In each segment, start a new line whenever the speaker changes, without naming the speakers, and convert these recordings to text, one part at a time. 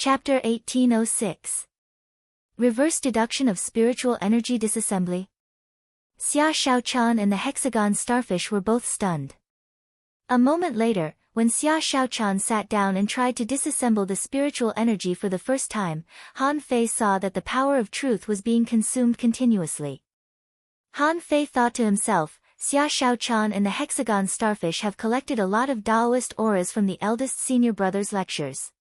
Chapter 1806. Reverse deduction of spiritual energy disassembly. Xia Shaochan and the hexagon starfish were both stunned. A moment later, when Xia Shaochan sat down and tried to disassemble the spiritual energy for the first time, Han Fei saw that the power of truth was being consumed continuously. Han Fei thought to himself, Xia Shaochan and the hexagon starfish have collected a lot of Taoist auras from the eldest senior brother's lectures.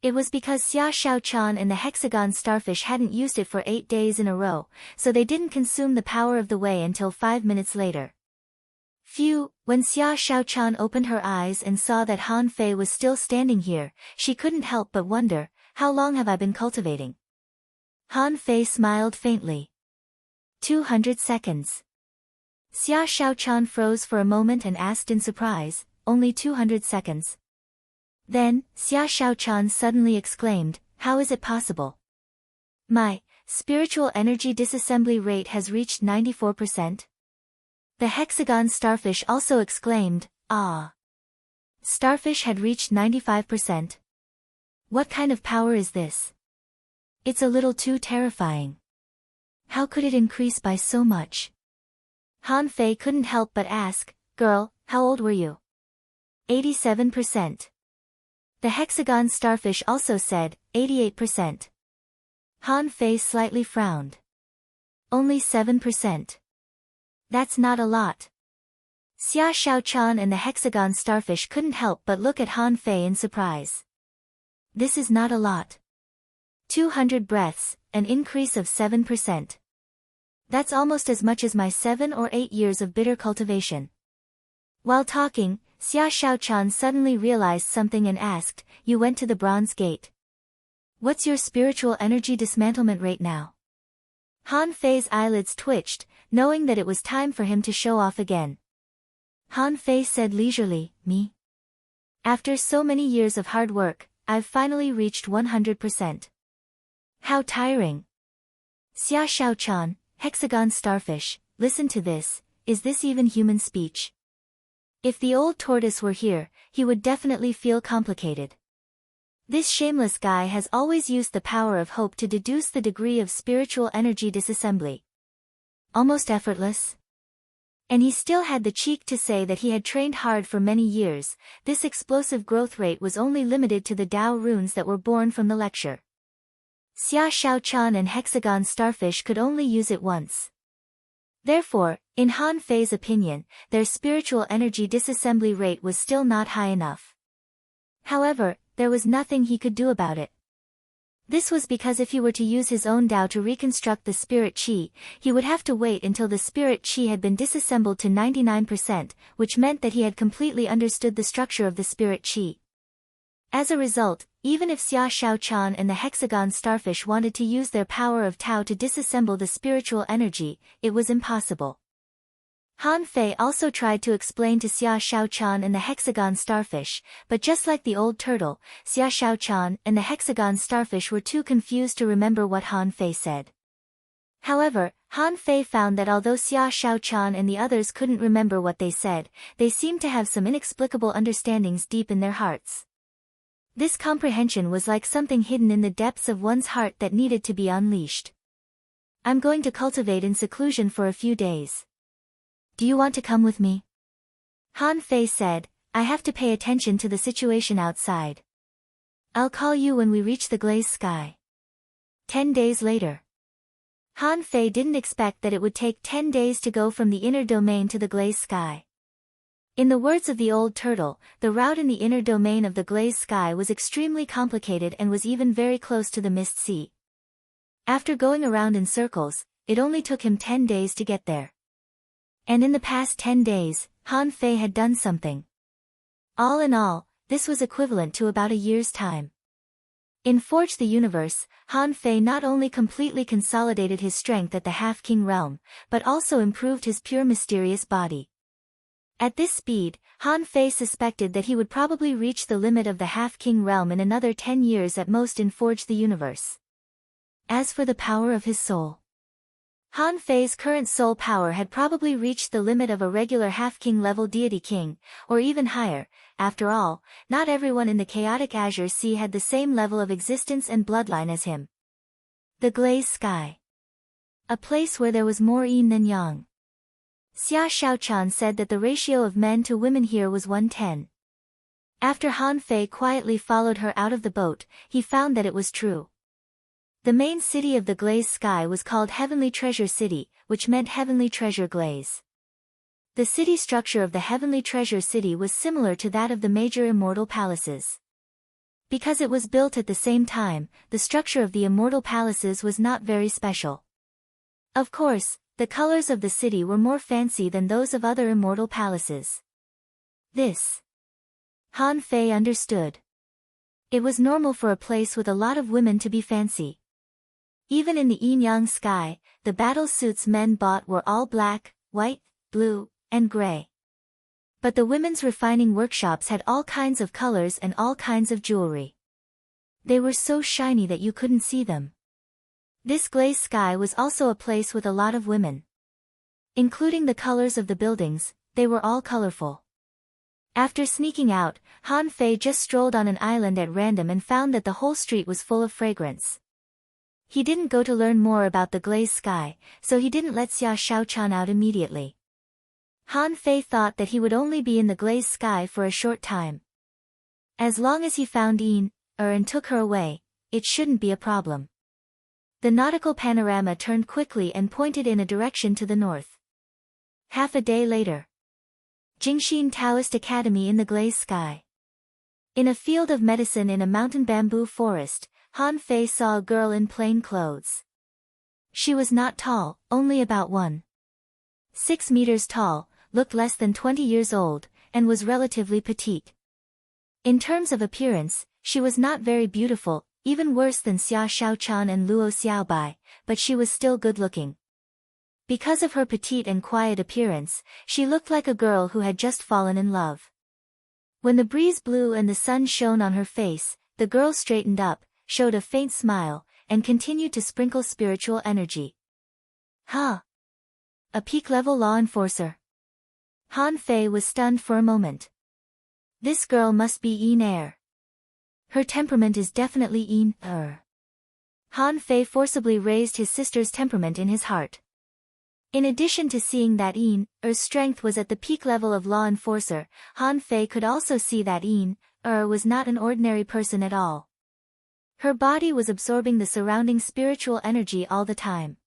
It was because Xia Shaochan and the hexagon starfish hadn't used it for 8 days in a row, so they didn't consume the power of the way until 5 minutes later. Phew, when Xia Shaochan opened her eyes and saw that Han Fei was still standing here, she couldn't help but wonder, how long have I been cultivating? Han Fei smiled faintly. 200 seconds. Xia Shaochan froze for a moment and asked in surprise, only 200 seconds. Then, Xia Shaochan suddenly exclaimed, how is it possible? My spiritual energy disassembly rate has reached 94%. The hexagon starfish also exclaimed, ah. Starfish had reached 95%. What kind of power is this? It's a little too terrifying. How could it increase by so much? Han Fei couldn't help but ask, girl, how old were you? 87%. The hexagon starfish also said, 88%. Han Fei slightly frowned. Only 7%. That's not a lot. Xia Shaochan and the hexagon starfish couldn't help but look at Han Fei in surprise. This is not a lot. 200 breaths, an increase of 7%. That's almost as much as my 7 or 8 years of bitter cultivation. While talking, Xia Shaochan suddenly realized something and asked, you went to the Bronze Gate. What's your spiritual energy dismantlement rate now? Han Fei's eyelids twitched, knowing that it was time for him to show off again. Han Fei said leisurely, me? After so many years of hard work, I've finally reached 100%. How tiring. Xia Shaochan, hexagon starfish, listen to this, is this even human speech? If the old tortoise were here, he would definitely feel complicated. This shameless guy has always used the power of hope to deduce the degree of spiritual energy disassembly. Almost effortless. And he still had the cheek to say that he had trained hard for many years. This explosive growth rate was only limited to the Tao runes that were born from the lecture. Xia Shaochan and hexagon starfish could only use it once. Therefore, in Han Fei's opinion, their spiritual energy disassembly rate was still not high enough. However, there was nothing he could do about it. This was because if he were to use his own Tao to reconstruct the spirit qi, he would have to wait until the spirit qi had been disassembled to 99%, which meant that he had completely understood the structure of the spirit qi. As a result, even if Xia Shaochan and the hexagon starfish wanted to use their power of Tao to disassemble the spiritual energy, it was impossible. Han Fei also tried to explain to Xia Shaochan and the hexagon starfish, but just like the old turtle, Xia Shaochan and the hexagon starfish were too confused to remember what Han Fei said. However, Han Fei found that although Xia Shaochan and the others couldn't remember what they said, they seemed to have some inexplicable understandings deep in their hearts. This comprehension was like something hidden in the depths of one's heart that needed to be unleashed. I'm going to cultivate in seclusion for a few days. Do you want to come with me? Han Fei said, I have to pay attention to the situation outside. I'll call you when we reach the glazed sky. 10 days later. Han Fei didn't expect that it would take 10 days to go from the inner domain to the glazed sky. In the words of the old turtle, the route in the inner domain of the glazed sky was extremely complicated and was even very close to the mist sea. After going around in circles, it only took him 10 days to get there. And in the past 10 days, Han Fei had done something. All in all, this was equivalent to about a year's time. In Forge the Universe, Han Fei not only completely consolidated his strength at the Half-King realm, but also improved his pure mysterious body. At this speed, Han Fei suspected that he would probably reach the limit of the Half-King realm in another 10 years at most in Forge the Universe. As for the power of his soul, Han Fei's current soul power had probably reached the limit of a regular half-king level deity king, or even higher, after all, not everyone in the chaotic azure sea had the same level of existence and bloodline as him. The glazed sky. A place where there was more yin than yang. Xia Shaochan said that the ratio of men to women here was 1:10. After Han Fei quietly followed her out of the boat, he found that it was true. The main city of the glazed sky was called Heavenly Treasure City, which meant Heavenly Treasure Glaze. The city structure of the Heavenly Treasure City was similar to that of the major immortal palaces. Because it was built at the same time, the structure of the immortal palaces was not very special. Of course, the colors of the city were more fancy than those of other immortal palaces. This Han Fei understood. It was normal for a place with a lot of women to be fancy. Even in the yin-yang sky, the battle suits men bought were all black, white, blue, and gray. But the women's refining workshops had all kinds of colors and all kinds of jewelry. They were so shiny that you couldn't see them. This glazed sky was also a place with a lot of women. Including the colors of the buildings, they were all colorful. After sneaking out, Han Fei just strolled on an island at random and found that the whole street was full of fragrance. He didn't go to learn more about the glazed sky, so he didn't let Xia Shaochan out immediately. Han Fei thought that he would only be in the glazed sky for a short time. As long as he found Yin, and took her away, it shouldn't be a problem. The nautical panorama turned quickly and pointed in a direction to the north. Half a day later. Jingxin Taoist Academy in the glazed sky. In a field of medicine in a mountain bamboo forest, Han Fei saw a girl in plain clothes. She was not tall, only about 1.6 meters tall, looked less than 20 years old, and was relatively petite. In terms of appearance, she was not very beautiful, even worse than Xia Shaochan and Luo Xiaobai, but she was still good-looking. Because of her petite and quiet appearance, she looked like a girl who had just fallen in love. When the breeze blew and the sun shone on her face, the girl straightened up, showed a faint smile, and continued to sprinkle spiritual energy. Ha! A peak-level law enforcer. Han Fei was stunned for a moment. This girl must be Yin Er. Her temperament is definitely Yin Er. Han Fei forcibly raised his sister's temperament in his heart. In addition to seeing that Yin Er's strength was at the peak level of law enforcer, Han Fei could also see that Yin Er was not an ordinary person at all. Her body was absorbing the surrounding spiritual energy all the time.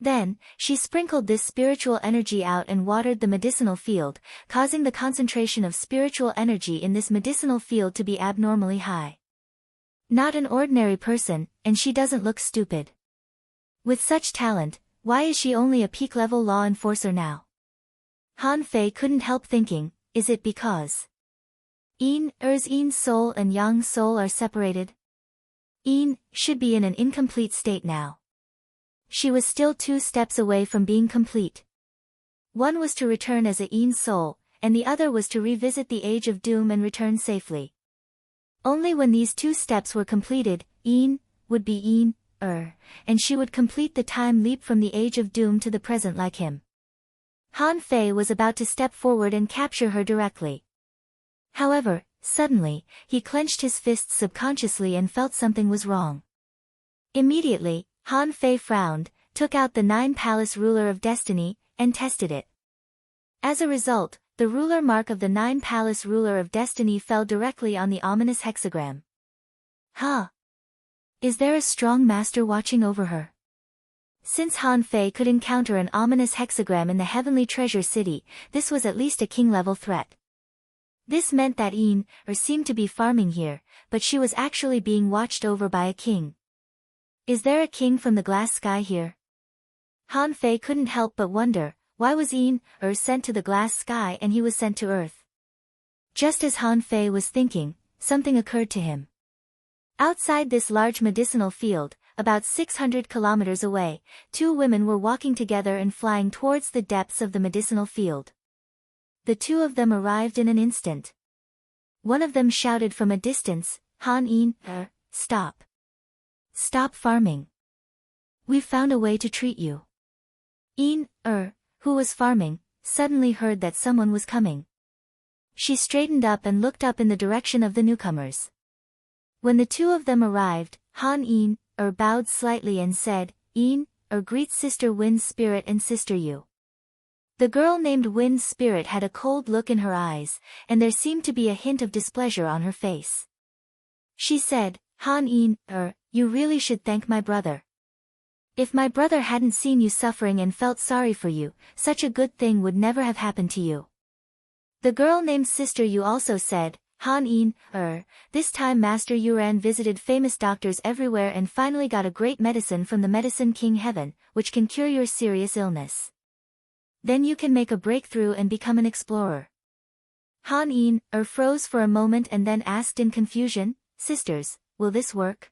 Then, she sprinkled this spiritual energy out and watered the medicinal field, causing the concentration of spiritual energy in this medicinal field to be abnormally high. Not an ordinary person, and she doesn't look stupid. With such talent, why is she only a peak-level law enforcer now? Han Fei couldn't help thinking, is it because Yin Er's Yin soul and Yang soul are separated? Yin should be in an incomplete state now. She was still 2 steps away from being complete. One was to return as a Yin soul, and the other was to revisit the Age of Doom and return safely. Only when these 2 steps were completed, Yin would be Yin Er, and she would complete the time leap from the Age of Doom to the present like him. Han Fei was about to step forward and capture her directly. However, suddenly, he clenched his fists subconsciously and felt something was wrong. Immediately, Han Fei frowned, took out the 9-palace ruler of destiny, and tested it. As a result, the ruler mark of the 9-palace ruler of destiny fell directly on the ominous hexagram. Huh? Is there a strong master watching over her? Since Han Fei could encounter an ominous hexagram in the Heavenly Treasure City, this was at least a king-level threat. This meant that Yin seemed to be farming here, but she was actually being watched over by a king. Is there a king from the glass sky here? Han Fei couldn't help but wonder, why was Yin sent to the glass sky and he was sent to Earth? Just as Han Fei was thinking, something occurred to him. Outside this large medicinal field, about 600 kilometers away, 2 women were walking together and flying towards the depths of the medicinal field. The 2 of them arrived in an instant. One of them shouted from a distance, Han Yin stop. Stop farming. We've found a way to treat you. Yin who was farming, suddenly heard that someone was coming. She straightened up and looked up in the direction of the newcomers. When the two of them arrived, Han In, bowed slightly and said, In, greets Sister Wind's spirit and Sister Yu. The girl named Wind's spirit had a cold look in her eyes, and there seemed to be a hint of displeasure on her face. She said, Han In, you really should thank my brother. If my brother hadn't seen you suffering and felt sorry for you, such a good thing would never have happened to you. The girl named Sister Yu also said, Han In, this time Master Yuran visited famous doctors everywhere and finally got a great medicine from the Medicine King Heaven, which can cure your serious illness. Then you can make a breakthrough and become an explorer. Han In, froze for a moment and then asked in confusion, Sisters, will this work?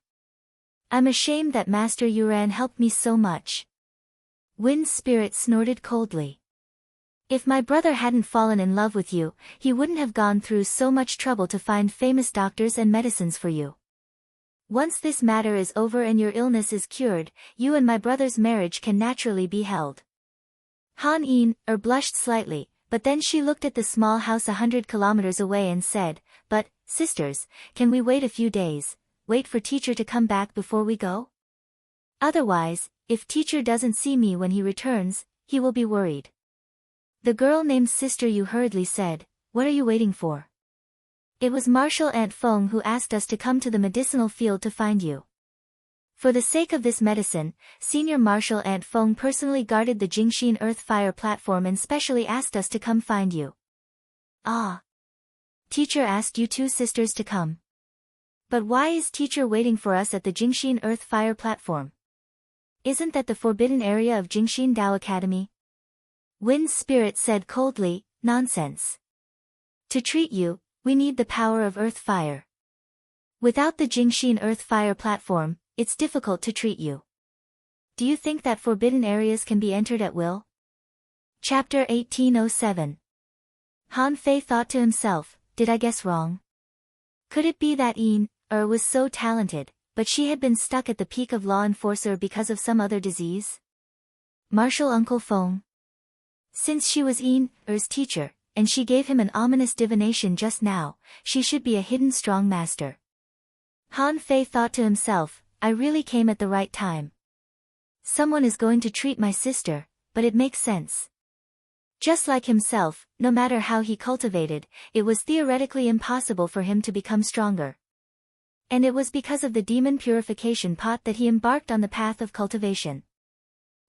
I'm ashamed that Master Yuran helped me so much. Wind's spirit snorted coldly. If my brother hadn't fallen in love with you, he wouldn't have gone through so much trouble to find famous doctors and medicines for you. Once this matter is over and your illness is cured, you and my brother's marriage can naturally be held. Han In, blushed slightly, but then she looked at the small house 100 kilometers away and said, But, sisters, can we wait a few days, wait for teacher to come back before we go? Otherwise, if teacher doesn't see me when he returns, he will be worried. The girl named Sister Yu hurriedly said, What are you waiting for? It was Martial Aunt Feng who asked us to come to the medicinal field to find you. For the sake of this medicine, Senior Martial Aunt Feng personally guarded the Jingxin Earth Fire platform and specially asked us to come find you. Ah. Teacher asked you two sisters to come. But why is teacher waiting for us at the Jingxin Earth Fire platform? Isn't that the forbidden area of Jingxin Dao Academy? Wind's spirit said coldly, Nonsense. To treat you, we need the power of Earth Fire. Without the Jingxin Earth Fire platform, it's difficult to treat you. Do you think that forbidden areas can be entered at will? Chapter 1807. Han Fei thought to himself, Did I guess wrong? Could it be that In, was so talented, but she had been stuck at the peak of law enforcer because of some other disease? Martial Uncle Feng. Since she was In-er's teacher, and she gave him an ominous divination just now, she should be a hidden strong master. Han Fei thought to himself, I really came at the right time. Someone is going to treat my sister, but it makes sense. Just like himself, no matter how he cultivated, it was theoretically impossible for him to become stronger. And it was because of the demon purification pot that he embarked on the path of cultivation.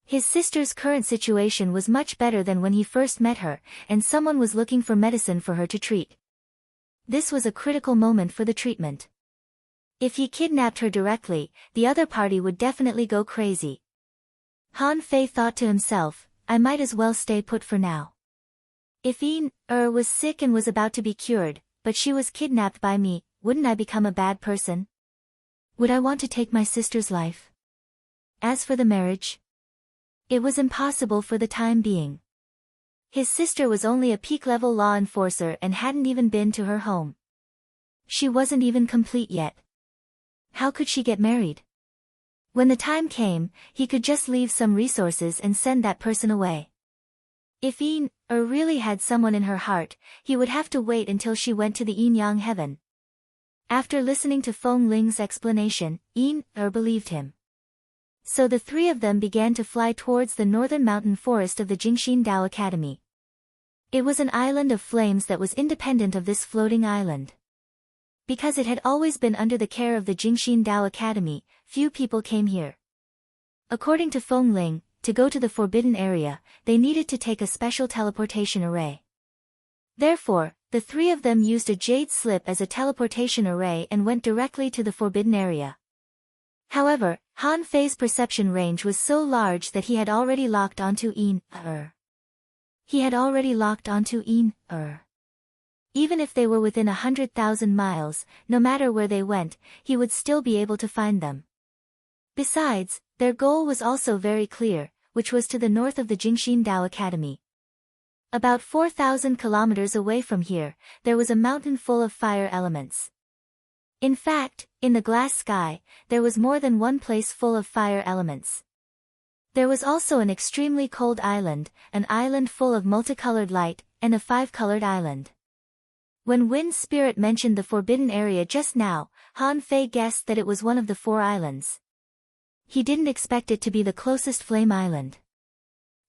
His sister's current situation was much better than when he first met her, and someone was looking for medicine for her to treat. This was a critical moment for the treatment. If he kidnapped her directly, the other party would definitely go crazy. Han Fei thought to himself, I might as well stay put for now. If In-er was sick and was about to be cured, but she was kidnapped by me, wouldn't I become a bad person? Would I want to take my sister's life? As for the marriage, it was impossible for the time being. His sister was only a peak-level law enforcer and hadn't even been to her home. She wasn't even complete yet. How could she get married? When the time came, he could just leave some resources and send that person away. If In-er really had someone in her heart, he would have to wait until she went to the Yin-Yang heaven. After listening to Feng Ling's explanation, In-er believed him. So the three of them began to fly towards the northern mountain forest of the Jingxin Dao Academy. It was an island of flames that was independent of this floating island. Because it had always been under the care of the Jingxin Dao Academy, few people came here. According to Feng Ling, to go to the forbidden area, they needed to take a special teleportation array. Therefore, the three of them used a jade slip as a teleportation array and went directly to the forbidden area. However, Han Fei's perception range was so large that he had already locked onto In-er. Even if they were within 100,000 miles, no matter where they went, he would still be able to find them. Besides, their goal was also very clear, which was to the north of the Jingxin Dao Academy. About 4,000 kilometers away from here, there was a mountain full of fire elements. In fact, in the glass sky, there was more than one place full of fire elements. There was also an extremely cold island, an island full of multicolored light, and a five-colored island. When Wind's spirit mentioned the forbidden area just now, Han Fei guessed that it was one of the 4 islands. He didn't expect it to be the closest flame island.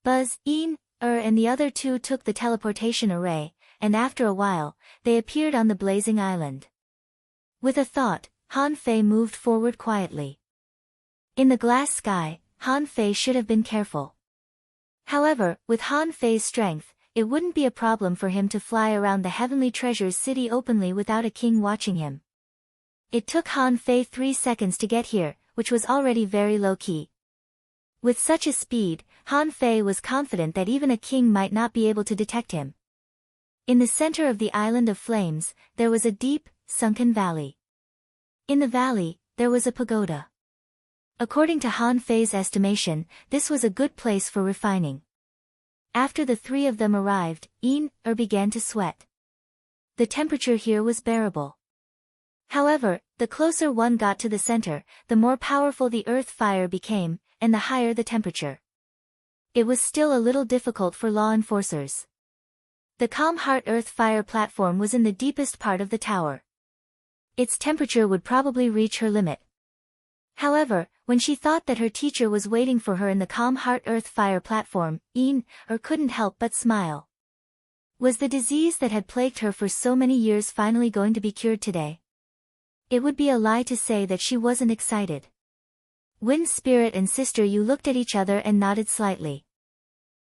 Buzz, Een, and the other 2 took the teleportation array, and after a while, they appeared on the blazing island. With a thought, Han Fei moved forward quietly. In the glass sky, Han Fei should have been careful. However, with Han Fei's strength, it wouldn't be a problem for him to fly around the Heavenly Treasures city openly without a king watching him. It took Han Fei 3 seconds to get here, which was already very low-key. With such a speed, Han Fei was confident that even a king might not be able to detect him. In the center of the Island of Flames, there was a deep, sunken valley. In the valley, there was a pagoda. According to Han Fei's estimation, this was a good place for refining. After the 3 of them arrived, Een began to sweat. The temperature here was bearable. However, the closer one got to the center, the more powerful the earth fire became, and the higher the temperature. It was still a little difficult for law enforcers. The Calm Heart Earth Fire platform was in the deepest part of the tower. Its temperature would probably reach her limit. However, when she thought that her teacher was waiting for her in the Calm Heart Earth Fire platform, Een couldn't help but smile. Was the disease that had plagued her for so many years finally going to be cured today? It would be a lie to say that she wasn't excited. Wind's spirit and Sister Yu looked at each other and nodded slightly.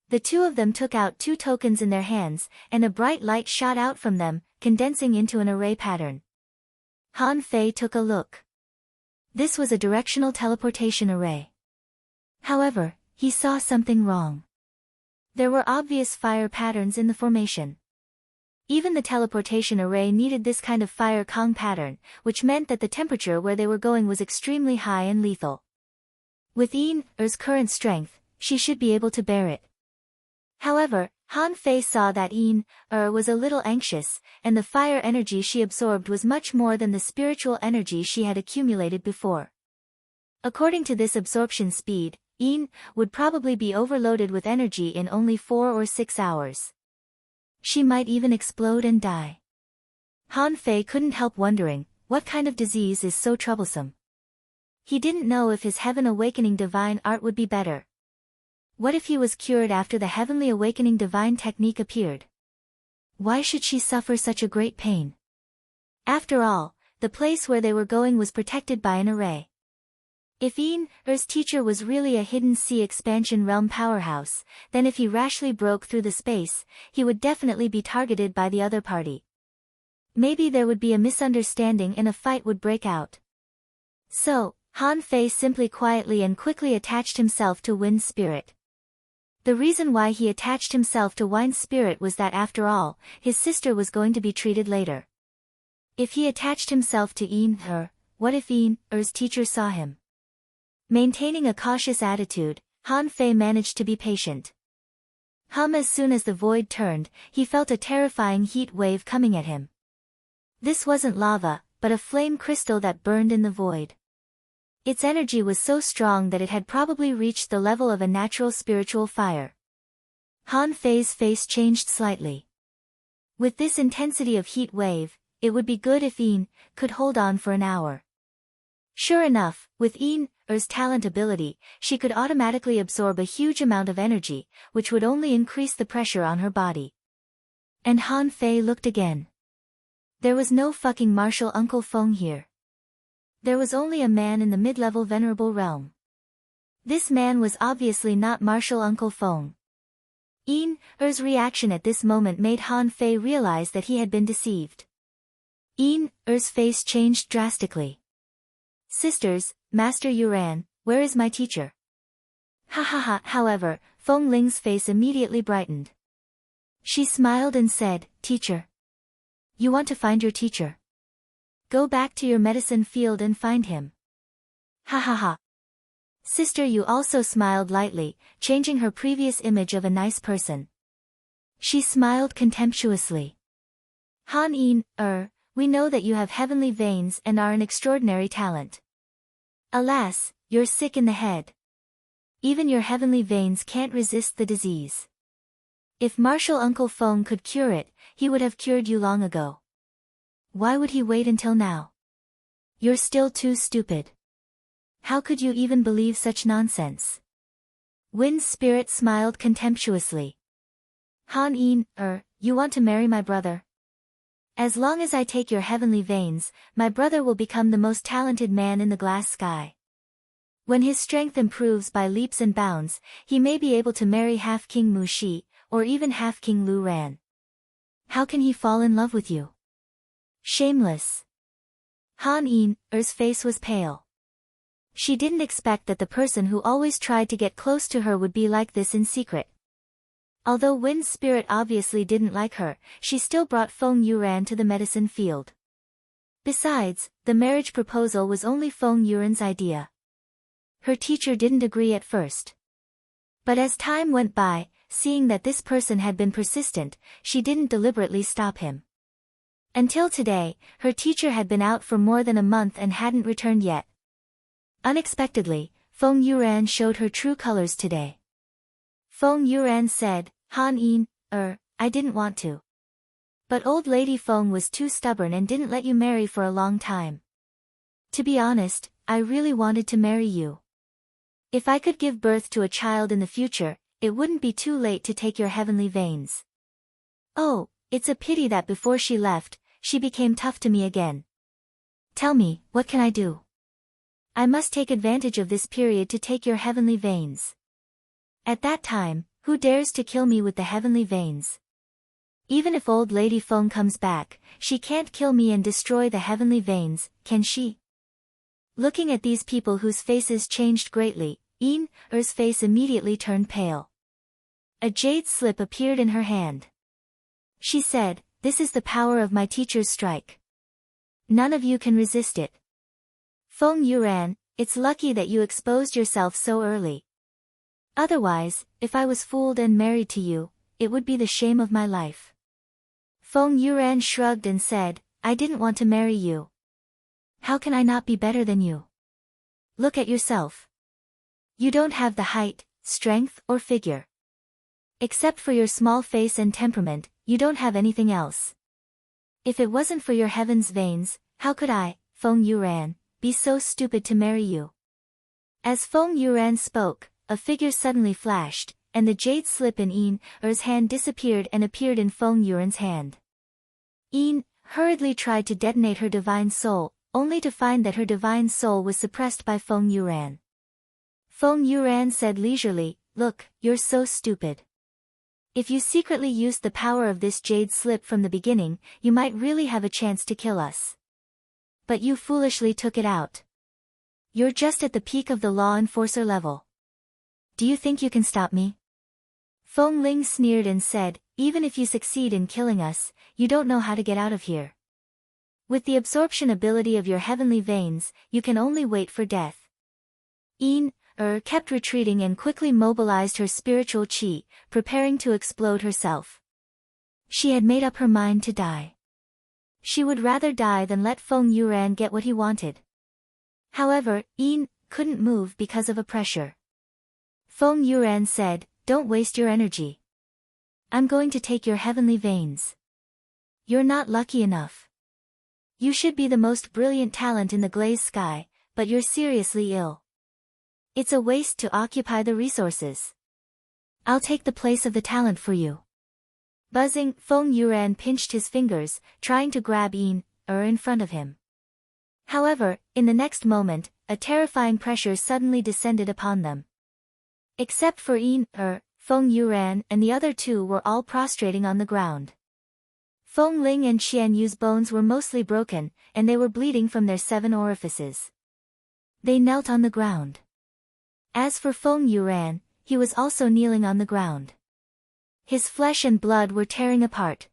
The 2 of them took out 2 tokens in their hands, and a bright light shot out from them, condensing into an array pattern. Han Fei took a look. This was a directional teleportation array. However, he saw something wrong. There were obvious fire patterns in the formation. Even the teleportation array needed this kind of fire Kong pattern, which meant that the temperature where they were going was extremely high and lethal. With Een's current strength, she should be able to bear it. However, Han Fei saw that Een was a little anxious, and the fire energy she absorbed was much more than the spiritual energy she had accumulated before. According to this absorption speed, Een would probably be overloaded with energy in only 4 or 6 hours. She might even explode and die. Han Fei couldn't help wondering, what kind of disease is so troublesome? He didn't know if his Heaven Awakening Divine Art would be better. What if he was cured after the Heavenly Awakening Divine Technique appeared? Why should she suffer such a great pain? After all, the place where they were going was protected by an array. If Een's teacher was really a hidden sea expansion realm powerhouse, then if he rashly broke through the space, he would definitely be targeted by the other party. Maybe there would be a misunderstanding and a fight would break out. So, Han Fei simply quietly and quickly attached himself to Wind's spirit. The reason why he attached himself to Wind's spirit was that after all, his sister was going to be treated later. If he attached himself to what if Een's teacher saw him? Maintaining a cautious attitude, Han Fei managed to be patient. As soon as the void turned, he felt a terrifying heat wave coming at him. This wasn't lava, but a flame crystal that burned in the void. Its energy was so strong that it had probably reached the level of a natural spiritual fire. Han Fei's face changed slightly. With this intensity of heat wave, it would be good if could hold on for an hour. Sure enough, with Een's talent ability, she could automatically absorb a huge amount of energy, which would only increase the pressure on her body. And Han Fei looked again. There was no fucking Martial Uncle Feng here. There was only a man in the mid-level venerable realm. This man was obviously not Martial Uncle Feng. Een's reaction at this moment made Han Fei realize that he had been deceived. Een's face changed drastically. Sisters, Master Yuran, where is my teacher? Ha ha ha. However, Feng Ling's face immediately brightened. She smiled and said, Teacher. You want to find your teacher? Go back to your medicine field and find him. Ha ha ha. Sister Yu also smiled lightly, changing her previous image of a nice person. She smiled contemptuously. Han we know that you have heavenly veins and are an extraordinary talent. Alas, you're sick in the head. Even your heavenly veins can't resist the disease. If Martial Uncle Feng could cure it, he would have cured you long ago. Why would he wait until now? You're still too stupid. How could you even believe such nonsense? Wind's spirit smiled contemptuously. Han Yin, you want to marry my brother? As long as I take your heavenly veins, my brother will become the most talented man in the glass sky. When his strength improves by leaps and bounds, he may be able to marry half King Mu Shi, or even half King Lu Ran. How can he fall in love with you? Shameless. Han Yin-er's face was pale. She didn't expect that the person who always tried to get close to her would be like this in secret. Although Wind's spirit obviously didn't like her, she still brought Feng Yuran to the medicine field. Besides, the marriage proposal was only Feng Yuran's idea. Her teacher didn't agree at first. But as time went by, seeing that this person had been persistent, she didn't deliberately stop him. Until today, her teacher had been out for more than a month and hadn't returned yet. Unexpectedly, Feng Yuran showed her true colors today. Feng Yuran said, Han Yin, I didn't want to. But old lady Feng was too stubborn and didn't let you marry for a long time. To be honest, I really wanted to marry you. If I could give birth to a child in the future, it wouldn't be too late to take your heavenly veins. Oh, it's a pity that before she left, she became tough to me again. Tell me, what can I do? I must take advantage of this period to take your heavenly veins. At that time, who dares to kill me with the heavenly veins? Even if old lady Feng comes back, she can't kill me and destroy the heavenly veins, can she? Looking at these people whose faces changed greatly, Yin-er's face immediately turned pale. A jade slip appeared in her hand. She said, "This is the power of my teacher's strike. None of you can resist it. Feng Yuran, it's lucky that you exposed yourself so early. Otherwise, if I was fooled and married to you, it would be the shame of my life." Feng Yuran shrugged and said, "I didn't want to marry you. How can I not be better than you? Look at yourself. You don't have the height, strength, or figure. Except for your small face and temperament, you don't have anything else. If it wasn't for your heaven's veins, how could I, Feng Yuran, be so stupid to marry you?" As Feng Yuran spoke, a figure suddenly flashed, and the jade slip in Yin-er's hand disappeared and appeared in Feng Yuran's hand. Yin hurriedly tried to detonate her divine soul, only to find that her divine soul was suppressed by Feng Yuran. Feng Yuran said leisurely, "Look, you're so stupid. If you secretly used the power of this jade slip from the beginning, you might really have a chance to kill us. But you foolishly took it out. You're just at the peak of the law enforcer level. Do you think you can stop me?" Feng Ling sneered and said, "Even if you succeed in killing us, you don't know how to get out of here. With the absorption ability of your heavenly veins, you can only wait for death." Yin-er kept retreating and quickly mobilized her spiritual qi, preparing to explode herself. She had made up her mind to die. She would rather die than let Feng Yuran get what he wanted. However, Yin couldn't move because of a pressure. Feng Yuran said, "Don't waste your energy. I'm going to take your heavenly veins. You're not lucky enough. You should be the most brilliant talent in the glazed sky, but you're seriously ill. It's a waste to occupy the resources. I'll take the place of the talent for you." Buzzing, Feng Yuran pinched his fingers, trying to grab Yin-er in front of him. However, in the next moment, a terrifying pressure suddenly descended upon them. Except for Yin-er, Feng Yuran and the other two were all prostrating on the ground. Feng Ling and Qian Yu's bones were mostly broken, and they were bleeding from their 7 orifices. They knelt on the ground. As for Feng Yuran, he was also kneeling on the ground. His flesh and blood were tearing apart.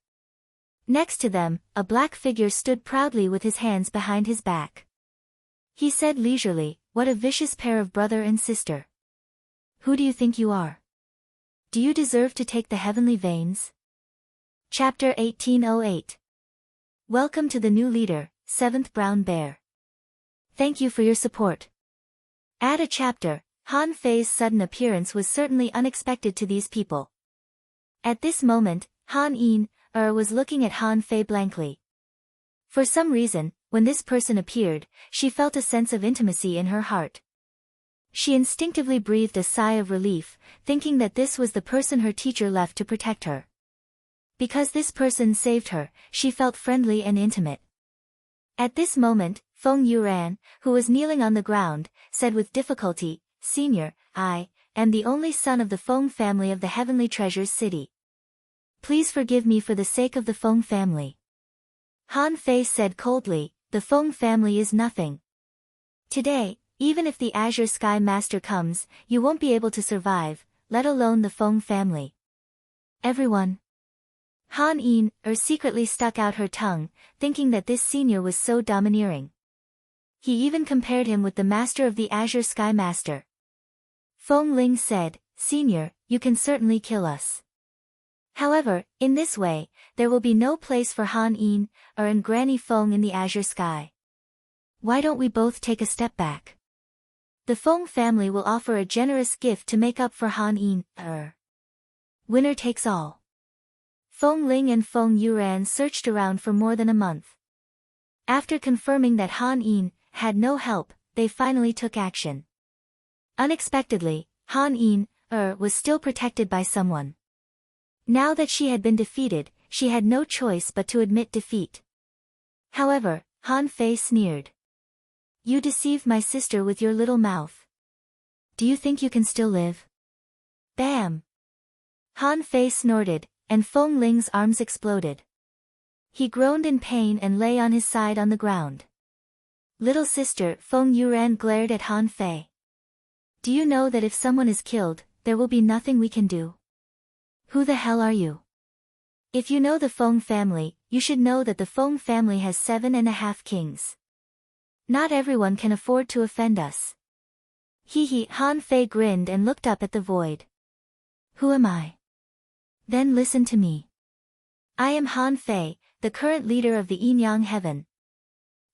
Next to them, a black figure stood proudly with his hands behind his back. He said leisurely, "What a vicious pair of brother and sister. Who do you think you are? Do you deserve to take the heavenly veins?" Chapter 1808. Welcome to the new leader, 7th Brown Bear. Thank you for your support. Add a chapter. Han Fei's sudden appearance was certainly unexpected to these people. At this moment, Han Yin-er was looking at Han Fei blankly. For some reason, when this person appeared, she felt a sense of intimacy in her heart. She instinctively breathed a sigh of relief, thinking that this was the person her teacher left to protect her. Because this person saved her, she felt friendly and intimate. At this moment, Feng Yuran, who was kneeling on the ground, said with difficulty, "Senior, I am the only son of the Feng family of the Heavenly Treasures City. Please forgive me for the sake of the Feng family." Han Fei said coldly, "The Feng family is nothing. Today, even if the Azure Sky Master comes, you won't be able to survive, let alone the Feng family." Everyone. Han Yin secretly stuck out her tongue, thinking that this senior was so domineering. He even compared him with the master of the Azure Sky Master. Feng Ling said, "Senior, you can certainly kill us. However, in this way, there will be no place for Han Yin and Granny Feng in the Azure Sky. Why don't we both take a step back? The Feng family will offer a generous gift to make up for Han Yin. Winner takes all." Feng Ling and Feng Yuran searched around for more than a month. After confirming that Han Yin had no help, they finally took action. Unexpectedly, Han Yin was still protected by someone. Now that she had been defeated, she had no choice but to admit defeat. However, Han Fei sneered. "You deceived my sister with your little mouth. Do you think you can still live?" Bam! Han Fei snorted, and Feng Ling's arms exploded. He groaned in pain and lay on his side on the ground. Little sister Feng Yuran glared at Han Fei. "Do you know that if someone is killed, there will be nothing we can do? Who the hell are you? If you know the Feng family, you should know that the Feng family has 7.5 kings. Not everyone can afford to offend us." Hee. Han Fei grinned and looked up at the void. "Who am I? Then listen to me. I am Han Fei, the current leader of the Yin-Yang Heaven.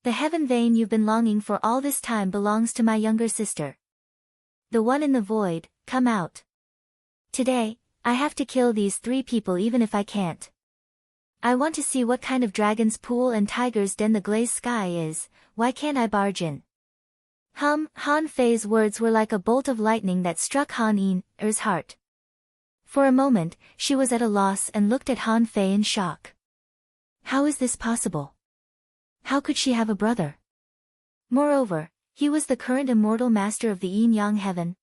The heaven vein you've been longing for all this time belongs to my younger sister. The one in the void, come out. Today, I have to kill these 3 people even if I can't. I want to see what kind of dragon's pool and tiger's den the glazed sky is, why can't I barge in?" Han Fei's words were like a bolt of lightning that struck Han Yin's heart. For a moment, she was at a loss and looked at Han Fei in shock. How is this possible? How could she have a brother? Moreover, he was the current immortal master of the Yin-Yang Heaven.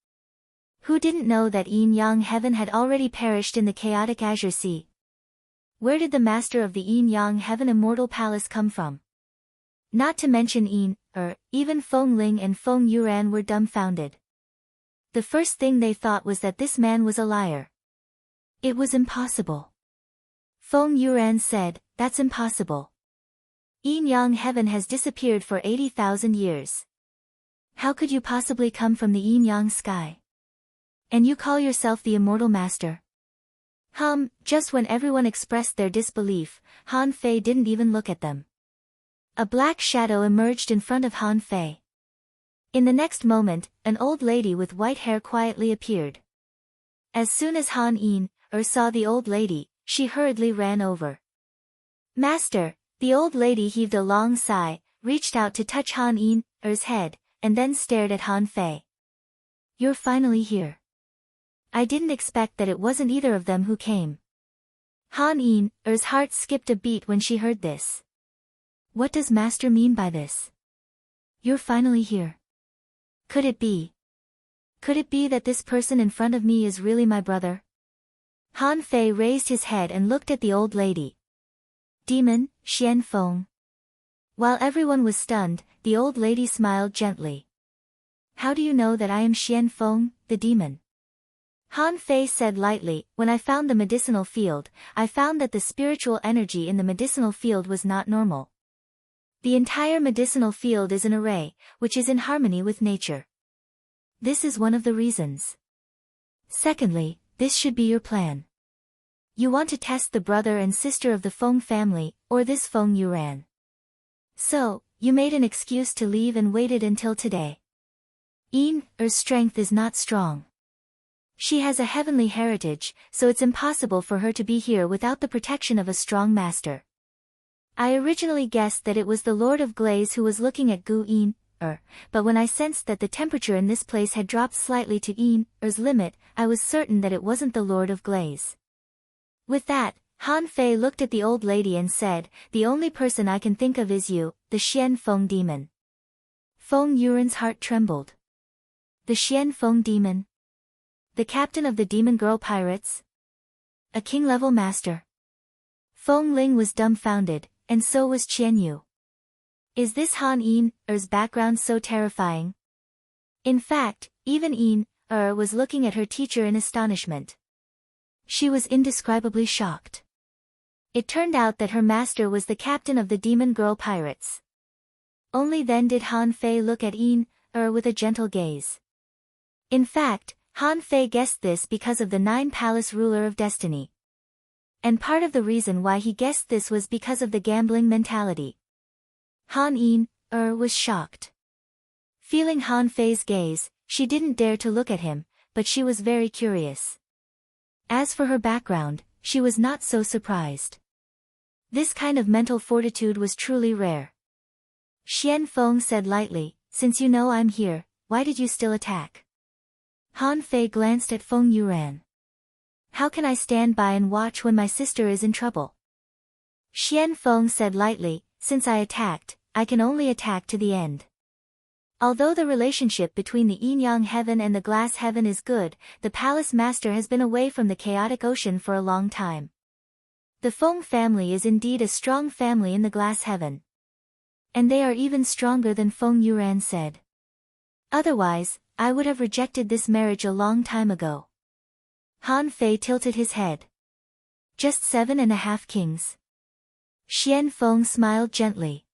Who didn't know that Yin-Yang Heaven had already perished in the chaotic Azure Sea? Where did the master of the Yin-Yang Heaven immortal palace come from? Not to mention even Feng Ling and Feng Yuran were dumbfounded. The first thing they thought was that this man was a liar. It was impossible. Feng Yuran said, "That's impossible. Yin-Yang Heaven has disappeared for 80,000 years. How could you possibly come from the Yin-Yang sky? And you call yourself the immortal master?" Just when everyone expressed their disbelief, Han Fei didn't even look at them. A black shadow emerged in front of Han Fei. In the next moment, an old lady with white hair quietly appeared. As soon as Han Yin saw the old lady, she hurriedly ran over. "Master!" The old lady heaved a long sigh, reached out to touch Han Yin's head, and then stared at Han Fei. "You're finally here. I didn't expect that it wasn't either of them who came." Han Yin's heart skipped a beat when she heard this. What does Master mean by this? You're finally here. Could it be? Could it be that this person in front of me is really my brother? Han Fei raised his head and looked at the old lady. Demon, Xian Feng. While everyone was stunned, the old lady smiled gently. How do you know that I am Xian Feng, the demon? Han Fei said lightly, when I found the medicinal field, I found that the spiritual energy in the medicinal field was not normal. The entire medicinal field is an array, which is in harmony with nature. This is one of the reasons. Secondly, this should be your plan. You want to test the brother and sister of the Feng family, or this Feng Yuran. So, you made an excuse to leave and waited until today. Yin's strength is not strong. She has a heavenly heritage, so it's impossible for her to be here without the protection of a strong master. I originally guessed that it was the Lord of Glaze who was looking at Gu but when I sensed that the temperature in this place had dropped slightly to Er's limit, I was certain that it wasn't the Lord of Glaze. With that, Han Fei looked at the old lady and said, "The only person I can think of is you, the Xian Feng demon." Feng Yuren's heart trembled. The Xian Feng demon? The captain of the demon girl pirates? A king-level master? Feng Ling was dumbfounded, and so was Qian Yu. Is this Han Er's background so terrifying? In fact, even was looking at her teacher in astonishment. She was indescribably shocked. It turned out that her master was the captain of the demon girl pirates. Only then did Han Fei look at with a gentle gaze. In fact, Han Fei guessed this because of the 9-palace ruler of destiny. And part of the reason why he guessed this was because of the gambling mentality. Han was shocked. Feeling Han Fei's gaze, she didn't dare to look at him, but she was very curious. As for her background, she was not so surprised. This kind of mental fortitude was truly rare. Xian Feng said lightly, "Since you know I'm here, why did you still attack?" Han Fei glanced at Feng Yuran. "How can I stand by and watch when my sister is in trouble?" Xian Feng said lightly, "Since I attacked, I can only attack to the end." Although the relationship between the yin-yang heaven and the glass heaven is good, the palace master has been away from the chaotic ocean for a long time. The Feng family is indeed a strong family in the glass heaven. And they are even stronger than Feng Yuran said. Otherwise, I would have rejected this marriage a long time ago. Han Fei tilted his head. Just 7.5 kings. Xian Feng smiled gently.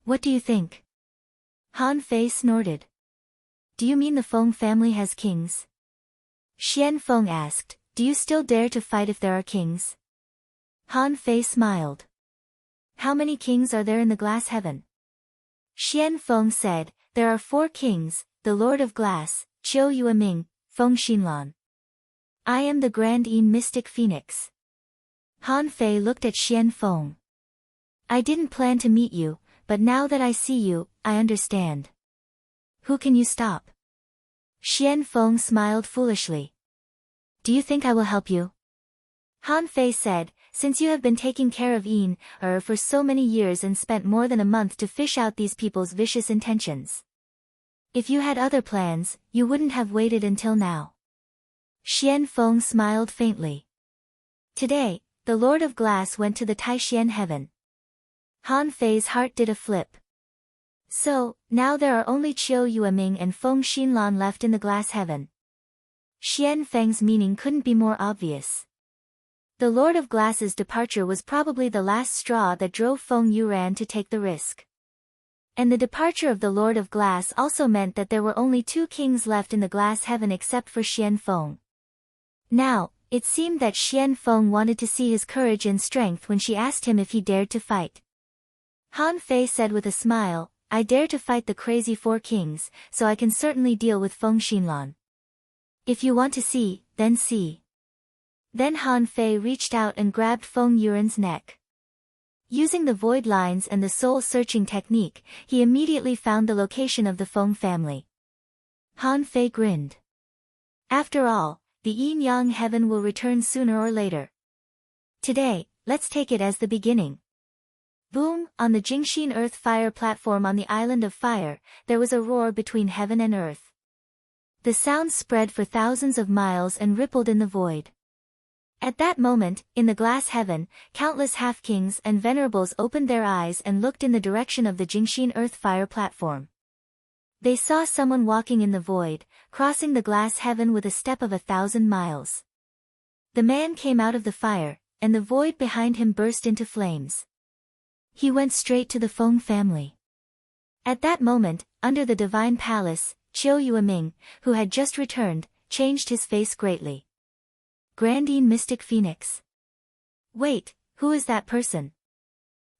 What do you think? Han Fei snorted. Do you mean the Feng family has kings? Xian Feng asked, do you still dare to fight if there are kings? Han Fei smiled. How many kings are there in the glass heaven? Xian Feng said, there are 4 kings, the Lord of Glass, Qiu Yueming, Feng Xinlan. I am the Grand Mystic Phoenix. Han Fei looked at Xian Feng. I didn't plan to meet you, but now that I see you, I understand. Who can you stop? Xian Feng smiled foolishly. Do you think I will help you? Han Fei said, since you have been taking care of for so many years and spent more than a month to fish out these people's vicious intentions. If you had other plans, you wouldn't have waited until now. Xian Feng smiled faintly. Today, the Lord of Glass went to the Taishian heaven. Han Fei's heart did a flip. So, now there are only Qiu Yueming and Feng Xinlan left in the glass heaven. Xian Feng's meaning couldn't be more obvious. The Lord of Glass's departure was probably the last straw that drove Feng Yuran to take the risk. And the departure of the Lord of Glass also meant that there were only 2 kings left in the glass heaven except for Xian Feng. Now, it seemed that Xian Feng wanted to see his courage and strength when she asked him if he dared to fight. Han Fei said with a smile, I dare to fight the crazy 4 kings, so I can certainly deal with Feng Xinlan. If you want to see, then see. Then Han Fei reached out and grabbed Feng Yuren's neck. Using the void lines and the soul-searching technique, he immediately found the location of the Feng family. Han Fei grinned. After all, the yin-yang heaven will return sooner or later. Today, let's take it as the beginning. Boom! On the Jingxin Earth Fire platform on the Island of Fire, there was a roar between heaven and earth. The sound spread for thousands of miles and rippled in the void. At that moment, in the glass heaven, countless half-kings and venerables opened their eyes and looked in the direction of the Jingxin Earth Fire platform. They saw someone walking in the void, crossing the glass heaven with a step of 1,000 miles. The man came out of the fire, and the void behind him burst into flames. He went straight to the Feng family. At that moment, under the divine palace, Qiu Yueming, who had just returned, changed his face greatly. Grandine Mystic Phoenix. Wait, who is that person?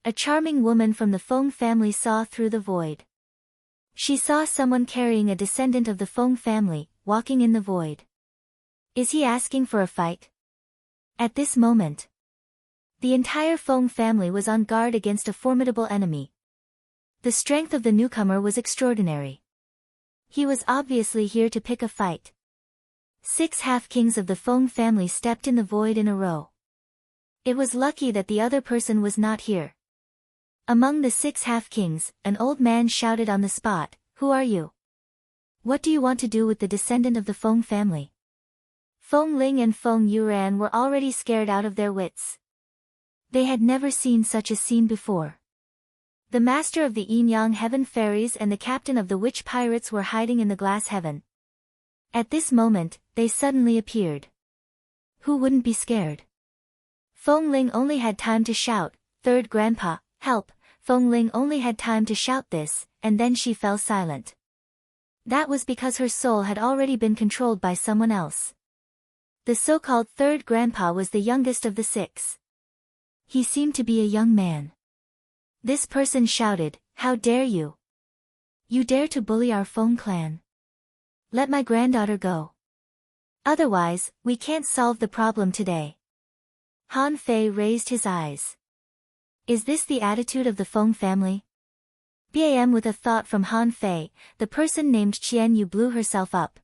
A charming woman from the Feng family saw through the void. She saw someone carrying a descendant of the Feng family, walking in the void. Is he asking for a fight? At this moment, The entire Feng family was on guard against a formidable enemy. The strength of the newcomer was extraordinary. He was obviously here to pick a fight. 6 half-kings of the Feng family stepped in the void in a row. It was lucky that the other person was not here. Among the 6 half-kings, an old man shouted on the spot, "Who are you? What do you want to do with the descendant of the Feng family?" Feng Ling and Feng Yuran were already scared out of their wits. They had never seen such a scene before. The master of the Yin-Yang Heaven Fairies and the captain of the Witch Pirates were hiding in the Glass Heaven. At this moment, they suddenly appeared. Who wouldn't be scared? Feng Ling only had time to shout, "Third Grandpa, help!" Feng Ling only had time to shout this, and then she fell silent. That was because her soul had already been controlled by someone else. The so-called third grandpa was the youngest of the 6. He seemed to be a young man. This person shouted, "How dare you? You dare to bully our Feng clan? Let my granddaughter go. Otherwise, we can't solve the problem today." Han Fei raised his eyes. Is this the attitude of the Feng family? Bam! With a thought from Han Fei, the person named Qian Yu blew herself up.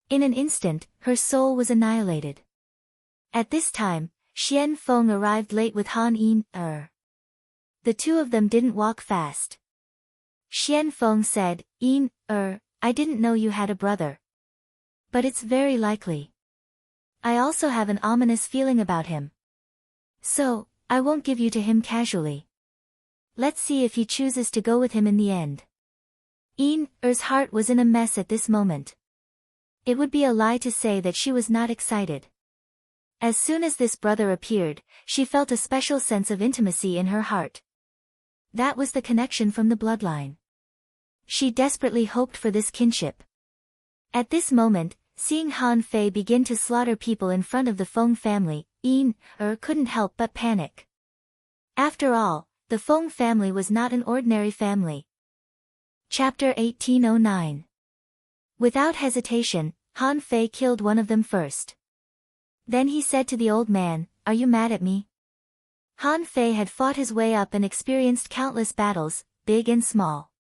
In an instant, her soul was annihilated. At this time, Xian Feng arrived late with Han Yin. The two of them didn't walk fast. Xian Feng said, "Yin, I didn't know you had a brother. But it's very likely. I also have an ominous feeling about him. So, I won't give you to him casually. Let's see if he chooses to go with him in the end." Yin-er's heart was in a mess at this moment. It would be a lie to say that she was not excited. As soon as this brother appeared, she felt a special sense of intimacy in her heart. That was the connection from the bloodline. She desperately hoped for this kinship. At this moment, seeing Han Fei begin to slaughter people in front of the Feng family, Yin-er couldn't help but panic. After all, the Feng family was not an ordinary family. Chapter 1809. Without hesitation, Han Fei killed one of them first. Then he said to the old man, "Are you mad at me?" Han Fei had fought his way up and experienced countless battles, big and small.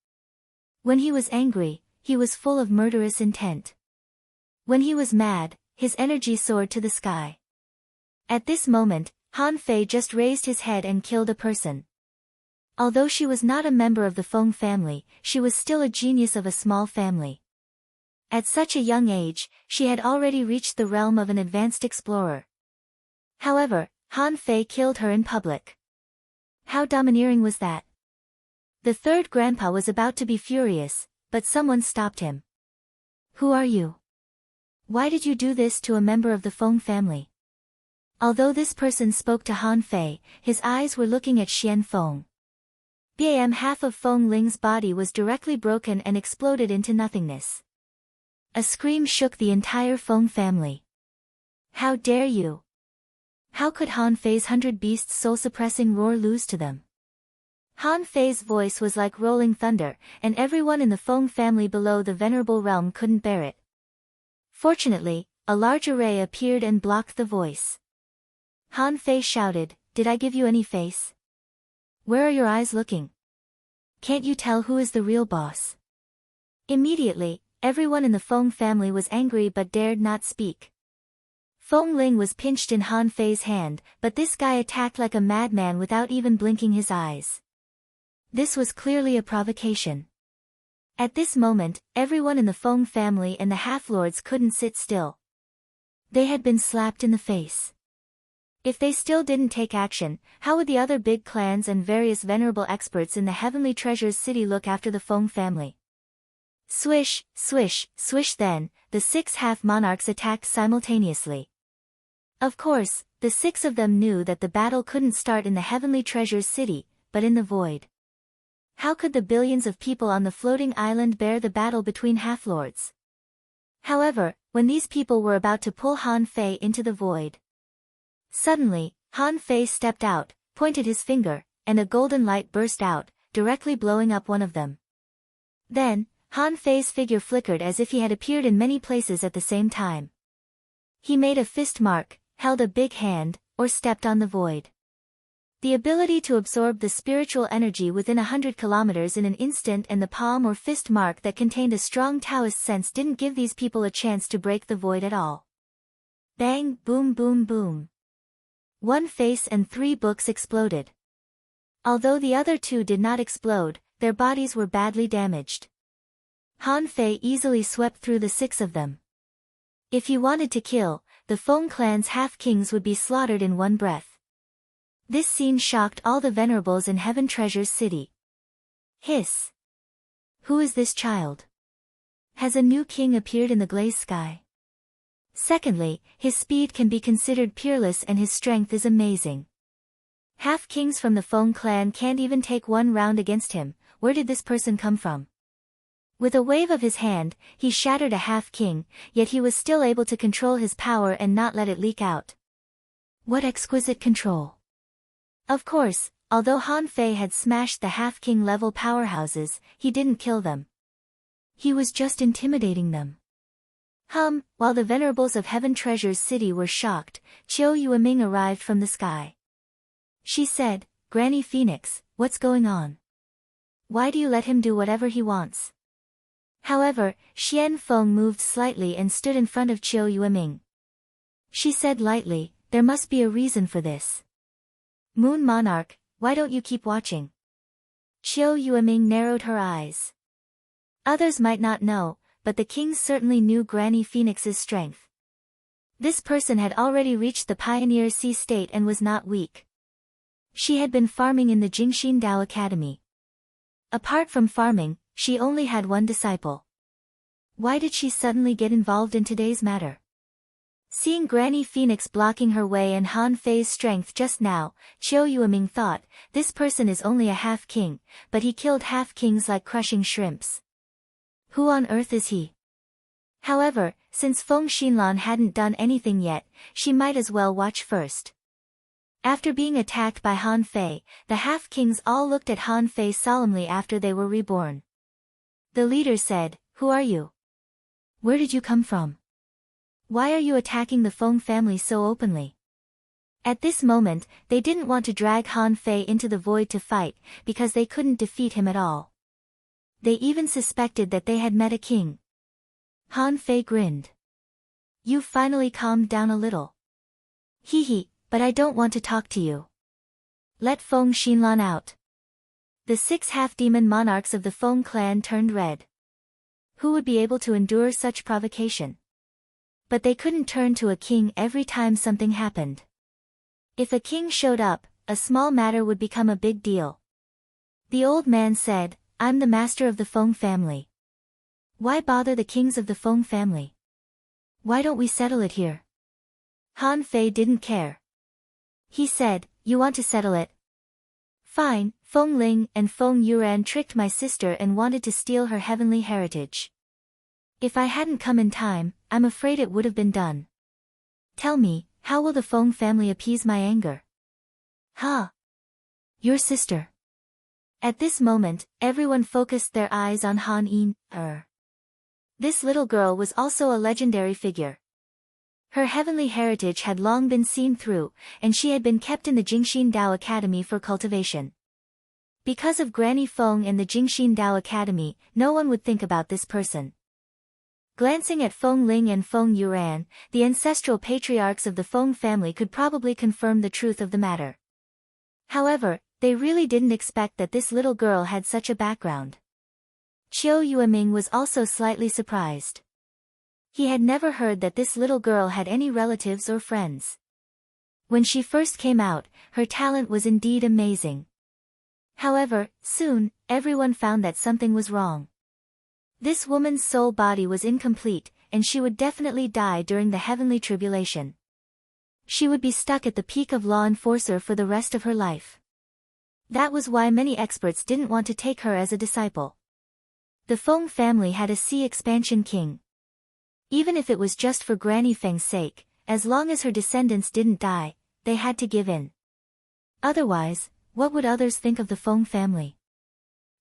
When he was angry, he was full of murderous intent. When he was mad, his energy soared to the sky. At this moment, Han Fei just raised his head and killed a person. Although she was not a member of the Feng family, she was still a genius of a small family. At such a young age, she had already reached the realm of an advanced explorer. However, Han Fei killed her in public. How domineering was that? The third grandpa was about to be furious, but someone stopped him. "Who are you? Why did you do this to a member of the Feng family?" Although this person spoke to Han Fei, his eyes were looking at Xian Feng. Half of Feng Ling's body was directly broken and exploded into nothingness. A scream shook the entire Feng family. "How dare you? How could Han Fei's 100 beasts soul-suppressing roar lose to them?" Han Fei's voice was like rolling thunder, and everyone in the Feng family below the venerable realm couldn't bear it. Fortunately, a large array appeared and blocked the voice. Han Fei shouted, "Did I give you any face? Where are your eyes looking? Can't you tell who is the real boss?" Immediately, everyone in the Feng family was angry but dared not speak. Feng Ling was pinched in Han Fei's hand, but this guy attacked like a madman without even blinking his eyes. This was clearly a provocation. At this moment, everyone in the Feng family and the half-lords couldn't sit still. They had been slapped in the face. If they still didn't take action, how would the other big clans and various venerable experts in the Heavenly Treasures City look after the Feng family? Swish, swish, swish. Then, the 6 half-monarchs attacked simultaneously. Of course, the 6 of them knew that the battle couldn't start in the Heavenly Treasures City, but in the void. How could the billions of people on the floating island bear the battle between half-lords? However, when these people were about to pull Han Fei into the void, suddenly, Han Fei stepped out, pointed his finger, and a golden light burst out, directly blowing up one of them. Then, Han Fei's figure flickered as if he had appeared in many places at the same time. He made a fist mark, held a big hand, or stepped on the void. The ability to absorb the spiritual energy within 100 kilometers in an instant and the palm or fist mark that contained a strong Taoist sense didn't give these people a chance to break the void at all. Bang, boom, boom, boom. One face and 3 books exploded. Although the other 2 did not explode, their bodies were badly damaged. Han Fei easily swept through the 6 of them. If he wanted to kill, the Feng clan's half-kings would be slaughtered in one breath. This scene shocked all the venerables in Heaven Treasure's city. Hiss! Who is this child? Has a new king appeared in the glazed sky? Secondly, his speed can be considered peerless and his strength is amazing. Half-kings from the Feng clan can't even take one round against him. Where did this person come from? With a wave of his hand, he shattered a half-king, yet he was still able to control his power and not let it leak out. What exquisite control! Of course, although Han Fei had smashed the half-king level powerhouses, he didn't kill them. He was just intimidating them. While the venerables of Heaven Treasure's city were shocked, Qiu Yueming arrived from the sky. She said, "Granny Phoenix, what's going on? Why do you let him do whatever he wants?" However, Xian Feng moved slightly and stood in front of Qiu Yueming. She said lightly, "There must be a reason for this. Moon Monarch, why don't you keep watching?" Qiu Yueming narrowed her eyes. Others might not know, but the kings certainly knew Granny Phoenix's strength. This person had already reached the Pioneer Sea state and was not weak. She had been farming in the Jingxin Dao Academy. Apart from farming, she only had one disciple. Why did she suddenly get involved in today's matter? Seeing Granny Phoenix blocking her way and Han Fei's strength just now, Qiu Yueming thought, this person is only a half-king, but he killed half-kings like crushing shrimps. Who on earth is he? However, since Feng Xinlan hadn't done anything yet, she might as well watch first. After being attacked by Han Fei, the half-kings all looked at Han Fei solemnly after they were reborn. The leader said, "Who are you? Where did you come from? Why are you attacking the Feng family so openly?" At this moment, they didn't want to drag Han Fei into the void to fight, because they couldn't defeat him at all. They even suspected that they had met a king. Han Fei grinned. "You've finally calmed down a little. Hee, but I don't want to talk to you. Let Feng Xinlan out." The 6 half-demon monarchs of the Feng clan turned red. Who would be able to endure such provocation? But they couldn't turn to a king every time something happened. If a king showed up, a small matter would become a big deal. The old man said, "I'm the master of the Feng family. Why bother the kings of the Feng family? Why don't we settle it here?" Han Fei didn't care. He said, "You want to settle it? Fine, Feng Ling and Feng Yuran tricked my sister and wanted to steal her heavenly heritage. If I hadn't come in time, I'm afraid it would have been done. Tell me, how will the Feng family appease my anger?" Your sister. At this moment, everyone focused their eyes on Han Yin. This little girl was also a legendary figure. Her heavenly heritage had long been seen through, and she had been kept in the Jingxin Dao Academy for cultivation. Because of Granny Feng and the Jingxin Dao Academy, no one would think about this person. Glancing at Feng Ling and Feng Yuran, the ancestral patriarchs of the Feng family could probably confirm the truth of the matter. However, they really didn't expect that this little girl had such a background. Qiu Yueming was also slightly surprised. He had never heard that this little girl had any relatives or friends. When she first came out, her talent was indeed amazing. However, soon, everyone found that something was wrong. This woman's soul body was incomplete, and she would definitely die during the heavenly tribulation. She would be stuck at the peak of law enforcer for the rest of her life. That was why many experts didn't want to take her as a disciple. The Feng family had a sea expansion king. Even if it was just for Granny Feng's sake, as long as her descendants didn't die, they had to give in. Otherwise, what would others think of the Feng family?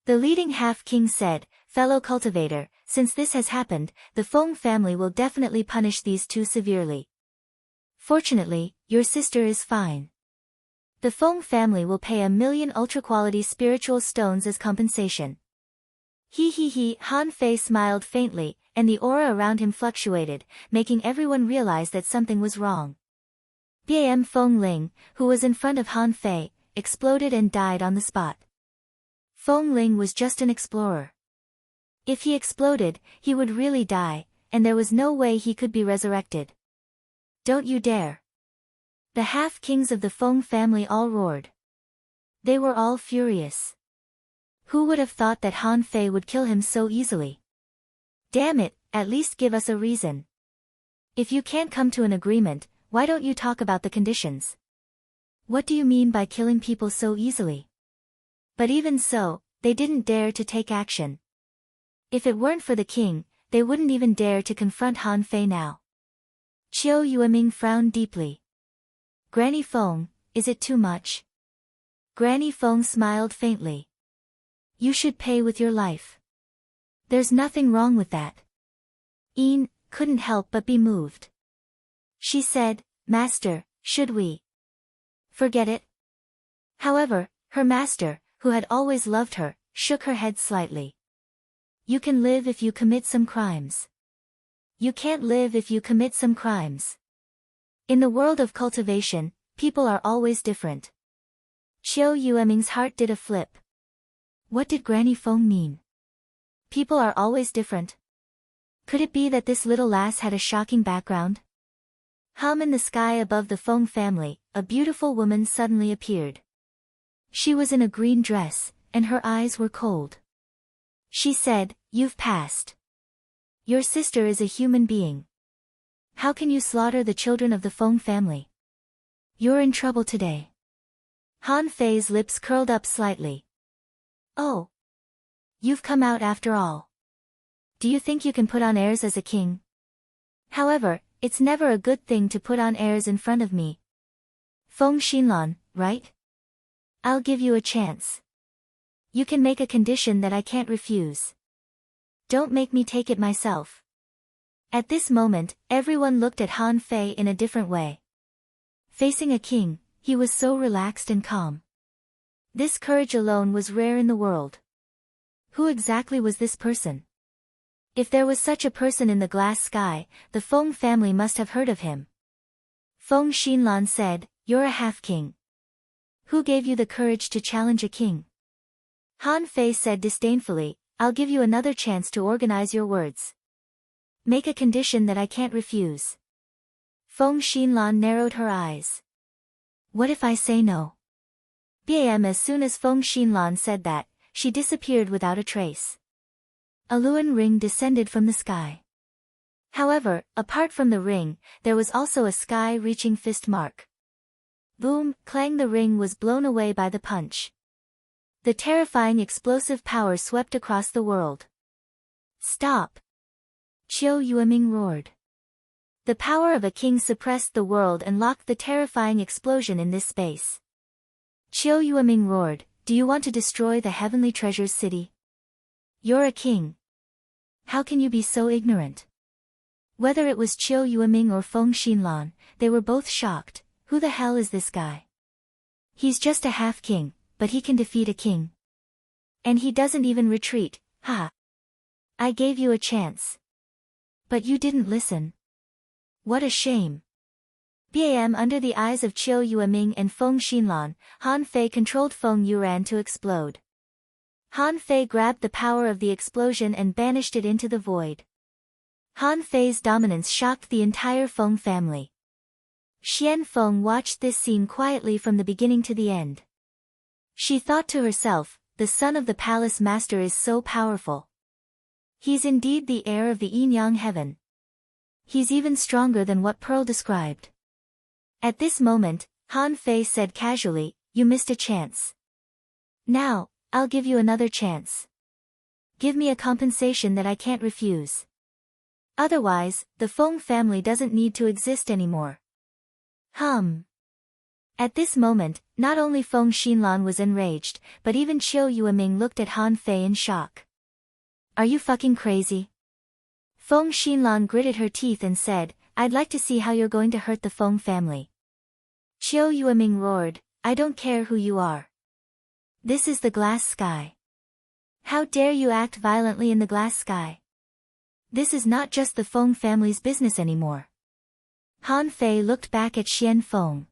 The leading half-king said, "Fellow cultivator, since this has happened, the Feng family will definitely punish these 2 severely. Fortunately, your sister is fine." The Feng family will pay 1,000,000 ultra-quality spiritual stones as compensation. He, Han Fei smiled faintly, and the aura around him fluctuated, making everyone realize that something was wrong. Bam Feng Ling, who was in front of Han Fei, exploded and died on the spot. Feng Ling was just an explorer. If he exploded, he would really die, and there was no way he could be resurrected. Don't you dare! The half-kings of the Feng family all roared. They were all furious. Who would have thought that Han Fei would kill him so easily? Damn it, at least give us a reason. If you can't come to an agreement, why don't you talk about the conditions? What do you mean by killing people so easily? But even so, they didn't dare to take action. If it weren't for the king, they wouldn't even dare to confront Han Fei now. Qiu Yueming frowned deeply. Granny Feng, is it too much? Granny Feng smiled faintly. You should pay with your life. There's nothing wrong with that. Yin couldn't help but be moved. She said, Master, should we? Forget it. However, her master, who had always loved her, shook her head slightly. You can live if you commit some crimes. You can't live if you commit some crimes. In the world of cultivation, people are always different. Qiu Yueming's heart did a flip. What did Granny Feng mean? People are always different. Could it be that this little lass had a shocking background? In the sky above the Feng family, a beautiful woman suddenly appeared. She was in a green dress, and her eyes were cold. She said, You've passed. Your sister is a human being. How can you slaughter the children of the Feng family? You're in trouble today. Han Fei's lips curled up slightly. Oh. You've come out after all. Do you think you can put on airs as a king? However, it's never a good thing to put on airs in front of me. Feng Xinlan, right? I'll give you a chance. You can make a condition that I can't refuse. Don't make me take it myself. At this moment, everyone looked at Han Fei in a different way. Facing a king, he was so relaxed and calm. This courage alone was rare in the world. Who exactly was this person? If there was such a person in the glass sky, the Feng family must have heard of him. Feng Xinlan said, You're a half-king. Who gave you the courage to challenge a king? Han Fei said disdainfully, I'll give you another chance to organize your words. Make a condition that I can't refuse. Feng Xinlan narrowed her eyes. What if I say no? As soon as Feng Xinlan said that, she disappeared without a trace. A Luan ring descended from the sky. However, apart from the ring, there was also a sky-reaching fist mark. Boom, clang, the ring was blown away by the punch. The terrifying explosive power swept across the world. Stop! Qiu Yueming roared. The power of a king suppressed the world and locked the terrifying explosion in this space. Qiu Yueming roared, Do you want to destroy the heavenly treasures city? You're a king. How can you be so ignorant? Whether it was Qiu Yueming or Feng Xinlan, they were both shocked. Who the hell is this guy? He's just a half-king, but he can defeat a king. And he doesn't even retreat, ha! I gave you a chance. But you didn't listen. What a shame. Under the eyes of Qiu Yueming and Feng Xinlan, Han Fei controlled Feng Yuran to explode. Han Fei grabbed the power of the explosion and banished it into the void. Han Fei's dominance shocked the entire Feng family. Xian Feng watched this scene quietly from the beginning to the end. She thought to herself, the son of the palace master is so powerful. He's indeed the heir of the yin-yang heaven. He's even stronger than what Pearl described. At this moment, Han Fei said casually, You missed a chance. Now, I'll give you another chance. Give me a compensation that I can't refuse. Otherwise, the Feng family doesn't need to exist anymore. At this moment, not only Feng Xinlan was enraged, but even Qiu Yueming looked at Han Fei in shock. Are you fucking crazy? Feng Xinlan gritted her teeth and said, I'd like to see how you're going to hurt the Feng family. Qiu Yueming roared, I don't care who you are. This is the glass sky. How dare you act violently in the glass sky? This is not just the Feng family's business anymore. Han Fei looked back at Xian Feng.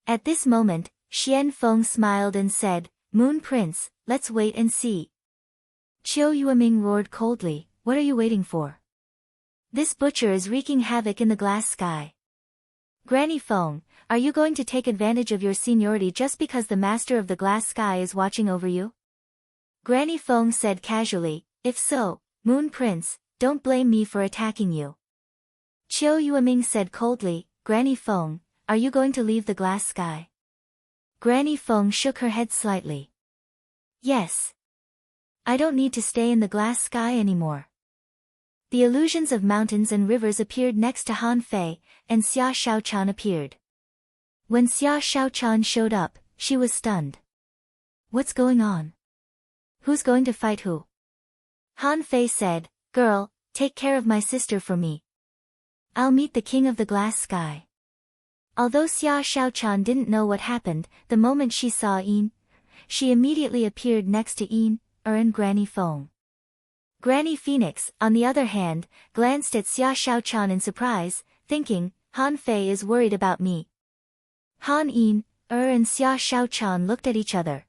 At this moment, Xian Feng smiled and said, Moon Prince, let's wait and see. Qiu Yueming roared coldly, what are you waiting for? This butcher is wreaking havoc in the glass sky. Granny Feng, are you going to take advantage of your seniority just because the master of the glass sky is watching over you? Granny Feng said casually, if so, Moon Prince, don't blame me for attacking you. Qiu Yueming said coldly, Granny Feng, are you going to leave the glass sky? Granny Feng shook her head slightly. Yes. I don't need to stay in the glass sky anymore. The illusions of mountains and rivers appeared next to Han Fei, and Xia Shaochan appeared. When Xia Shaochan showed up, she was stunned. What's going on? Who's going to fight who? Han Fei said, Girl, take care of my sister for me. I'll meet the king of the glass sky. Although Xia Shaochan didn't know what happened, the moment she saw Yin, she immediately appeared next to Yin, and Granny Feng. Granny Phoenix, on the other hand, glanced at Xia Shaochan in surprise, thinking, Han Fei is worried about me. Han Yin, and Xia Shaochan looked at each other.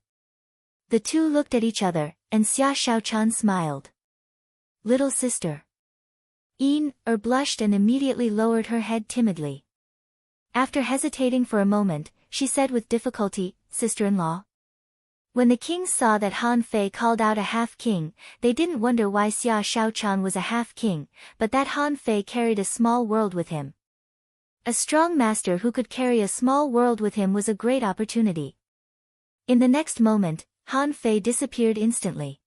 The two looked at each other, and Xia Shaochan smiled. Little sister. Yin, blushed and immediately lowered her head timidly. After hesitating for a moment, she said with difficulty, Sister-in-law. When the kings saw that Han Fei called out a half-king, they didn't wonder why Xia Shaochan was a half-king, but that Han Fei carried a small world with him. A strong master who could carry a small world with him was a great opportunity. In the next moment, Han Fei disappeared instantly.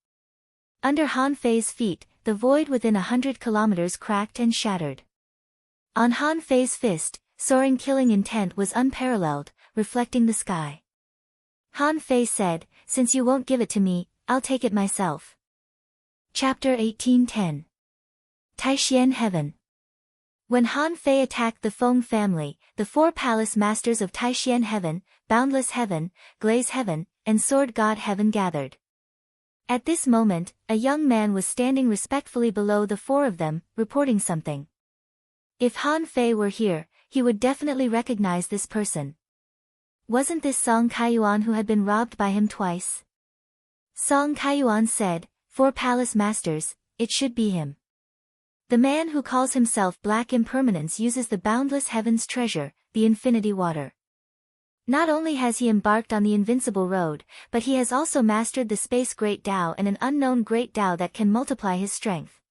Under Han Fei's feet, the void within 100 kilometers cracked and shattered. On Han Fei's fist, soaring killing intent was unparalleled, reflecting the sky. Han Fei said, since you won't give it to me, I'll take it myself. Chapter 1810. Taishian Heaven. When Han Fei attacked the Feng family, the four palace masters of Taishian Heaven, Boundless Heaven, Glaze Heaven, and Sword God Heaven gathered. At this moment, a young man was standing respectfully below the four of them, reporting something. If Han Fei were here, he would definitely recognize this person. Wasn't this Song Kaiyuan who had been robbed by him twice? Song Kaiyuan said, Four palace masters, it should be him. The man who calls himself Black Impermanence uses the boundless heaven's treasure, the infinity water. Not only has he embarked on the invincible road, but he has also mastered the space great Tao and an unknown great Tao that can multiply his strength.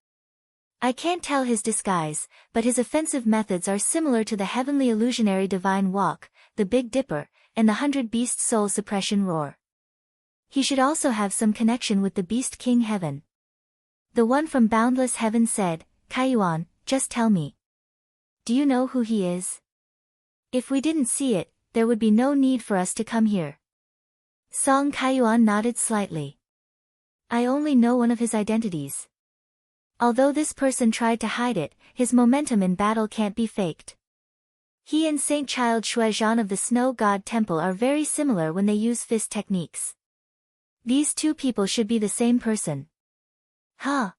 I can't tell his disguise, but his offensive methods are similar to the heavenly illusionary divine walk, the Big Dipper, and the 100 Beast Soul Suppression Roar. He should also have some connection with the Beast King Heaven. The one from Boundless Heaven said, Kaiyuan, just tell me. Do you know who he is? If we didn't see it, there would be no need for us to come here. Song Kaiyuan nodded slightly. I only know one of his identities. Although this person tried to hide it, his momentum in battle can't be faked. He and Saint Child Shuizhan of the Snow God Temple are very similar when they use fist techniques. These two people should be the same person. Huh?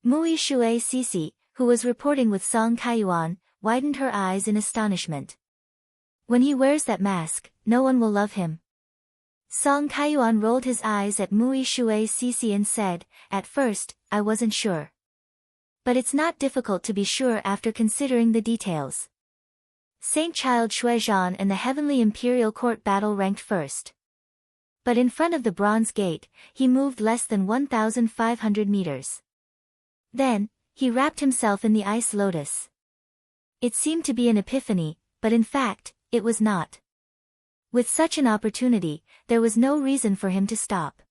Mui Shui Sisi, who was reporting with Song Kaiyuan, widened her eyes in astonishment. When he wears that mask, no one will love him. Song Kaiyuan rolled his eyes at Mui Shui Sisi and said, At first, I wasn't sure. But it's not difficult to be sure after considering the details. Saint Child Shuizhan and the Heavenly Imperial Court battle ranked first. But in front of the Bronze Gate, he moved less than 1,500 meters. Then, he wrapped himself in the Ice Lotus. It seemed to be an epiphany, but in fact, it was not. With such an opportunity, there was no reason for him to stop.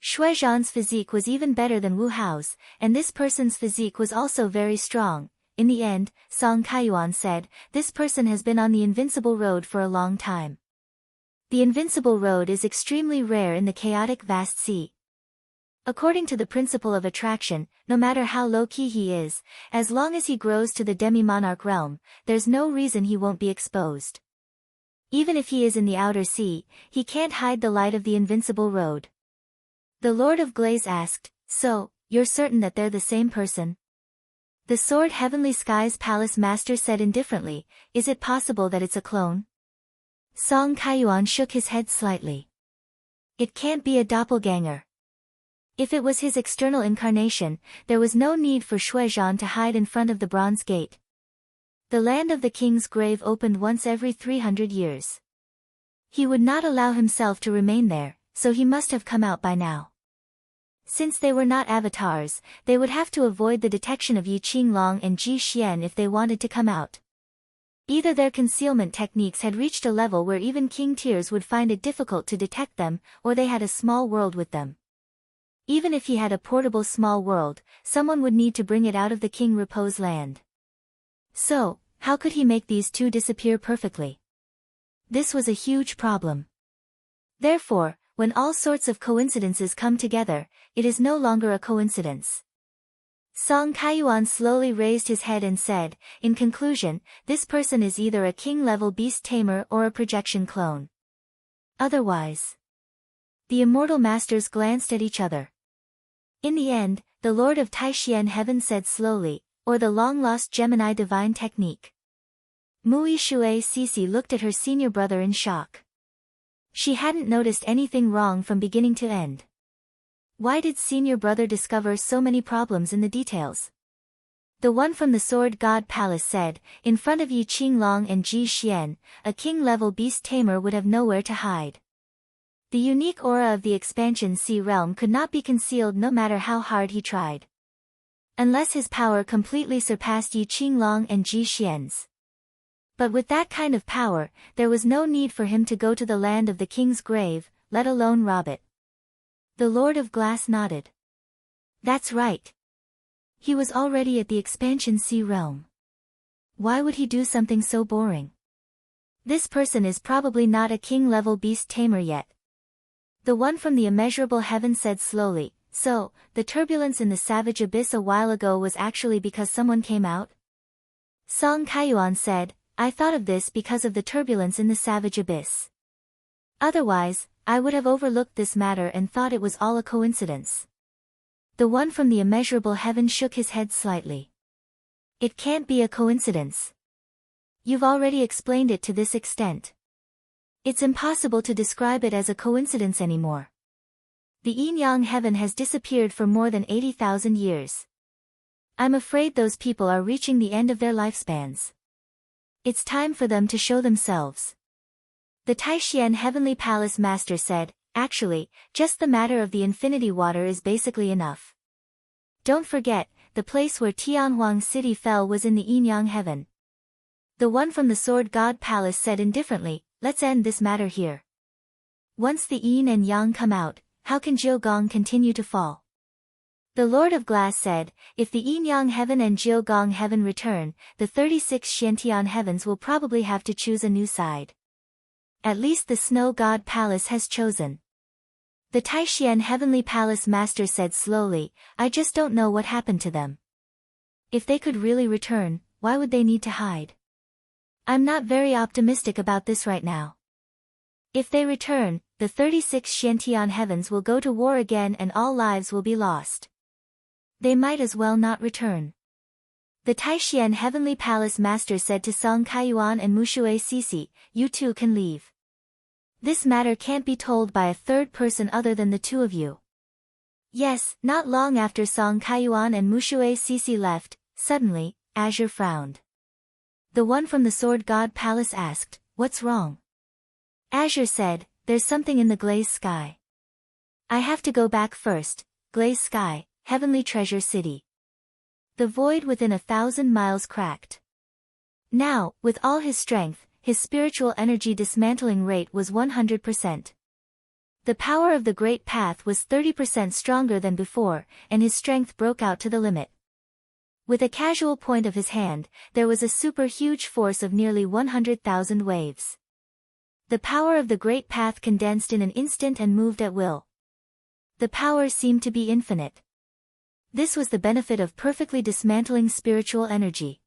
Shuizhan's physique was even better than Wu Hao's, and this person's physique was also very strong. In the end, Song Kaiyuan said, this person has been on the Invincible Road for a long time. The Invincible Road is extremely rare in the chaotic vast sea. According to the principle of attraction, no matter how low-key he is, as long as he grows to the demi-monarch realm, there's no reason he won't be exposed. Even if he is in the outer sea, he can't hide the light of the invincible road. The Lord of Glaze asked, "So, you're certain that they're the same person?" The Sword Heavenly Skies Palace Master said indifferently, "Is it possible that it's a clone?" Song Kaiyuan shook his head slightly. "It can't be a doppelganger." If it was his external incarnation, there was no need for Shuizhan to hide in front of the bronze gate. The land of the king's grave opened once every 300 years. He would not allow himself to remain there, so he must have come out by now. Since they were not avatars, they would have to avoid the detection of Yi Qinglong and Ji Xian if they wanted to come out. Either their concealment techniques had reached a level where even King Tears would find it difficult to detect them, or they had a small world with them. Even if he had a portable small world, someone would need to bring it out of the King Repose land. So, how could he make these two disappear perfectly? This was a huge problem. Therefore, when all sorts of coincidences come together, it is no longer a coincidence. Song Kaiyuan slowly raised his head and said, "In conclusion, this person is either a king-level beast tamer or a projection clone. Otherwise." The immortal masters glanced at each other. In the end, the Lord of Taishian Heaven said slowly, "Or the long-lost Gemini divine technique." Mui Shui Sisi looked at her senior brother in shock. She hadn't noticed anything wrong from beginning to end. Why did senior brother discover so many problems in the details? The one from the Sword God Palace said, "In front of Yi Qinglong and Ji Xian, a king-level beast tamer would have nowhere to hide." The unique aura of the expansion sea realm could not be concealed no matter how hard he tried. Unless his power completely surpassed Yi Qinglong and Ji Xian's. But with that kind of power, there was no need for him to go to the land of the king's grave, let alone rob it. The Lord of Glass nodded. That's right. He was already at the expansion sea realm. Why would he do something so boring? This person is probably not a king-level beast tamer yet. The one from the immeasurable heaven said slowly, "So, the turbulence in the savage abyss a while ago was actually because someone came out?" Song Kaiyuan said, "I thought of this because of the turbulence in the savage abyss. Otherwise, I would have overlooked this matter and thought it was all a coincidence." The one from the immeasurable heaven shook his head slightly. "It can't be a coincidence. You've already explained it to this extent. It's impossible to describe it as a coincidence anymore. The yin-yang heaven has disappeared for more than 80,000 years. I'm afraid those people are reaching the end of their lifespans. It's time for them to show themselves." The Taishian Heavenly Palace Master said, "Actually, just the matter of the infinity water is basically enough. Don't forget, the place where Tianhuang City fell was in the yin-yang heaven." The one from the Sword God Palace said indifferently, "Let's end this matter here. Once the yin and yang come out, how can Jiugong continue to fall?" The Lord of Glass said, "If the yin-yang heaven and Jiugong heaven return, the 36 Xiantian heavens will probably have to choose a new side. At least the Snow God Palace has chosen." The Taishian Heavenly Palace Master said slowly, "I just don't know what happened to them. If they could really return, why would they need to hide? I'm not very optimistic about this right now. If they return, the 36 Xiantian heavens will go to war again and all lives will be lost. They might as well not return." The Taishian Heavenly Palace Master said to Song Kaiyuan and Mushui Sisi, "You two can leave. This matter can't be told by a third person other than the two of you." Yes, not long after Song Kaiyuan and Mushui Sisi left, suddenly, Azure frowned. The one from the Sword God Palace asked, "What's wrong?" Azure said, "There's something in the glazed sky. I have to go back first. Glazed sky, Heavenly Treasure City." The void within 1,000 miles cracked. Now, with all his strength, his spiritual energy dismantling rate was 100%. The power of the Great Path was 30% stronger than before, and his strength broke out to the limit. With a casual point of his hand, there was a super huge force of nearly 100,000 waves. The power of the Great Path condensed in an instant and moved at will. The power seemed to be infinite. This was the benefit of perfectly dismantling spiritual energy.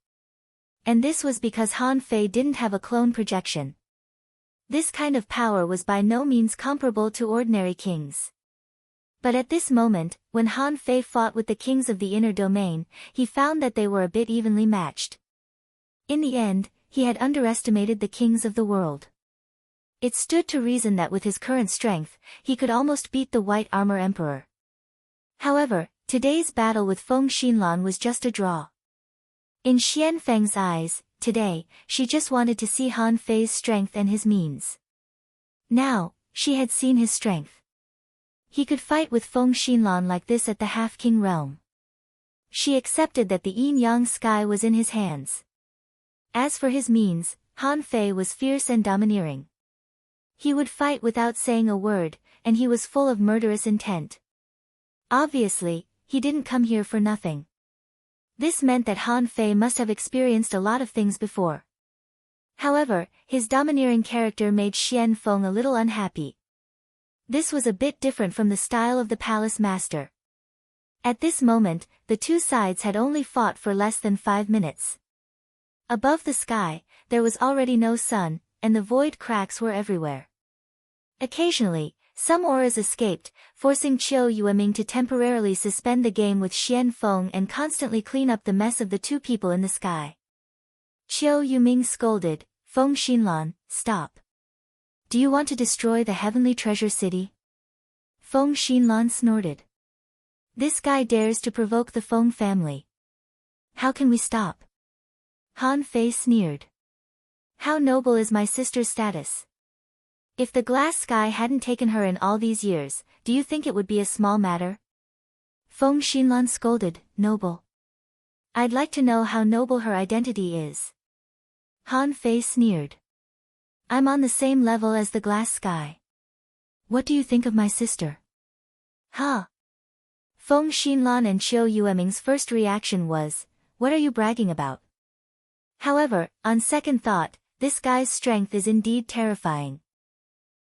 And this was because Han Fei didn't have a clone projection. This kind of power was by no means comparable to ordinary kings. But at this moment, when Han Fei fought with the kings of the inner domain, he found that they were a bit evenly matched. In the end, he had underestimated the kings of the world. It stood to reason that with his current strength, he could almost beat the White Armor Emperor. However, today's battle with Feng Xinlan was just a draw. In Xian Feng's eyes, today, she just wanted to see Han Fei's strength and his means. Now, she had seen his strength. He could fight with Feng Xinlan like this at the Half-King realm. She accepted that the yin-yang sky was in his hands. As for his means, Han Fei was fierce and domineering. He would fight without saying a word, and he was full of murderous intent. Obviously, he didn't come here for nothing. This meant that Han Fei must have experienced a lot of things before. However, his domineering character made Xian Feng a little unhappy. This was a bit different from the style of the palace master. At this moment, the two sides had only fought for less than 5 minutes. Above the sky, there was already no sun, and the void cracks were everywhere. Occasionally, some auras escaped, forcing Qiu Yueming to temporarily suspend the game with Xian Feng and constantly clean up the mess of the two people in the sky. Qiu Yueming scolded, "Feng Xinlan, stop. Do you want to destroy the heavenly treasure city?" Feng Xinlan snorted. "This guy dares to provoke the Feng family. How can we stop?" Han Fei sneered. "How noble is my sister's status? If the glass sky hadn't taken her in all these years, do you think it would be a small matter?" Feng Xinlan scolded, "Noble? I'd like to know how noble her identity is." Han Fei sneered. "I'm on the same level as the glass sky. What do you think of my sister?" "Huh?" Feng Xinlan and Qiu Yueming's first reaction was, "What are you bragging about?" However, on second thought, this guy's strength is indeed terrifying.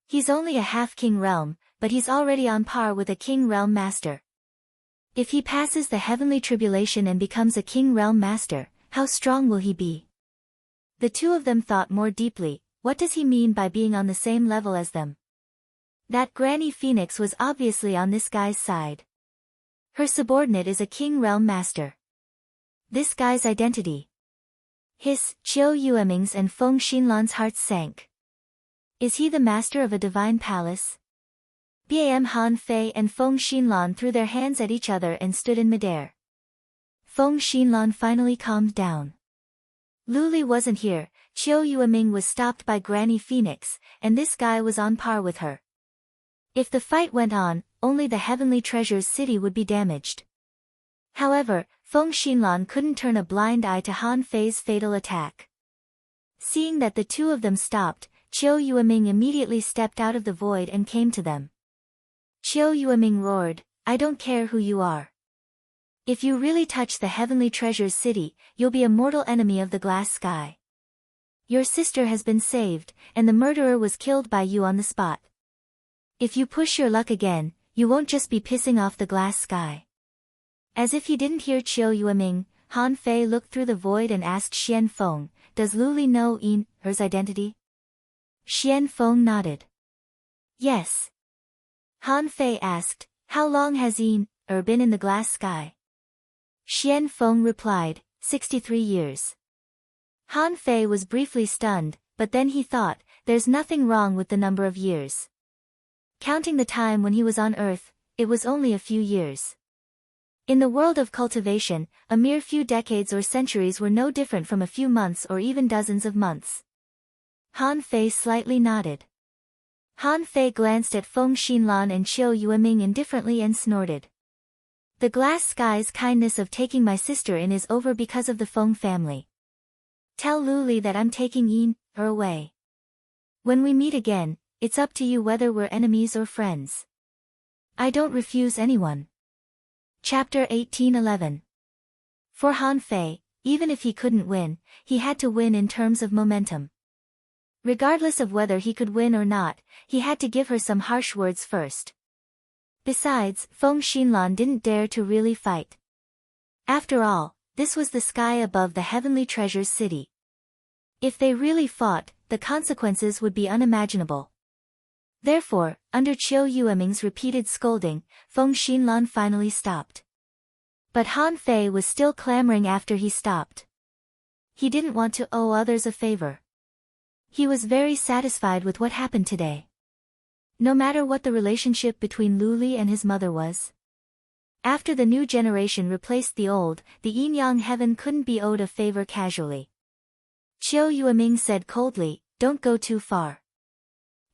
He's only a half-king realm, but he's already on par with a king realm master. If he passes the heavenly tribulation and becomes a king realm master, how strong will he be? The two of them thought more deeply, what does he mean by being on the same level as them? That Granny Phoenix was obviously on this guy's side. Her subordinate is a king realm master. This guy's identity. Qiu Yueming's and Feng Xinlan's hearts sank. Is he the master of a divine palace? Bam! Han Fei and Feng Xinlan threw their hands at each other and stood in midair. Feng Xinlan finally calmed down. Luli wasn't here, Qiu Yueming was stopped by Granny Phoenix, and this guy was on par with her. If the fight went on, only the Heavenly Treasures city would be damaged. However, Feng Xinlan couldn't turn a blind eye to Han Fei's fatal attack. Seeing that the two of them stopped, Qiu Yueming immediately stepped out of the void and came to them. Qiu Yueming roared, "I don't care who you are. If you really touch the Heavenly Treasures city, you'll be a mortal enemy of the glass sky. Your sister has been saved, and the murderer was killed by you on the spot. If you push your luck again, you won't just be pissing off the glass sky." As if he didn't hear Qiu Yueming, Han Fei looked through the void and asked Xian Feng, "Does Luli know her's identity?" Xian Feng nodded. "Yes." Han Fei asked, "How long has been in the glass sky?" Xian Feng replied, 63 years. Han Fei was briefly stunned, but then he thought, there's nothing wrong with the number of years. Counting the time when he was on Earth, it was only a few years. In the world of cultivation, a mere few decades or centuries were no different from a few months or even dozens of months. Han Fei slightly nodded. Han Fei glanced at Feng Xinlan and Qiu Yueming indifferently and snorted. The glass sky's kindness of taking my sister in is over because of the Feng family. Tell Luli that I'm taking her away. When we meet again, it's up to you whether we're enemies or friends. I don't refuse anyone. Chapter 18:11. For Han Fei, even if he couldn't win, he had to win in terms of momentum. Regardless of whether he could win or not, he had to give her some harsh words first. Besides, Feng Xinlan didn't dare to really fight. After all, this was the sky above the Heavenly Treasures city. If they really fought, the consequences would be unimaginable. Therefore, under Qiu Yueming's repeated scolding, Feng Xinlan finally stopped. But Han Fei was still clamoring after he stopped. He didn't want to owe others a favor. He was very satisfied with what happened today. No matter what the relationship between Lu Li and his mother was. After the new generation replaced the old, the yin-yang heaven couldn't be owed a favor casually. Qiu Yueming said coldly, "Don't go too far.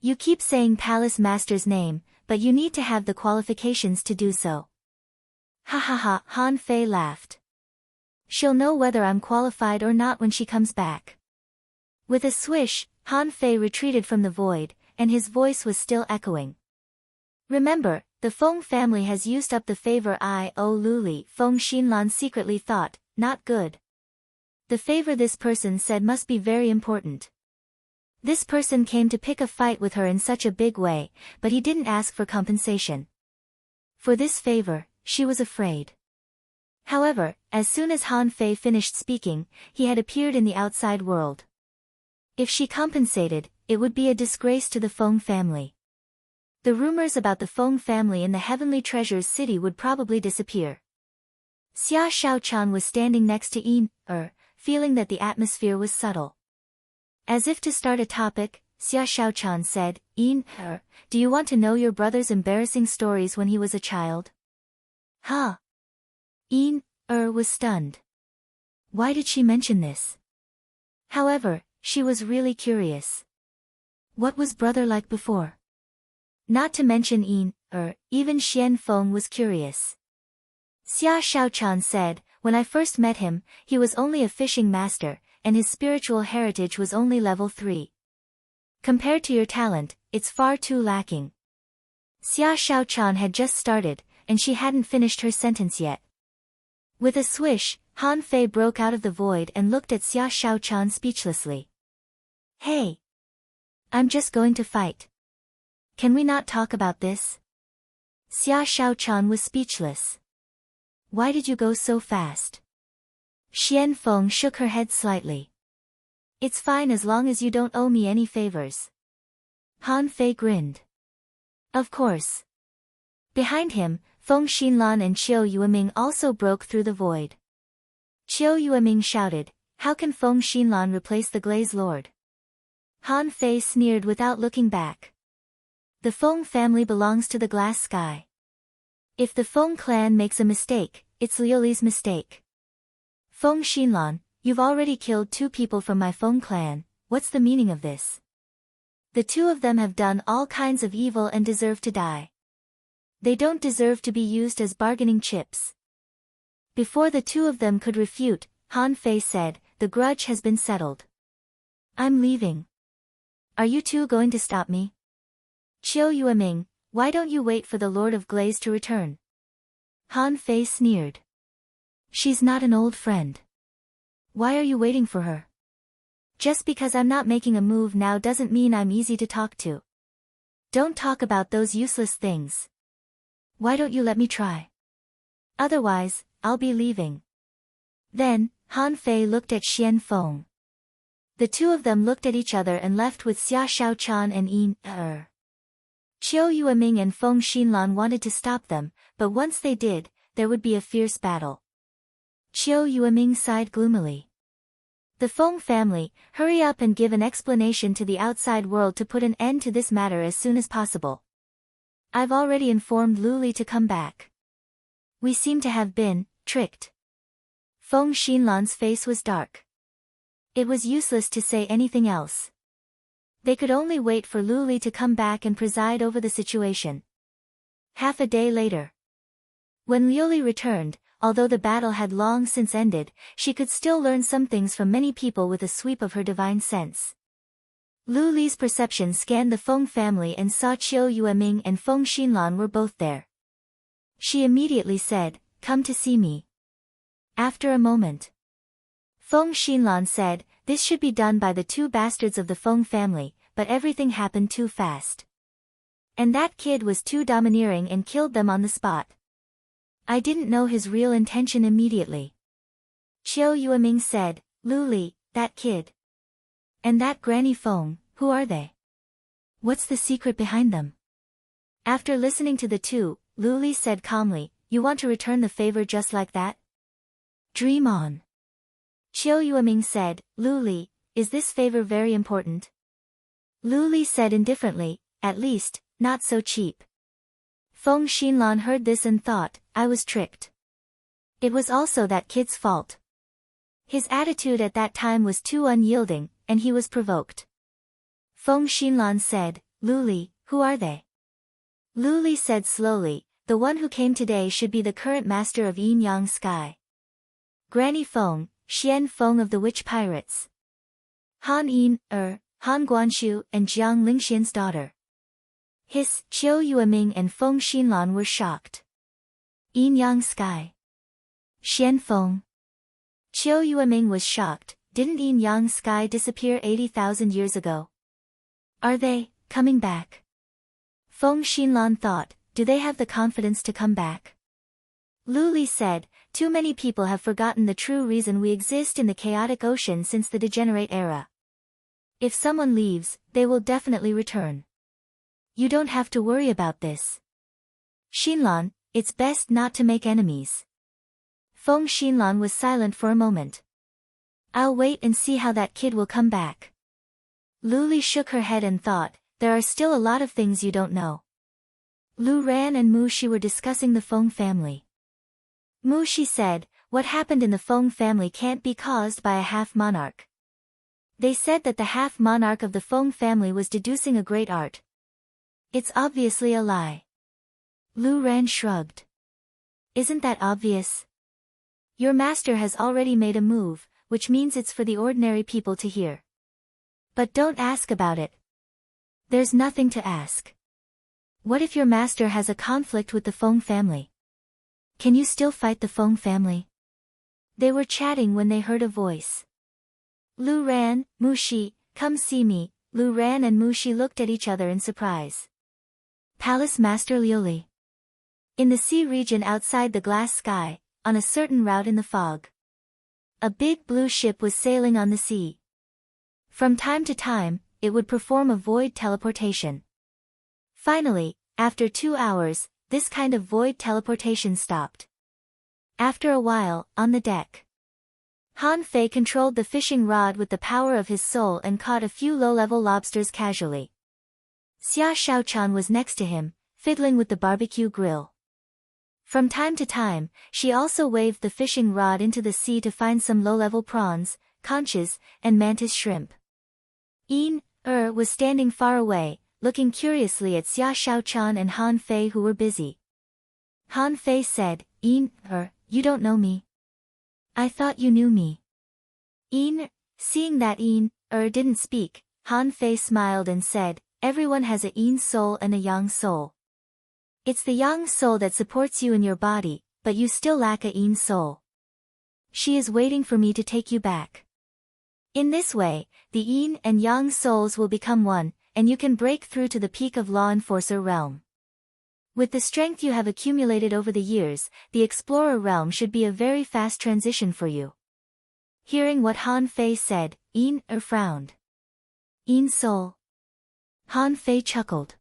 You keep saying Palace Master's name, but you need to have the qualifications to do so." Ha ha ha, Han Fei laughed. "She'll know whether I'm qualified or not when she comes back." With a swish, Han Fei retreated from the void, and his voice was still echoing. "Remember, the Feng family has used up the favor I owe Lu Li," Feng Xinlan secretly thought. Not good. The favor this person said must be very important. This person came to pick a fight with her in such a big way, but he didn't ask for compensation. For this favor, she was afraid. However, as soon as Han Fei finished speaking, he had appeared in the outside world. If she compensated, it would be a disgrace to the Feng family. The rumors about the Feng family in the Heavenly Treasures City would probably disappear. Xia Shaochan was standing next to Yin, feeling that the atmosphere was subtle. As if to start a topic, Xia Shaochan said, "Yin, do you want to know your brother's embarrassing stories when he was a child?" Huh? Yin, was stunned. Why did she mention this? However, she was really curious. What was brother like before? Not to mention Yin, even Xian Feng was curious. Xia Shaochan said, "When I first met him, he was only a fishing master, and his spiritual heritage was only level 3. Compared to your talent, it's far too lacking." Xia Shaochan had just started, and she hadn't finished her sentence yet. With a swish, Han Fei broke out of the void and looked at Xia Shaochan speechlessly. "Hey! I'm just going to fight. Can we not talk about this?" Xia Shaochan was speechless. "Why did you go so fast?" Xian Feng shook her head slightly. "It's fine as long as you don't owe me any favors." Han Fei grinned. "Of course." Behind him, Feng Xinlan and Qiu Yueming also broke through the void. Qiu Yueming shouted, "How can Feng Xinlan replace the Glaze Lord?" Han Fei sneered without looking back. The Feng family belongs to the glass sky. If the Feng clan makes a mistake, it's Liuli's mistake. Feng Xinlan, you've already killed 2 people from my Feng clan, what's the meaning of this? The 2 of them have done all kinds of evil and deserve to die. They don't deserve to be used as bargaining chips. Before the 2 of them could refute, Han Fei said, "The grudge has been settled. I'm leaving. Are you 2 going to stop me?" "Qiu Yueming, why don't you wait for the Lord of Glaze to return?" Han Fei sneered. "She's not an old friend. Why are you waiting for her? Just because I'm not making a move now doesn't mean I'm easy to talk to. Don't talk about those useless things. Why don't you let me try? Otherwise, I'll be leaving." Then, Han Fei looked at Xian Feng. The 2 of them looked at each other and left with Xia Shaochan and Yin, Qiu Yueming and Feng Xinlan wanted to stop them, but once they did, there would be a fierce battle. Qiu Yueming sighed gloomily. "The Feng family, hurry up and give an explanation to the outside world to put an end to this matter as soon as possible. I've already informed Lu Li to come back. We seem to have been tricked." Feng Xinlan's face was dark. It was useless to say anything else. They could only wait for Lu Li to come back and preside over the situation. Half a day later. When Liu Li returned, although the battle had long since ended, she could still learn some things from many people with a sweep of her divine sense. Lu Li's perception scanned the Feng family and saw Qiu Yueming and Feng Xinlan were both there. She immediately said, "Come to see me." After a moment, Feng Xinlan said, "This should be done by the 2 bastards of the Feng family, but everything happened too fast. And that kid was too domineering and killed them on the spot. I didn't know his real intention immediately." Qiu Yueming said, "Lu Li, that kid. And that Granny Feng, who are they? What's the secret behind them? After listening to the two, Lu Li said calmly, you want to return the favor just like that? Dream on. Qiu Yueming said, Lu Li, is this favor very important? Lu Li said indifferently, at least, not so cheap. Feng Xinlan heard this and thought, I was tricked. It was also that kid's fault. His attitude at that time was too unyielding, and he was provoked. Feng Xinlan said, Lu Li, who are they? Lu Li said slowly, the one who came today should be the current master of Yin Yang Sky. Granny Feng, Xian Feng of the Witch Pirates. Han Yin, Han Guanshu and Jiang Lingxian's daughter. Qiu Yueming and Feng Xinlan were shocked. Yin Yang Sky. Xian Feng. Qiu Yueming was shocked, didn't Yin Yang Sky disappear 80,000 years ago? Are they coming back? Feng Xinlan thought, do they have the confidence to come back? Lu Li said, too many people have forgotten the true reason we exist in the chaotic ocean since the degenerate era. If someone leaves, they will definitely return. You don't have to worry about this. Xinlan, it's best not to make enemies. Feng Xinlan was silent for a moment. I'll wait and see how that kid will come back. Lu Li shook her head and thought, there are still a lot of things you don't know. Lu Ran and Mu Shi were discussing the Feng family. Mu Shi said, what happened in the Feng family can't be caused by a half-monarch. They said that the half-monarch of the Feng family was deducing a great art. It's obviously a lie. Lu Ran shrugged. Isn't that obvious? Your master has already made a move, which means it's for the ordinary people to hear. But don't ask about it. There's nothing to ask. What if your master has a conflict with the Feng family? Can you still fight the Feng family? They were chatting when they heard a voice. Lu Ran, Mu Shi, come see me. Lu Ran and Mu Shi looked at each other in surprise. Palace Master Liu Li. In the sea region outside the glass sky, on a certain route in the fog. A big blue ship was sailing on the sea. From time to time, it would perform a void teleportation. Finally, after 2 hours, this kind of void teleportation stopped. After a while, on the deck, Han Fei controlled the fishing rod with the power of his soul and caught a few low-level lobsters casually. Xia Shaochan was next to him, fiddling with the barbecue grill. From time to time, she also waved the fishing rod into the sea to find some low-level prawns, conches, and mantis shrimp. Yin was standing far away, looking curiously at Xia Shaochan and Han Fei who were busy. Han Fei said, Yin you don't know me. I thought you knew me. Yin, seeing that Yin didn't speak, Han Fei smiled and said, everyone has a Yin soul and a Yang soul. It's the Yang soul that supports you in your body, but you still lack a Yin soul. She is waiting for me to take you back. In this way, the Yin and Yang souls will become one, and you can break through to the peak of Law Enforcer realm. With the strength you have accumulated over the years, the Explorer realm should be a very fast transition for you. Hearing what Han Fei said, Yin frowned. Yin soul. Han Fei chuckled.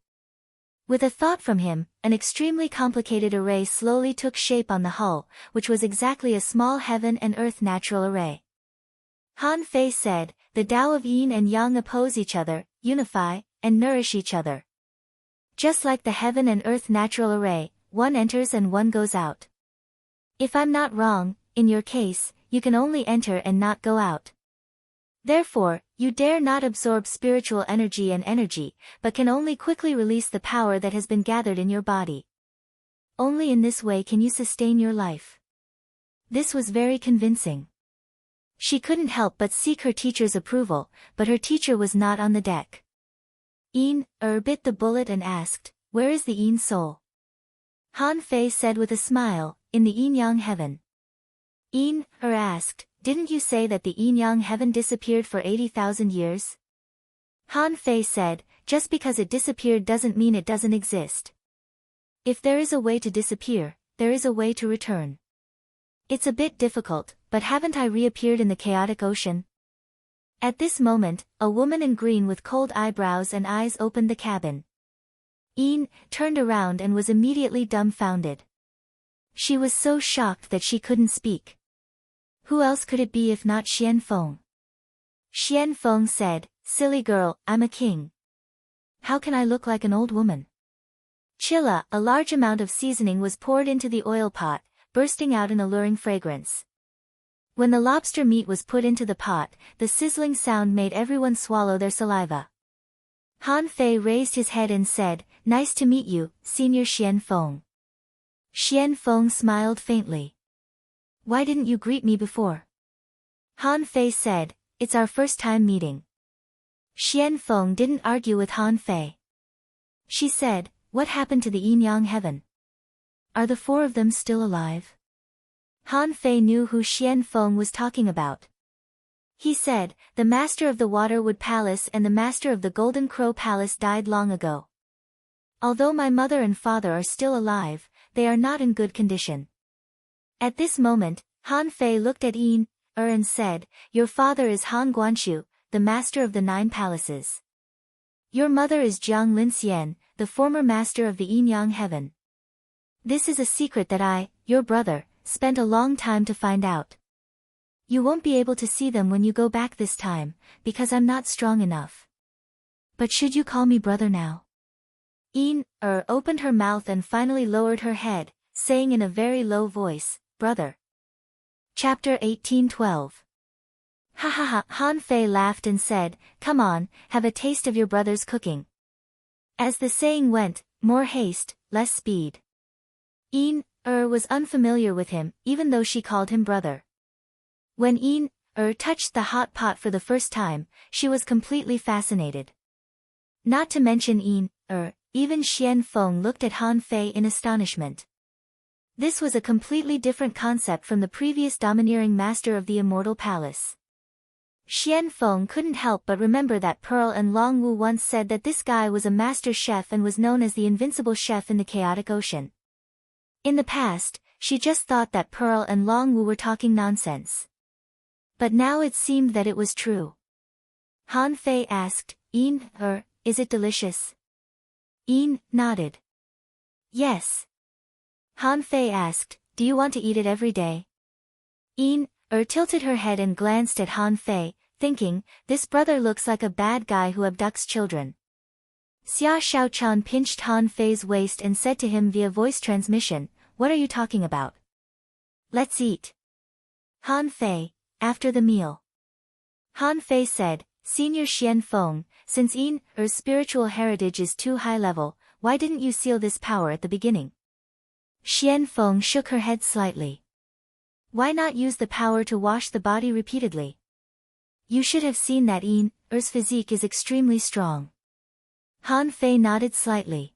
With a thought from him, an extremely complicated array slowly took shape on the hull, which was exactly a small heaven and earth natural array. Han Fei said, the Tao of Yin and Yang oppose each other, unify, and nourish each other. Just like the heaven and earth natural array, one enters and one goes out. If I'm not wrong, in your case, you can only enter and not go out. Therefore, you dare not absorb spiritual energy, but can only quickly release the power that has been gathered in your body. Only in this way can you sustain your life. This was very convincing. She couldn't help but seek her teacher's approval, but her teacher was not on the deck. Yin bit the bullet and asked, where is the Yin soul? Han Fei said with a smile, in the Yin-Yang heaven. Yin asked, didn't you say that the Yin-Yang heaven disappeared for 80,000 years? Han Fei said, just because it disappeared doesn't mean it doesn't exist. If there is a way to disappear, there is a way to return. It's a bit difficult, but haven't I reappeared in the chaotic ocean? At this moment, a woman in green with cold eyebrows and eyes opened the cabin. Yin turned around and was immediately dumbfounded. She was so shocked that she couldn't speak. Who else could it be if not Xian Feng? Xian Feng said, "Silly girl, I'm a king. How can I look like an old woman?" Chilla, a large amount of seasoning was poured into the oil pot, bursting out an alluring fragrance. When the lobster meat was put into the pot, the sizzling sound made everyone swallow their saliva. Han Fei raised his head and said, "Nice to meet you, Senior Xian Feng." Xian Feng smiled faintly. "Why didn't you greet me before?" Han Fei said, "It's our first time meeting." Xian Feng didn't argue with Han Fei. She said, "What happened to the yin-yang heaven? Are the four of them still alive?" Han Fei knew who Xian Feng was talking about. He said, "The master of the Waterwood Palace and the master of the Golden Crow Palace died long ago. Although my mother and father are still alive, they are not in good condition." At this moment, Han Fei looked at Yin and said, "Your father is Han Guanshu, the master of the 9 palaces. Your mother is Jiang Linxian, the former master of the yin-yang heaven. This is a secret that I, your brother, spent a long time to find out. You won't be able to see them when you go back this time, because I'm not strong enough. But should you call me brother now?" Yin opened her mouth and finally lowered her head, saying in a very low voice, "Brother." Chapter 18:12. Ha ha ha! Han Fei laughed and said, "Come on, have a taste of your brother's cooking." As the saying went, more haste, less speed. Yin was unfamiliar with him, even though she called him brother. When Yin touched the hot pot for the first time, she was completely fascinated. Not to mention Yin even Xian Feng looked at Han Fei in astonishment. This was a completely different concept from the previous domineering master of the Immortal Palace. Xian Feng couldn't help but remember that Pearl and Long Wu once said that this guy was a master chef and was known as the invincible chef in the chaotic ocean. In the past, she just thought that Pearl and Long Wu were talking nonsense. But now it seemed that it was true. Han Fei asked, "Yin, is it delicious?" Yin nodded. "Yes." Han Fei asked, "Do you want to eat it every day?" Yin tilted her head and glanced at Han Fei, thinking, this brother looks like a bad guy who abducts children. Xia Shaochan pinched Han Fei's waist and said to him via voice transmission, "What are you talking about? Let's eat." Han Fei, after the meal. Han Fei said, "Senior Xian Feng, since Yin's spiritual heritage is too high level, why didn't you seal this power at the beginning?" Xian Feng shook her head slightly. "Why not use the power to wash the body repeatedly? You should have seen that Yin's physique is extremely strong." Han Fei nodded slightly.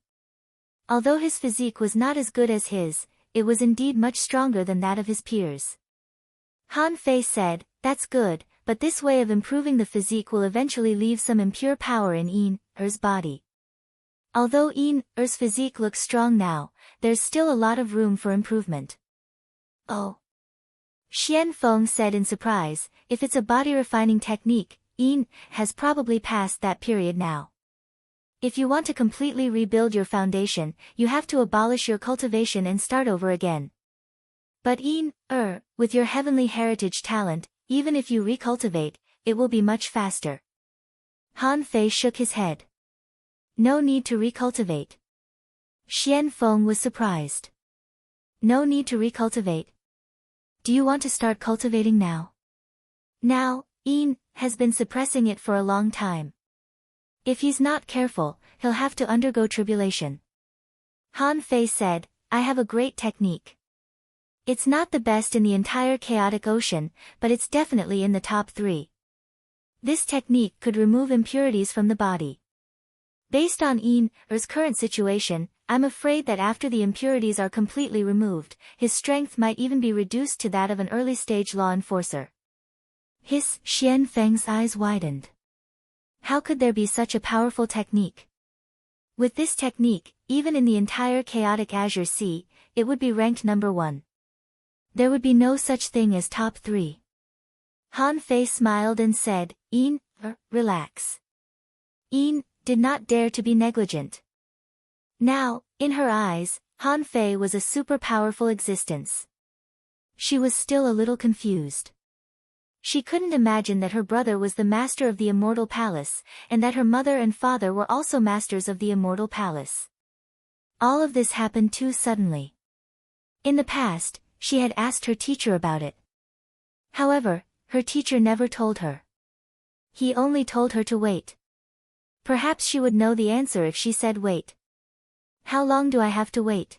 Although his physique was not as good as his, it was indeed much stronger than that of his peers. Han Fei said, "That's good, but this way of improving the physique will eventually leave some impure power in Yin's body. Although Yin's physique looks strong now, there's still a lot of room for improvement." "Oh." Xian Feng said in surprise, "If it's a body refining technique, Yin has probably passed that period now. If you want to completely rebuild your foundation, you have to abolish your cultivation and start over again. But Yin, with your heavenly heritage talent, even if you recultivate, it will be much faster." Han Fei shook his head. "No need to recultivate." Xian Feng was surprised. "No need to recultivate? Do you want to start cultivating now?" Now, Yin has been suppressing it for a long time. If he's not careful, he'll have to undergo tribulation. Han Fei said, "I have a great technique. It's not the best in the entire chaotic ocean, but it's definitely in the top 3. This technique could remove impurities from the body. Based on Yin's current situation, I'm afraid that after the impurities are completely removed, his strength might even be reduced to that of an early-stage law enforcer." Xian Feng's eyes widened. How could there be such a powerful technique? With this technique, even in the entire chaotic Azure Sea, it would be ranked number 1. There would be no such thing as top 3. Han Fei smiled and said, relax. Yin did not dare to be negligent. Now, in her eyes, Han Fei was a super powerful existence. She was still a little confused. She couldn't imagine that her brother was the master of the Immortal Palace, and that her mother and father were also masters of the Immortal Palace. All of this happened too suddenly. In the past, she had asked her teacher about it. However, her teacher never told her. He only told her to wait. Perhaps she would know the answer if she said wait. How long do I have to wait?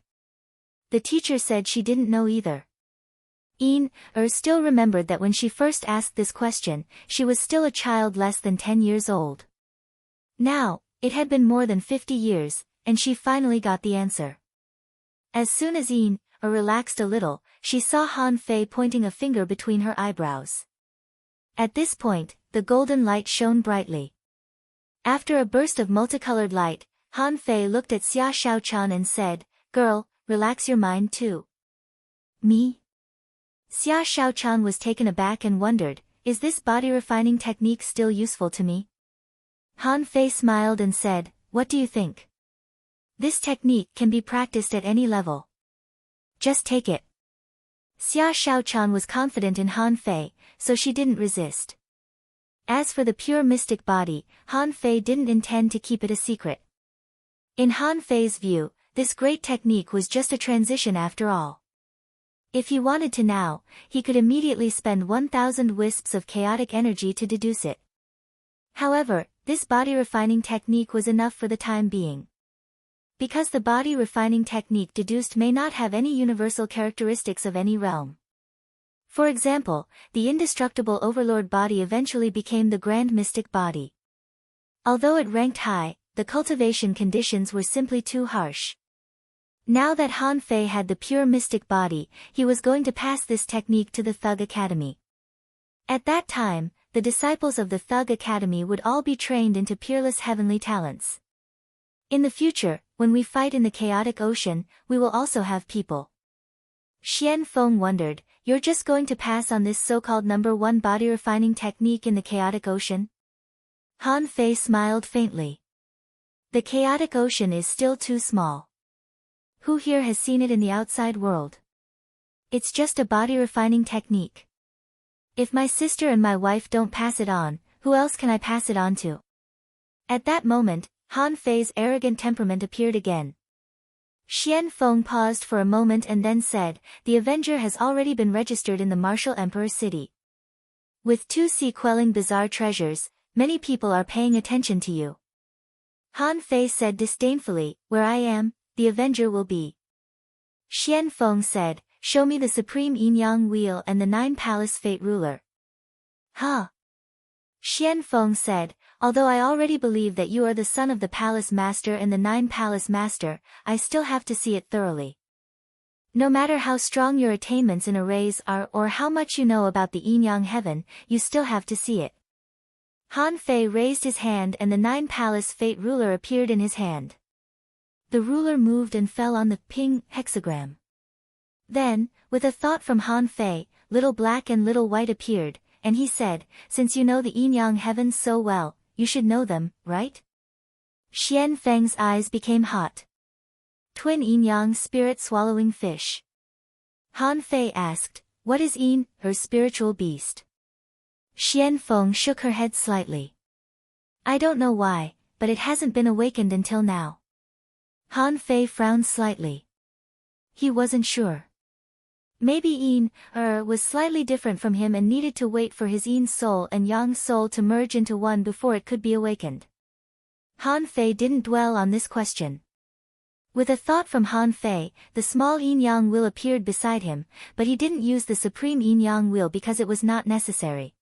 The teacher said she didn't know either. Still remembered that when she first asked this question, she was still a child less than 10 years old. Now, it had been more than 50 years, and she finally got the answer. As soon as relaxed a little, she saw Han Fei pointing a finger between her eyebrows. At this point, the golden light shone brightly. After a burst of multicolored light, Han Fei looked at Xia Shaochan and said, "Girl, relax your mind too." Me? Xia Shaochan was taken aback and wondered, is this body refining technique still useful to me? Han Fei smiled and said, what do you think? This technique can be practiced at any level. Just take it. Xia Shaochan was confident in Han Fei, so she didn't resist. As for the pure mystic body, Han Fei didn't intend to keep it a secret. In Han Fei's view, this great technique was just a transition after all. If he wanted to now, he could immediately spend 1,000 wisps of chaotic energy to deduce it. However, this body refining technique was enough for the time being. Because the body refining technique deduced may not have any universal characteristics of any realm. For example, the indestructible overlord body eventually became the grand mystic body. Although it ranked high, the cultivation conditions were simply too harsh. Now that Han Fei had the pure mystic body, he was going to pass this technique to the Thug Academy. At that time, the disciples of the Thug Academy would all be trained into peerless heavenly talents. In the future, when we fight in the chaotic ocean, we will also have people. Xian Feng wondered, you're just going to pass on this so-called number 1 body refining technique in the chaotic ocean? Han Fei smiled faintly. The chaotic ocean is still too small. Who here has seen it in the outside world? It's just a body refining technique. If my sister and my wife don't pass it on, who else can I pass it on to? At that moment, Han Fei's arrogant temperament appeared again. Xian Feng paused for a moment and then said, the Avenger has already been registered in the Martial Emperor City. With 2C quelling bizarre treasures, many people are paying attention to you. Han Fei said disdainfully, where I am, the Avenger will be. Xian Feng said, show me the Supreme Yin-Yang Wheel and the 9 Palace Fate Ruler. Huh? Xian Feng said, although I already believe that you are the son of the Palace Master and the 9 Palace Master, I still have to see it thoroughly. No matter how strong your attainments in arrays are or how much you know about the Yin-Yang Heaven, you still have to see it. Han Fei raised his hand and the 9 Palace Fate Ruler appeared in his hand. The ruler moved and fell on the ping hexagram. Then, with a thought from Han Fei, little black and little white appeared, and he said, since you know the Yin-Yang Heavens so well, you should know them, right? Xian Feng's eyes became hot. Twin Yin-Yang spirit swallowing fish. Han Fei asked, what is Yin, her spiritual beast? Xian Feng shook her head slightly. I don't know why, but it hasn't been awakened until now. Han Fei frowned slightly. He wasn't sure. Maybe Yin, was slightly different from him and needed to wait for his Yin soul and Yang soul to merge into one before it could be awakened. Han Fei didn't dwell on this question. With a thought from Han Fei, the small Yin-Yang wheel appeared beside him, but he didn't use the supreme Yin-Yang wheel because it was not necessary.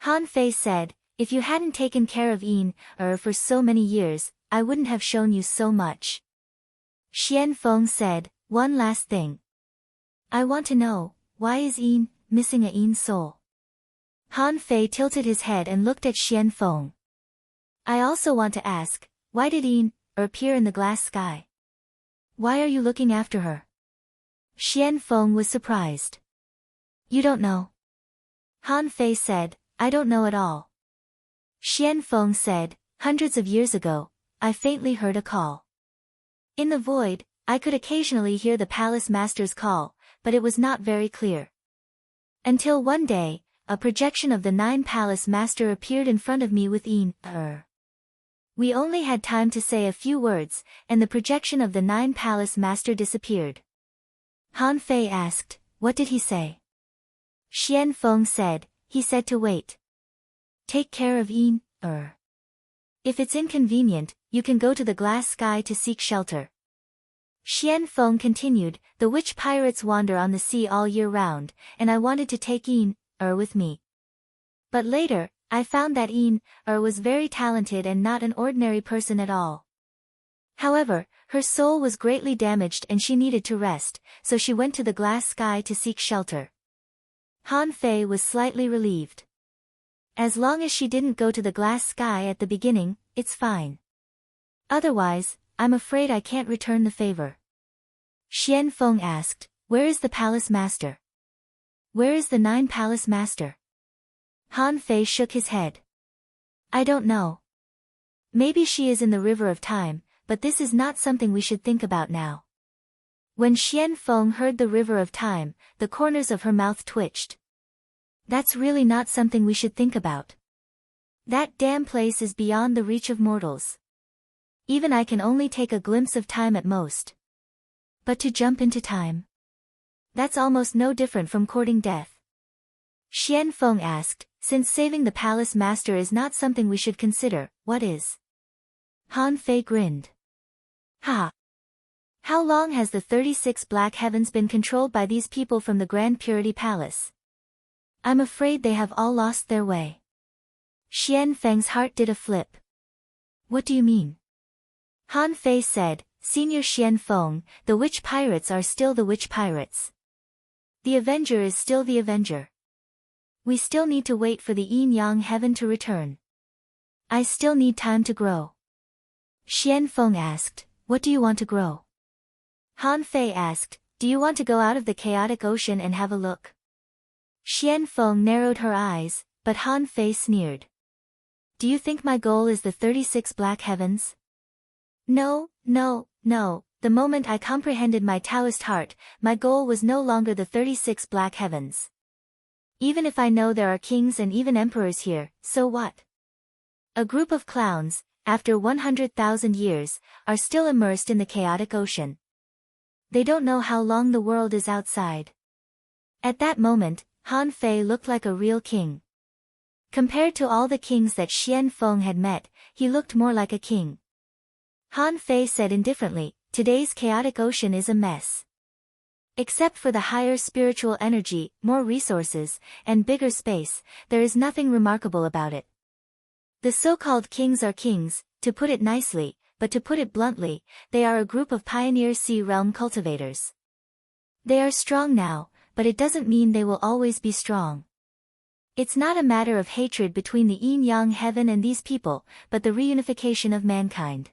Han Fei said, if you hadn't taken care of Yin, for so many years, I wouldn't have shown you so much. Xian Feng said, one last thing. I want to know, why is Yin missing a Yin soul? Han Fei tilted his head and looked at Xian Feng. I also want to ask, why did Yin appear in the glass sky? Why are you looking after her? Xian Feng was surprised. You don't know? Han Fei said, I don't know at all. Xian Feng said, hundreds of years ago, I faintly heard a call. In the void, I could occasionally hear the palace master's call, but it was not very clear. Until one day, a projection of the 9 palace master appeared in front of me with We only had time to say a few words, and the projection of the 9 palace master disappeared. Han Fei asked, what did he say? Xian Feng said, he said to wait. Take care of If it's inconvenient, you can go to the glass sky to seek shelter. Xian Feng continued, the witch pirates wander on the sea all year round, and I wanted to take with me. But later, I found that was very talented and not an ordinary person at all. However, her soul was greatly damaged and she needed to rest, so she went to the glass sky to seek shelter. Han Fei was slightly relieved. As long as she didn't go to the glass sky at the beginning, it's fine. Otherwise, I'm afraid I can't return the favor. Xian Feng asked, where is the palace master? Where is the 9 palace master? Han Fei shook his head. I don't know. Maybe she is in the river of time, but this is not something we should think about now. When Xian Feng heard the river of time, the corners of her mouth twitched. That's really not something we should think about. That damn place is beyond the reach of mortals. Even I can only take a glimpse of time at most. But to jump into time? That's almost no different from courting death. Xian Feng asked, since saving the palace master is not something we should consider, what is? Han Fei grinned. Ha! How long has the 36 Black Heavens been controlled by these people from the Grand Purity Palace? I'm afraid they have all lost their way. Xian Feng's heart did a flip. What do you mean? Han Fei said, Senior Xian Feng, the witch pirates are still the witch pirates. The Avenger is still the Avenger. We still need to wait for the yin-yang heaven to return. I still need time to grow. Xian Feng asked, what do you want to grow? Han Fei asked, do you want to go out of the chaotic ocean and have a look? Xian Feng narrowed her eyes, but Han Fei sneered. Do you think my goal is the 36 Black Heavens? No. The moment I comprehended my Taoist heart, my goal was no longer the 36 Black Heavens. Even if I know there are kings and even emperors here, so what? A group of clowns, after 100,000 years, are still immersed in the chaotic ocean. They don't know how long the world is outside. At that moment, Han Fei looked like a real king. Compared to all the kings that Xian Feng had met, he looked more like a king. Han Fei said indifferently, today's chaotic ocean is a mess. Except for the higher spiritual energy, more resources, and bigger space, there is nothing remarkable about it. The so-called kings are kings, to put it nicely, but to put it bluntly, they are a group of pioneer sea realm cultivators. They are strong now, but it doesn't mean they will always be strong. It's not a matter of hatred between the yin-yang heaven and these people, but the reunification of mankind.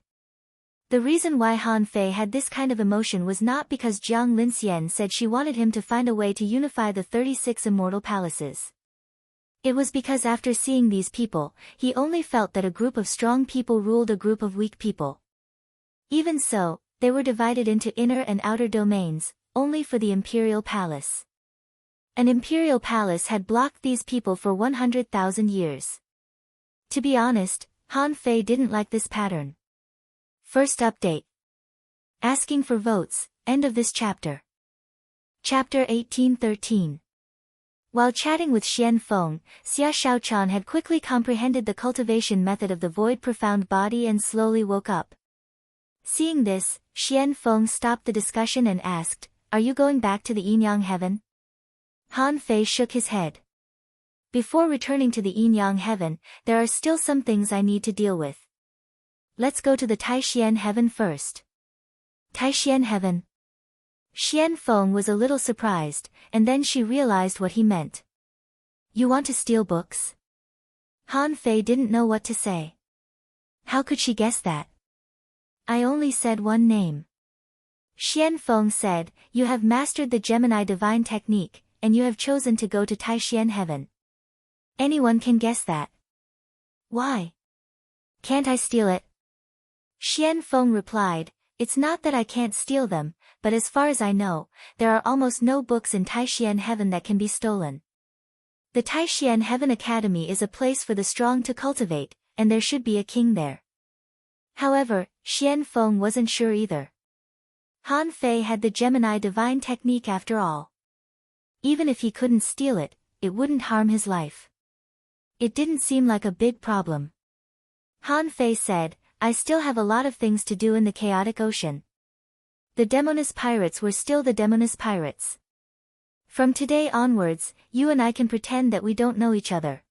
The reason why Han Fei had this kind of emotion was not because Jiang Linxian said she wanted him to find a way to unify the 36 immortal palaces. It was because after seeing these people, he only felt that a group of strong people ruled a group of weak people. Even so, they were divided into inner and outer domains, only for the imperial palace. An imperial palace had blocked these people for 100,000 years. To be honest, Han Fei didn't like this pattern. First update. Asking for votes, end of this chapter. Chapter 1813. While chatting with Xian Feng, Xia Shaochan had quickly comprehended the cultivation method of the void profound body and slowly woke up. Seeing this, Xian Feng stopped the discussion and asked, are you going back to the yin-yang heaven? Han Fei shook his head. Before returning to the yin-yang heaven, there are still some things I need to deal with. Let's go to the Taishian heaven first. Taishian heaven. Xian Feng was a little surprised, and then she realized what he meant. You want to steal books? Han Fei didn't know what to say. How could she guess that? I only said one name. Xian Feng said, you have mastered the Gemini divine technique, and you have chosen to go to Taishian heaven. Anyone can guess that. Why? Can't I steal it? Xian Feng replied, it's not that I can't steal them, but as far as I know, there are almost no books in Taishian Heaven that can be stolen. The Taishian Heaven Academy is a place for the strong to cultivate, and there should be a king there. However, Xian Feng wasn't sure either. Han Fei had the Gemini divine technique after all. Even if he couldn't steal it, it wouldn't harm his life. It didn't seem like a big problem. Han Fei said, I still have a lot of things to do in the chaotic ocean. The Demoness Pirates were still the Demoness Pirates. From today onwards, you and I can pretend that we don't know each other.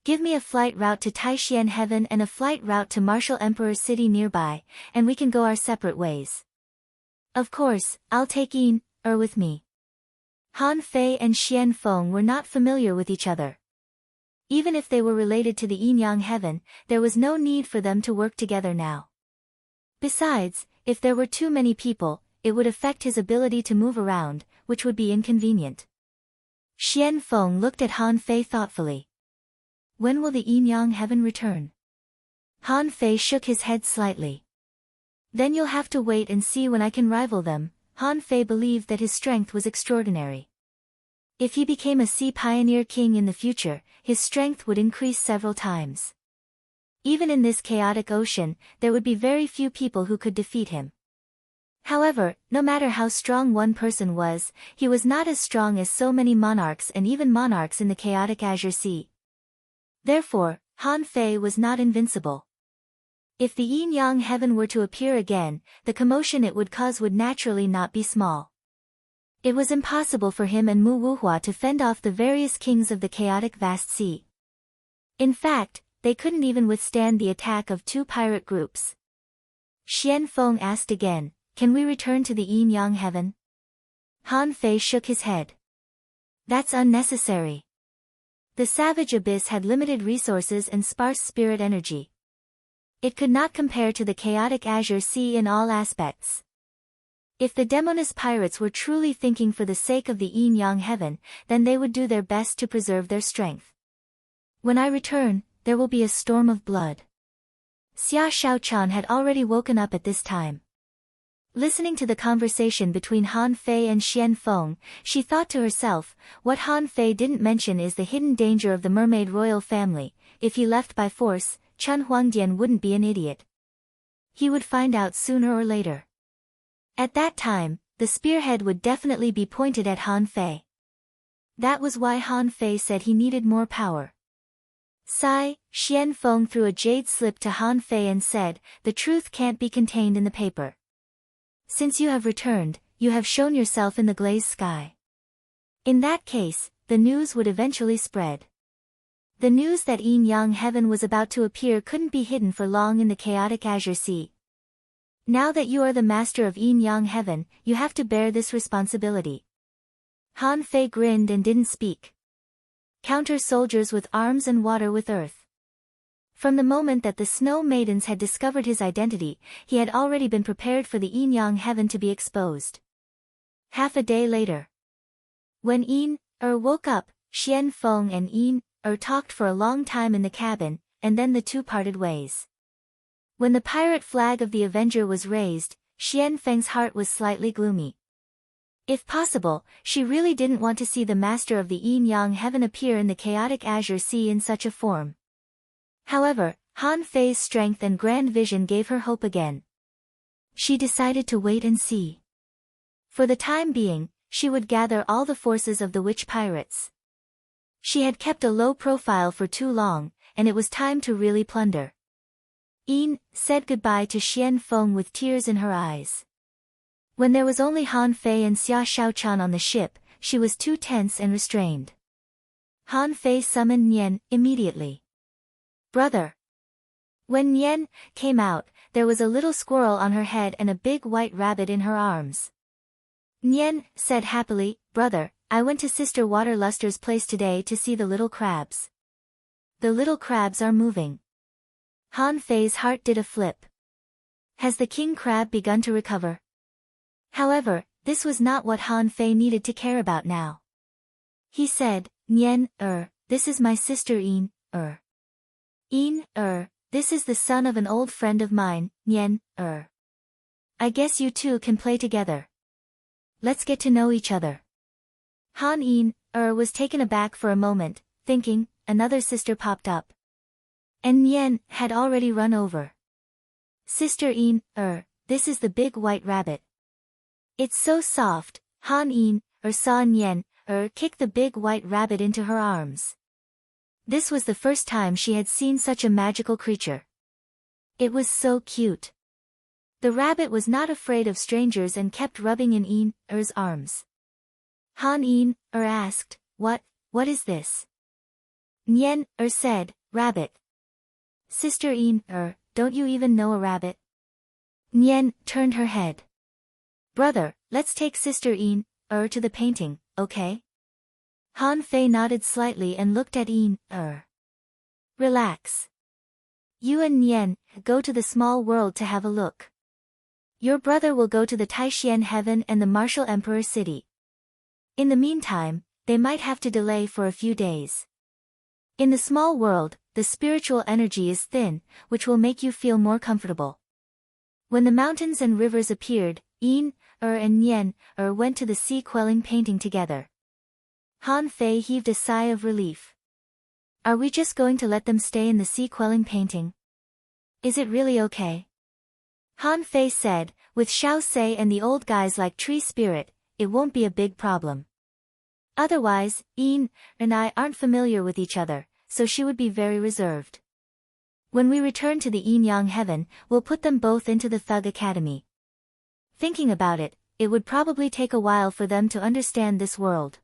Give me a flight route to Taishian Heaven and a flight route to Martial Emperor's city nearby, and we can go our separate ways. Of course, I'll take Yin, with me. Han Fei and Xian Feng were not familiar with each other. Even if they were related to the Yin-Yang Heaven, there was no need for them to work together now. Besides, if there were too many people, it would affect his ability to move around, which would be inconvenient. Xian Feng looked at Han Fei thoughtfully. When will the Yin-Yang Heaven return? Han Fei shook his head slightly. Then you'll have to wait and see when I can rival them. Han Fei believed that his strength was extraordinary. If he became a sea pioneer king in the future, his strength would increase several times. Even in this chaotic ocean, there would be very few people who could defeat him. However, no matter how strong one person was, he was not as strong as so many monarchs and even monarchs in the chaotic Azure Sea. Therefore, Han Fei was not invincible. If the Yin-Yang Heaven were to appear again, the commotion it would cause would naturally not be small. It was impossible for him and Mu Wuhua to fend off the various kings of the chaotic vast sea. In fact, they couldn't even withstand the attack of two pirate groups. Xian Feng asked again, can we return to the Yin-Yang Heaven? Han Fei shook his head. That's unnecessary. The savage abyss had limited resources and sparse spirit energy. It could not compare to the chaotic Azure Sea in all aspects. If the Demoness Pirates were truly thinking for the sake of the Yin-Yang Heaven, then they would do their best to preserve their strength. When I return, there will be a storm of blood. Xia Shaochan had already woken up at this time. Listening to the conversation between Han Fei and Xian Feng, she thought to herself, what Han Fei didn't mention is the hidden danger of the mermaid royal family. If he left by force, Chen Huangdian wouldn't be an idiot. He would find out sooner or later. At that time, the spearhead would definitely be pointed at Han Fei. That was why Han Fei said he needed more power. Sigh, Xian Feng threw a jade slip to Han Fei and said, the truth can't be contained in the paper. Since you have returned, you have shown yourself in the glazed sky. In that case, the news would eventually spread. The news that Yin-Yang Heaven was about to appear couldn't be hidden for long in the chaotic Azure Sea. Now that you are the master of Yin-Yang Heaven, you have to bear this responsibility. Han Fei grinned and didn't speak. Counter soldiers with arms and water with earth. From the moment that the Snow Maidens had discovered his identity, he had already been prepared for the Yin-Yang Heaven to be exposed. Half a day later. When Yin-Er woke up, Xian Feng and Yin-Er talked for a long time in the cabin, and then the two parted ways. When the pirate flag of the Avenger was raised, Xian Feng's heart was slightly gloomy. If possible, she really didn't want to see the master of the Yin-Yang Heaven appear in the chaotic Azure Sea in such a form. However, Han Fei's strength and grand vision gave her hope again. She decided to wait and see. For the time being, she would gather all the forces of the witch pirates. She had kept a low profile for too long, and it was time to really plunder. Yin said goodbye to Xian Feng with tears in her eyes. When there was only Han Fei and Xia Shaochan on the ship, she was too tense and restrained. Han Fei summoned Nian immediately. Brother. When Nian came out, there was a little squirrel on her head and a big white rabbit in her arms. Nian said happily, Brother, I went to Sister Waterluster's place today to see the little crabs. The little crabs are moving. Han Fei's heart did a flip. Has the king crab begun to recover? However, this was not what Han Fei needed to care about now. He said, Nian, this is my sister Een, Een, this is the son of an old friend of mine, Nyen, I guess you two can play together. Let's get to know each other. Han Een, was taken aback for a moment, thinking, another sister popped up. And Nyen had already run over. Sister Een, this is the big white rabbit. It's so soft. Han Een, saw Nyen, kick the big white rabbit into her arms. This was the first time she had seen such a magical creature. It was so cute. The rabbit was not afraid of strangers and kept rubbing in Een, arms. Han Een, asked, what is this? Nyen, said, rabbit. Sister Een, don't you even know a rabbit? Nyen turned her head. Brother, let's take Sister Een, to the painting, okay? Han Fei nodded slightly and looked at Een, Relax. You and Nyen, go to the small world to have a look. Your brother will go to the Taishian heaven and the martial emperor city. In the meantime, they might have to delay for a few days. In the small world, the spiritual energy is thin, which will make you feel more comfortable. When the mountains and rivers appeared, Een, and Nyen, went to the sea quelling painting together. Han Fei heaved a sigh of relief. Are we just going to let them stay in the sea quelling painting? Is it really okay? Han Fei said, with Xiao Sei and the old guys like Tree Spirit, it won't be a big problem. Otherwise, Een, and I aren't familiar with each other, so she would be very reserved. When we return to the Yin Yang heaven, we'll put them both into the Thug Academy. Thinking about it, it would probably take a while for them to understand this world.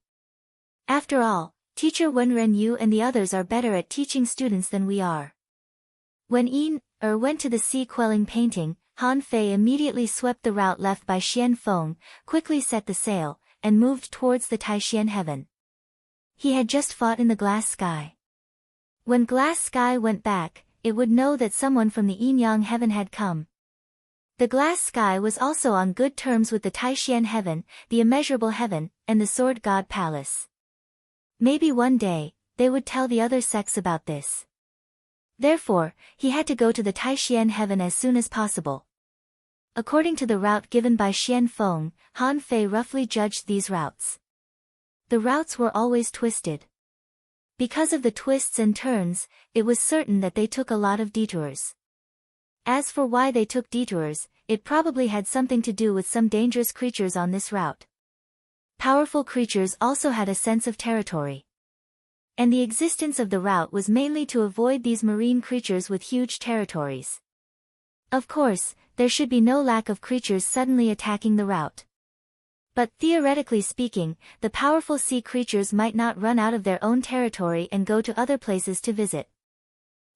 After all, Teacher Wenren Yu and the others are better at teaching students than we are. When Een, went to the sea quelling painting, Han Fei immediately swept the route left by Xian Feng, quickly set the sail, and moved towards the Taishian heaven. He had just fought in the glass sky. When glass sky went back, it would know that someone from the Yin Yang heaven had come. The glass sky was also on good terms with the Taishian heaven, the immeasurable heaven, and the sword god palace. Maybe one day, they would tell the other sects about this. Therefore, he had to go to the Taishian heaven as soon as possible. According to the route given by Xian Feng, Han Fei roughly judged these routes. The routes were always twisted. Because of the twists and turns, it was certain that they took a lot of detours. As for why they took detours, it probably had something to do with some dangerous creatures on this route. Powerful creatures also had a sense of territory. And the existence of the route was mainly to avoid these marine creatures with huge territories. Of course, there should be no lack of creatures suddenly attacking the route. But theoretically speaking, the powerful sea creatures might not run out of their own territory and go to other places to visit.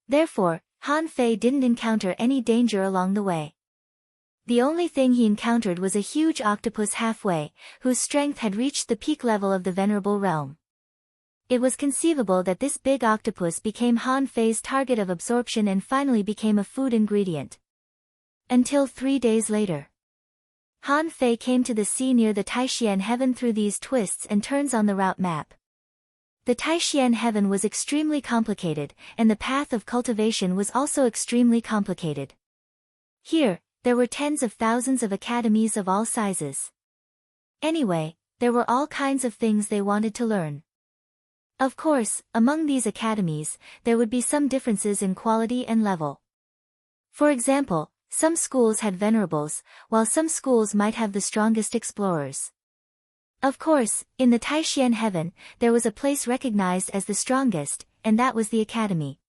Therefore, Han Fei didn't encounter any danger along the way. The only thing he encountered was a huge octopus halfway, whose strength had reached the peak level of the Venerable Realm. It was conceivable that this big octopus became Han Fei's target of absorption and finally became a food ingredient. Until 3 days later. Han Fei came to the sea near the Taishian heaven through these twists and turns on the route map. The Taishian heaven was extremely complicated, and the path of cultivation was also extremely complicated. Here, there were tens of thousands of academies of all sizes. Anyway, there were all kinds of things they wanted to learn. Of course, among these academies, there would be some differences in quality and level. For example, some schools had venerables, while some schools might have the strongest explorers. Of course, in the Taishian heaven, there was a place recognized as the strongest, and that was the academy.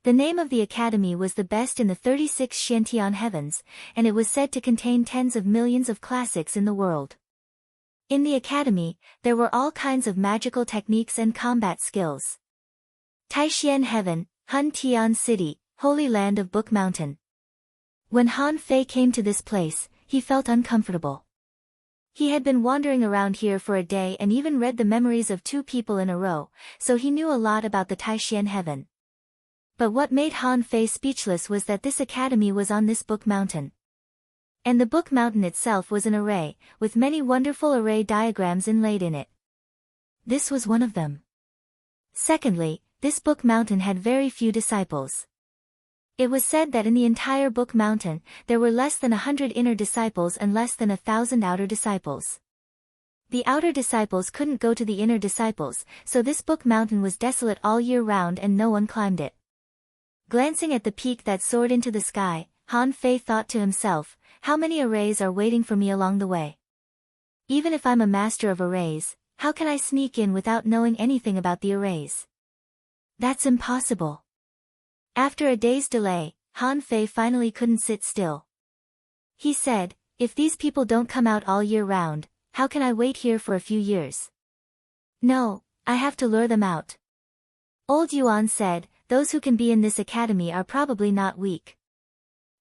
The name of the academy was the best in the 36 Xiantian heavens, and it was said to contain tens of millions of classics in the world. In the academy, there were all kinds of magical techniques and combat skills. Taishian heaven, Hun Tian city, holy land of Book Mountain. When Han Fei came to this place, he felt uncomfortable. He had been wandering around here for a day and even read the memories of 2 people in a row, so he knew a lot about the Taishian heaven. But what made Han Fei speechless was that this academy was on this Book Mountain. And the Book Mountain itself was an array, with many wonderful array diagrams inlaid in it. This was one of them. Secondly, this Book Mountain had very few disciples. It was said that in the entire Book Mountain, there were less than 100 inner disciples and less than 1,000 outer disciples. The outer disciples couldn't go to the inner disciples, so this Book Mountain was desolate all year round and no one climbed it. Glancing at the peak that soared into the sky, Han Fei thought to himself, how many arrays are waiting for me along the way? Even if I'm a master of arrays, how can I sneak in without knowing anything about the arrays? That's impossible. After a day's delay, Han Fei finally couldn't sit still. He said, if these people don't come out all year round, how can I wait here for a few years? No, I have to lure them out. Old Yuan said, those who can be in this academy are probably not weak.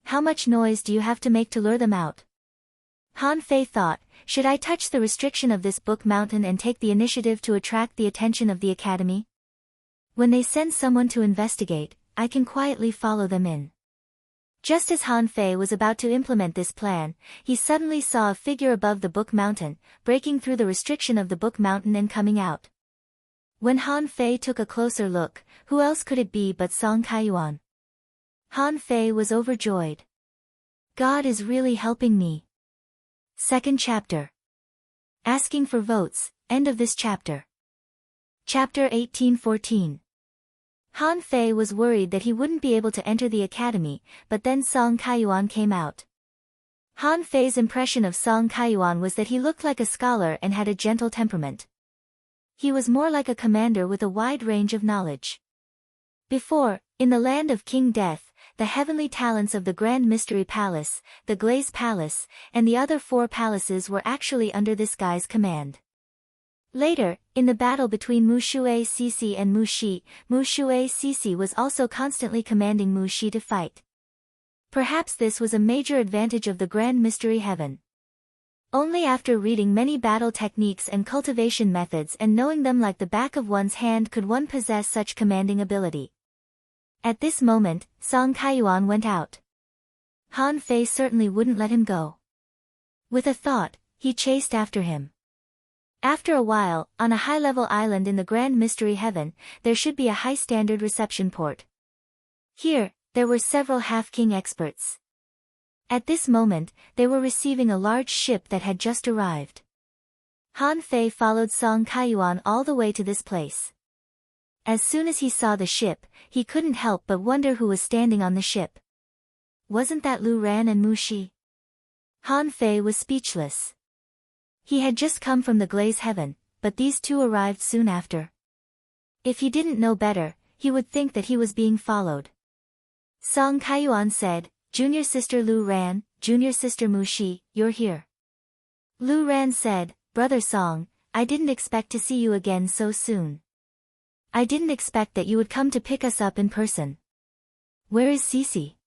How much noise do you have to make to lure them out? Han Fei thought, should I touch the restriction of this Book Mountain and take the initiative to attract the attention of the academy? When they send someone to investigate, I can quietly follow them in. Just as Han Fei was about to implement this plan, he suddenly saw a figure above the Book Mountain, breaking through the restriction of the Book Mountain and coming out. When Han Fei took a closer look, who else could it be but Song Kaiyuan? Han Fei was overjoyed. God is really helping me. Second chapter. Asking for votes, end of this chapter. Chapter 1814. Han Fei was worried that he wouldn't be able to enter the academy, but then Song Kaiyuan came out. Han Fei's impression of Song Kaiyuan was that he looked like a scholar and had a gentle temperament. He was more like a commander with a wide range of knowledge. Before, in the land of King Death, the heavenly talents of the Grand Mystery Palace, the Glaze Palace, and the other 4 palaces were actually under this guy's command. Later, in the battle between Mu Shui Cixi and Mu Shi, Mu Shui Cixi was also constantly commanding Mu Shi to fight. Perhaps this was a major advantage of the Grand Mystery Heaven. Only after reading many battle techniques and cultivation methods and knowing them like the back of one's hand could one possess such commanding ability. At this moment, Song Kaiyuan went out. Han Fei certainly wouldn't let him go. With a thought, he chased after him. After a while, on a high-level island in the Grand Mystery Heaven, there should be a high-standard reception port. Here, there were several half-king experts. At this moment, they were receiving a large ship that had just arrived. Han Fei followed Song Kaiyuan all the way to this place. As soon as he saw the ship, he couldn't help but wonder who was standing on the ship. Wasn't that Lu Ran and Mu Shi? Han Fei was speechless. He had just come from the Glaze Heaven, but these two arrived soon after. If he didn't know better, he would think that he was being followed. Song Kaiyuan said, Junior sister Lu Ran, junior sister Mu Shi, you're here. Lu Ran said, Brother Song, I didn't expect to see you again so soon. I didn't expect that you would come to pick us up in person. Where is Cixi?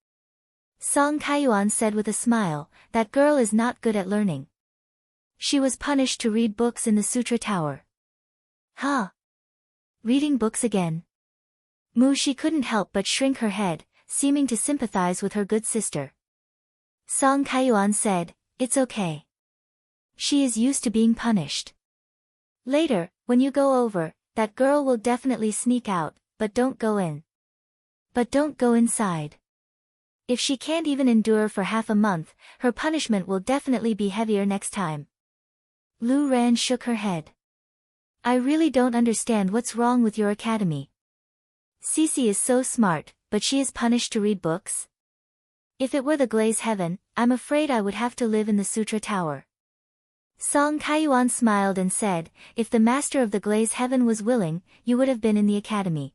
Song Kaiyuan said with a smile, that girl is not good at learning. She was punished to read books in the Sutra Tower. Huh? Reading books again? Mu Shi couldn't help but shrink her head, seeming to sympathize with her good sister. Song Kaiyuan said, it's okay. She is used to being punished. Later, when you go over, that girl will definitely sneak out, but don't go in. But don't go inside. If she can't even endure for half a month, her punishment will definitely be heavier next time. Lu Ran shook her head. I really don't understand what's wrong with your academy. Cixi is so smart, but she is punished to read books? If it were the Glaze Heaven, I'm afraid I would have to live in the Sutra Tower. Song Kaiyuan smiled and said, if the master of the Glaze Heaven was willing, you would have been in the academy.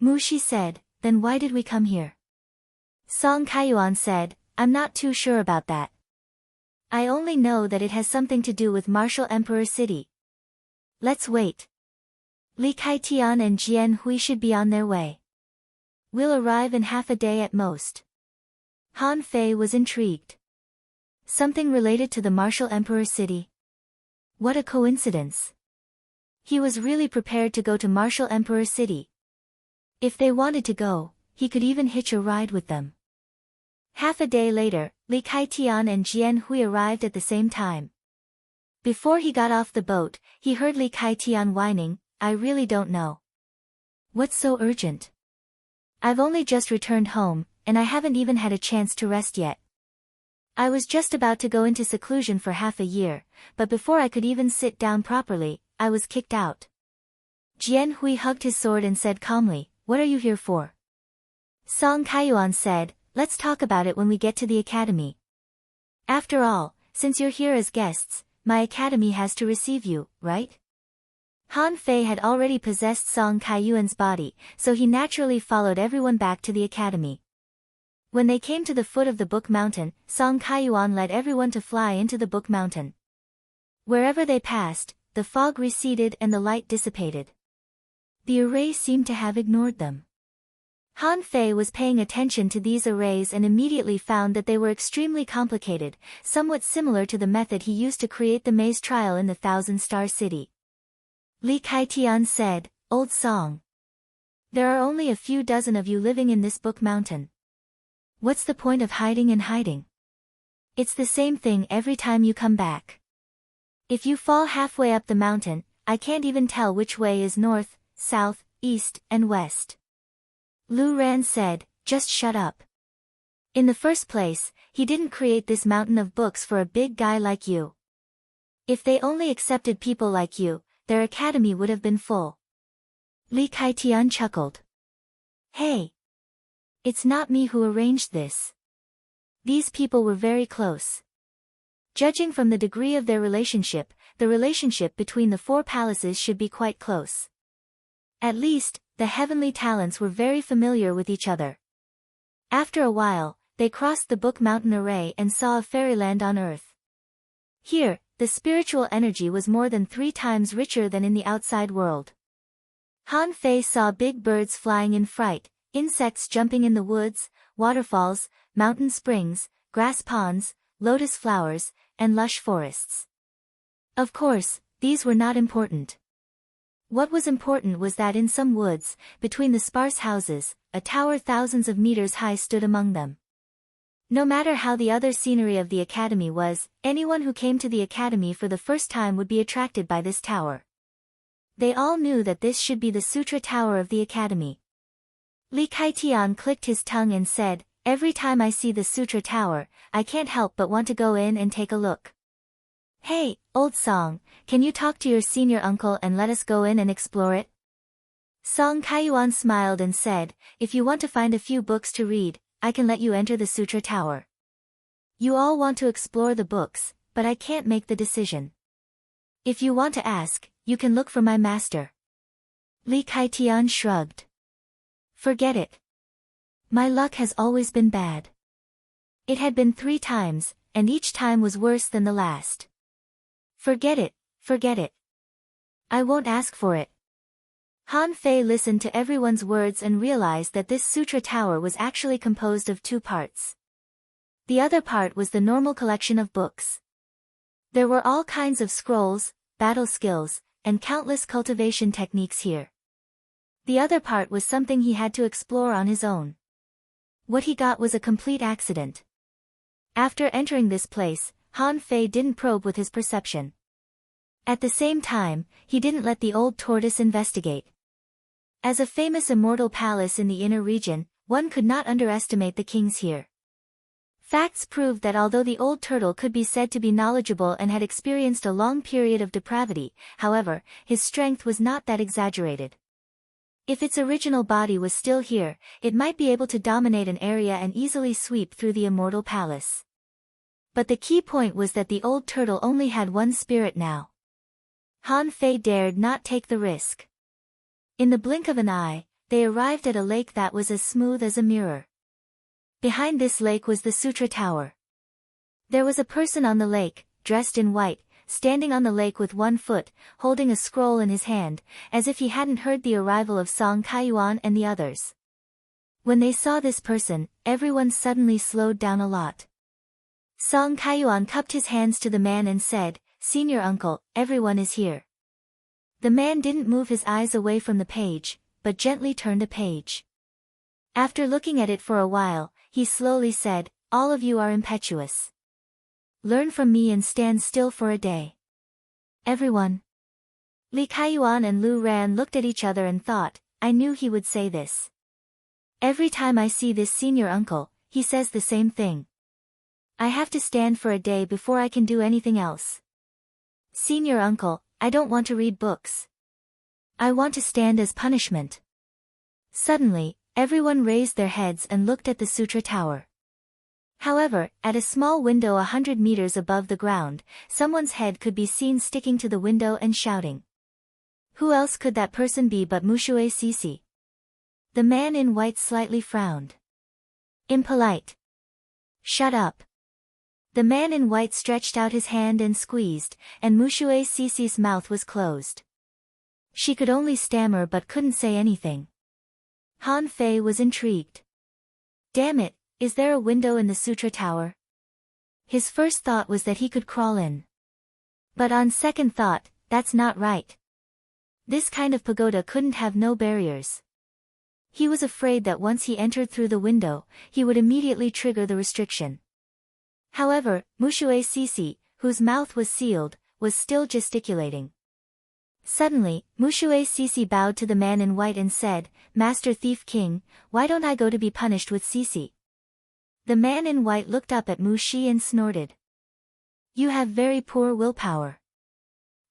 Mu Shi said, then why did we come here? Song Kaiyuan said, I'm not too sure about that. I only know that it has something to do with Martial Emperor City. Let's wait. Li Kaitian and Jian Hui should be on their way. We'll arrive in half a day at most. Han Fei was intrigued. Something related to the Martial Emperor City? What a coincidence. He was really prepared to go to Martial Emperor City. If they wanted to go, he could even hitch a ride with them. Half a day later, Li Kaitian and Jian Hui arrived at the same time. Before he got off the boat, he heard Li Kaitian whining, I really don't know. What's so urgent? I've only just returned home, and I haven't even had a chance to rest yet. I was just about to go into seclusion for half a year, but before I could even sit down properly, I was kicked out. Jian Hui hugged his sword and said calmly, "What are you here for?" Song Kaiyuan said, "Let's talk about it when we get to the academy. After all, since you're here as guests, my academy has to receive you, right?" Han Fei had already possessed Song Kaiyuan's body, so he naturally followed everyone back to the academy. When they came to the foot of the Book Mountain, Song Kaiyuan led everyone to fly into the Book Mountain. Wherever they passed, the fog receded and the light dissipated. The array seemed to have ignored them. Han Fei was paying attention to these arrays and immediately found that they were extremely complicated, somewhat similar to the method he used to create the maze trial in the Thousand-Star City. Li Kaitian said, "Old Song. There are only a few dozen of you living in this Book Mountain. What's the point of hiding and hiding? It's the same thing every time you come back. If you fall halfway up the mountain, I can't even tell which way is north, south, east, and west." Lu Ran said, "Just shut up. In the first place, he didn't create this mountain of books for a big guy like you. If they only accepted people like you, their academy would have been full." Li Kaitian chuckled. "Hey! It's not me who arranged this. These people were very close. Judging from the degree of their relationship, the relationship between the four palaces should be quite close. At least, the heavenly talents were very familiar with each other." After a while, they crossed the Book Mountain array and saw a fairyland on earth. Here, the spiritual energy was more than 3 times richer than in the outside world. Han Fei saw big birds flying in fright, insects jumping in the woods, waterfalls, mountain springs, grass ponds, lotus flowers, and lush forests. Of course, these were not important. What was important was that in some woods, between the sparse houses, a tower thousands of meters high stood among them. No matter how the other scenery of the academy was, anyone who came to the academy for the first time would be attracted by this tower. They all knew that this should be the Sutra Tower of the academy. Li Kaitian clicked his tongue and said, "Every time I see the Sutra Tower, I can't help but want to go in and take a look." "Hey, Old Song, can you talk to your senior uncle and let us go in and explore it?" Song Kaiyuan smiled and said, "If you want to find a few books to read, I can let you enter the Sutra Tower. You all want to explore the books, but I can't make the decision. If you want to ask, you can look for my master." Li Kaitian shrugged. "Forget it. My luck has always been bad. It had been 3 times, and each time was worse than the last. Forget it, forget it. I won't ask for it." Han Fei listened to everyone's words and realized that this Sutra Tower was actually composed of 2 parts. The other part was the normal collection of books. There were all kinds of scrolls, battle skills, and countless cultivation techniques here. The other part was something he had to explore on his own. What he got was a complete accident. After entering this place, Han Fei didn't probe with his perception. At the same time, he didn't let the old tortoise investigate. As a famous immortal palace in the inner region, one could not underestimate the kings here. Facts proved that although the old turtle could be said to be knowledgeable and had experienced a long period of depravity, however, his strength was not that exaggerated. If its original body was still here, it might be able to dominate an area and easily sweep through the immortal palace. But the key point was that the old turtle only had 1 spirit now. Han Fei dared not take the risk. In the blink of an eye, they arrived at a lake that was as smooth as a mirror. Behind this lake was the Sutra Tower. There was a person on the lake, dressed in white, standing on the lake with 1 foot, holding a scroll in his hand, as if he hadn't heard the arrival of Song Kaiyuan and the others. When they saw this person, everyone suddenly slowed down a lot. Song Kaiyuan cupped his hands to the man and said, "Senior uncle, everyone is here." The man didn't move his eyes away from the page, but gently turned a page. After looking at it for a while, he slowly said, "All of you are impetuous. Learn from me and stand still for a day. Everyone." Li Kaiyuan and Lu Ran looked at each other and thought, I knew he would say this. Every time I see this senior uncle, he says the same thing. I have to stand for a day before I can do anything else. Senior uncle, I don't want to read books. I want to stand as punishment. Suddenly, everyone raised their heads and looked at the sutra tower. However, at a small window 100 meters above the ground, someone's head could be seen sticking to the window and shouting. Who else could that person be but Mushue Sisi? The man in white slightly frowned. Impolite. Shut up. The man in white stretched out his hand and squeezed, and Mushue Sisi's mouth was closed. She could only stammer but couldn't say anything. Han Fei was intrigued. Damn it, is there a window in the sutra tower? His first thought was that he could crawl in. But on second thought, that's not right. This kind of pagoda couldn't have no barriers. He was afraid that once he entered through the window, he would immediately trigger the restriction. However, Mushue Sisi, whose mouth was sealed, was still gesticulating. Suddenly, Mushue Sisi bowed to the man in white and said, Master Thief King, why don't I go to be punished with Sisi? The man in white looked up at Mu Shi and snorted. You have very poor willpower.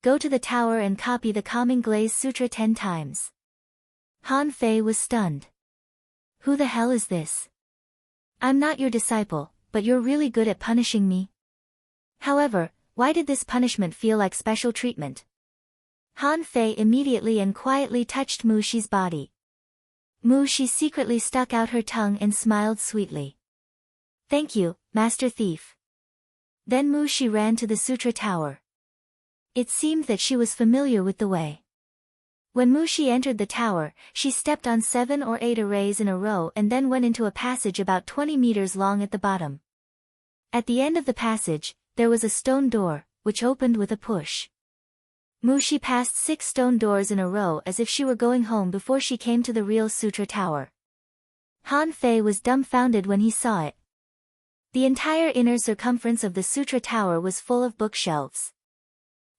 Go to the tower and copy the Calming Glaze Sutra 10 times. Han Fei was stunned. Who the hell is this? I'm not your disciple, but you're really good at punishing me. However, why did this punishment feel like special treatment? Han Fei immediately and quietly touched Mu Shi's body. Mu Shi secretly stuck out her tongue and smiled sweetly. Thank you, Master Thief. Then Mu Shi ran to the sutra tower. It seemed that she was familiar with the way. When Mu Shi entered the tower, she stepped on 7 or 8 arrays in a row and then went into a passage about 20 meters long at the bottom. At the end of the passage, there was a stone door, which opened with a push. Mu Shi passed 6 stone doors in a row as if she were going home before she came to the real sutra tower. Han Fei was dumbfounded when he saw it. The entire inner circumference of the sutra tower was full of bookshelves.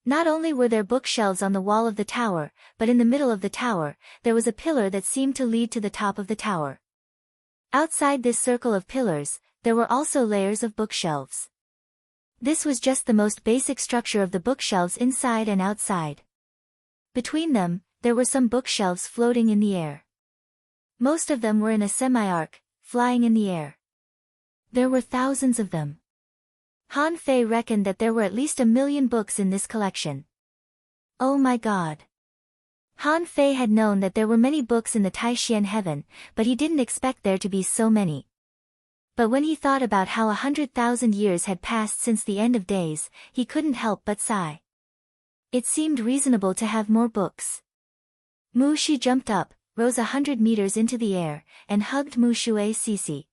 Not only were there bookshelves on the wall of the tower, but in the middle of the tower, there was a pillar that seemed to lead to the top of the tower. Outside this circle of pillars, there were also layers of bookshelves. This was just the most basic structure of the bookshelves inside and outside. Between them, there were some bookshelves floating in the air. Most of them were in a semi-arc, flying in the air. There were thousands of them. Han Fei reckoned that there were at least 1 million books in this collection. Oh my god. Han Fei had known that there were many books in the Taishian heaven, but he didn't expect there to be so many. But when he thought about how 100,000 years had passed since the end of days, he couldn't help but sigh. It seemed reasonable to have more books. Mu Shi jumped up, rose 100 meters into the air, and hugged Mushue Sisi.